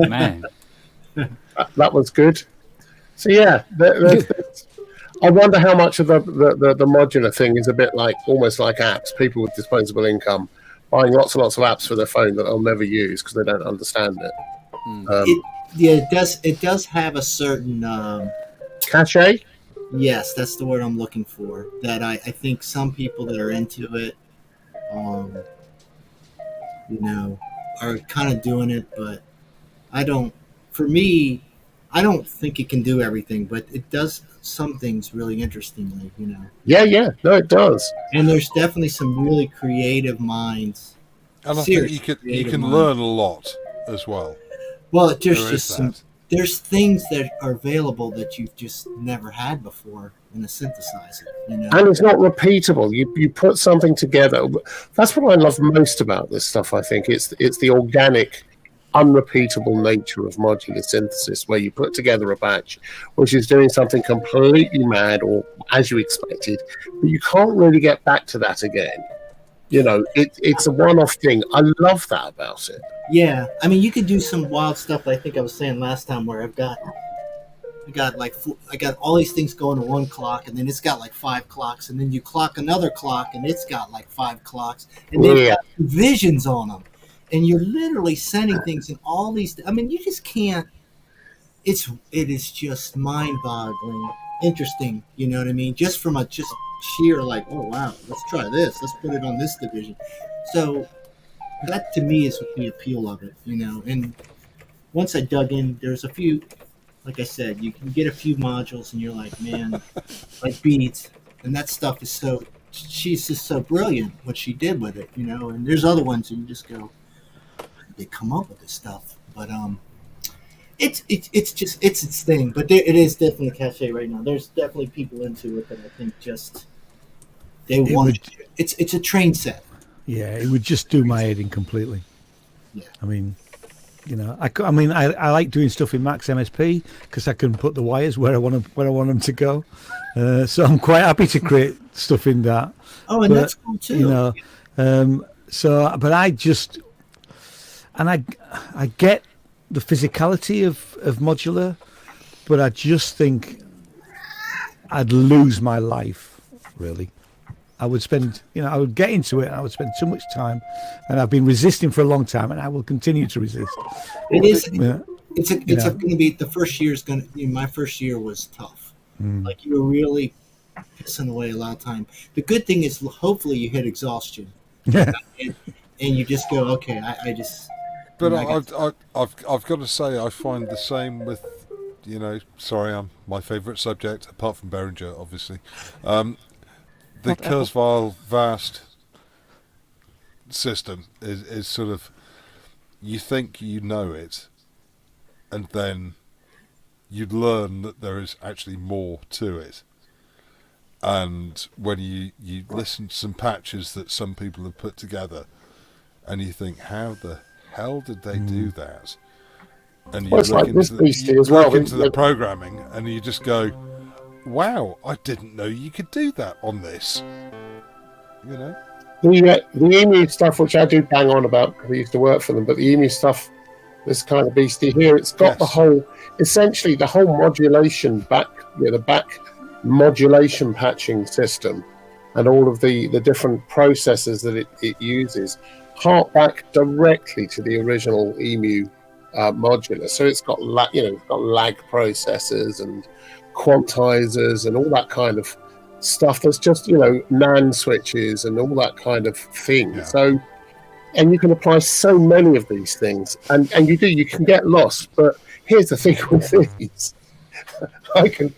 Man. That was good. So yeah, I wonder how much of the modular thing is a bit like almost like apps. People with disposable income buying lots and lots of apps for their phone that they'll never use because they don't understand it. It does have a certain cachet. Yes, that's the word I'm looking for. That I think some people that are into it, are kind of doing it, but I don't. For me, I don't think it can do everything, but it does some things really interestingly, Yeah, no, it does. And there's definitely some really creative minds. And I think you can learn a lot as well. Well, there's things that are available that you've just never had before in a synthesizer, And it's not repeatable. You put something together. That's what I love most about this stuff. I think it's the organic, unrepeatable nature of modular synthesis, where you put together a batch which is doing something completely mad or as you expected, but you can't really get back to that again. It's a one-off thing. I love that about it. Yeah, I mean, you could do some wild stuff. I think I was saying last time where I got all these things going to one clock, and then it's got like 5 clocks, and then you clock another clock, and it's got like 5 clocks, and they've got divisions on them, and you're literally sending things in all these. I mean, you just can't. It is just mind-boggling, interesting. You know what I mean? Just from a sheer like, oh wow, let's try this. Let's put it on this division. So that to me is the appeal of it, And once I dug in, there's a few. Like I said, you can get a few modules and you're like, man, like beads. And that stuff is she's just so brilliant what she did with it, And there's other ones and you just go, they come up with this stuff. But it's its thing. But it is definitely cachet right now. There's definitely people into it that I think it's a train set. Yeah, it would just do my head in completely. Yeah. I mean, I like doing stuff in Max MSP because I can put the wires where I want them to go. So I'm quite happy to create stuff in that. Oh, and that's cool too. But I just, and I get the physicality of modular, but I just think I'd lose my life, really. I would spend, I would get into it and I would spend too much time, and I've been resisting for a long time, and I will continue to resist. It is. Yeah. It's going to be, the first year is going to, my first year was tough. Like, you were really pissing away a lot of time. The good thing is, hopefully you hit exhaustion. Yeah. And you just go, okay, I just... But I've got to say, I find the same with, sorry, my favourite subject, apart from Behringer, obviously. The Kurzweil vast system is sort of, you think you know it, and then you'd learn that there is actually more to it. And when you listen to some patches that some people have put together, and you think, how the hell did they do that? And you look into the programming, and you just go, wow, I didn't know you could do that on this. The EMU stuff, which I do bang on about because I used to work for them, but the EMU stuff, this kind of beastie here, it's got essentially the whole modulation the back modulation patching system, and all of the different processes that it uses hark back directly to the original EMU modular. So it's got lag processors and quantizers and all that kind of stuff. There's just NAND switches and all that kind of thing. Yeah. So, and you can apply so many of these things, and you can get lost. But here's the thing with these: I can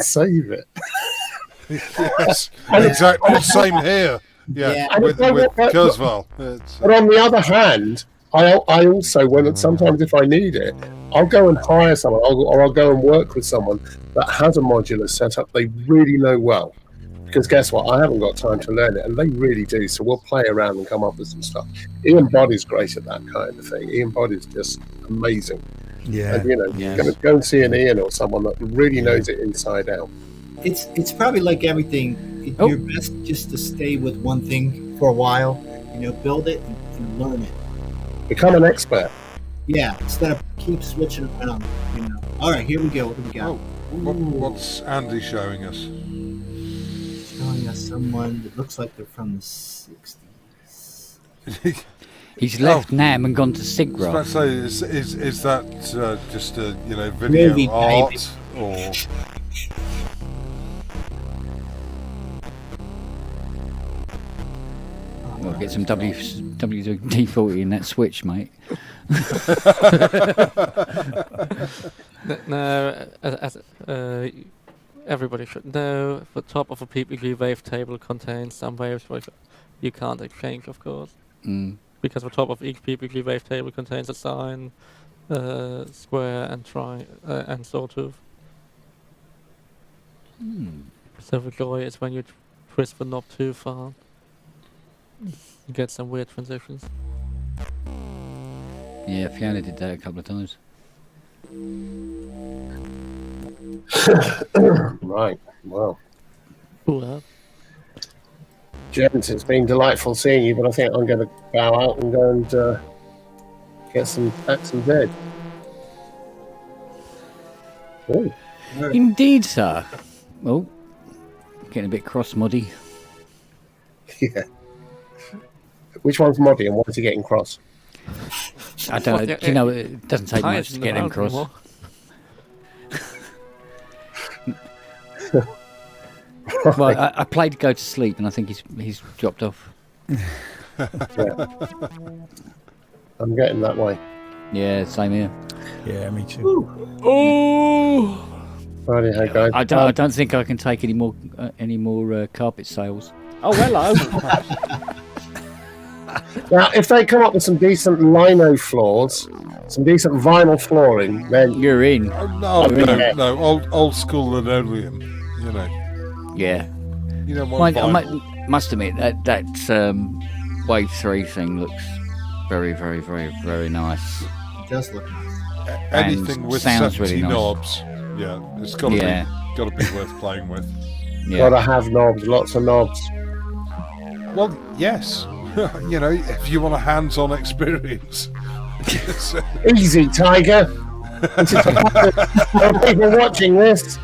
save it. Yes, exactly. Same here. Yeah. With Kurzweil. But on the other hand, I also, sometimes if I need it, I'll go and hire someone, or I'll go and work with someone that has a modular setup they really know well. Because guess what? I haven't got time to learn it, and they really do. So we'll play around and come up with some stuff. Ian Body's great at that kind of thing. Ian Body's just amazing. Yeah. And, go and see an Ian or someone that really knows it inside out. It's probably like everything. You're best just to stay with one thing for a while. Build it and learn it. Become an expert. Yeah, instead of keep switching around. All right, here we go. What do we got? What's Andy showing us? Showing us someone that looks like they're from the 60s. He's left NAM and gone to Sigra. I was about to say, is that just a video Movie, art or? Well, get some WD-40 in that switch, mate. No, as everybody should know, the top of a PPG wave table contains some waves which you can't exchange, of course. Because the top of each PPG wave table contains a sine, square, and and sawtooth. So the joy is when you twist the knob too far. You get some weird transitions. Yeah, Fiona did that a couple of times. Right, well. Well. Gents, it's been delightful seeing you, but I think I'm going to bow out and go and get some veg. Oh. Indeed, sir. Oh, getting a bit cross-muddy. Yeah. Which one's Moddy and what's he getting cross? I don't know. It doesn't take much to get him cross. Well, I played Go to Sleep, and I think he's dropped off. Yeah. I'm getting that way. Yeah, same here. Yeah, me too. Oh! Righty, hey guys. I don't think I can take any more carpet sales. Oh, hello. Now, if they come up with some decent lino floors, some decent vinyl flooring, then you're in. No, old school linoleum. Yeah. You know what? I must admit that Wave 3 thing looks very, very, very, very nice. It does look nice. Anything with 70 really nice. knobs, it's got to be worth playing with. Yeah. Gotta have knobs, lots of knobs. Well, yes. If you want a hands-on experience. Easy, Tiger. There are people watching this.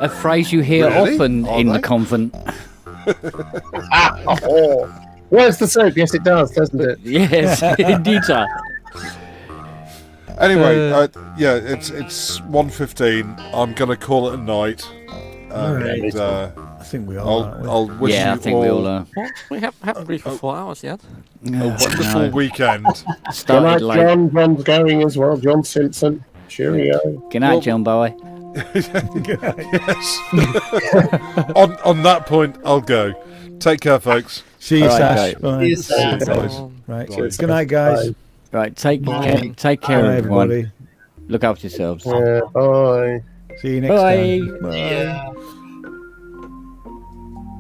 A phrase you hear Really? often Are in they? the convent. Where's the soap? Yes, it does, doesn't it? Yes, indeed, sir. Anyway, yeah, it's 1:15. I'm gonna call it a night. And, I think we are. aren't we? I'll wish Yeah, I you think all we all are. What? We haven't reached for 4 hours yet. a wonderful weekend. Good Started night, late. John. John's going as well. John Simpson. Cheerio. Good night, John Bowie. Yes. on that point, I'll go. Take care, folks. See you, All right, Sash. great. Bye. See you, Sash. Right. Bye. Good night, guys. Right, take Bye. care, take care, Bye, everyone. everybody. Look after yourselves. Yeah, bye. See you next Bye. time. Bye. Yeah.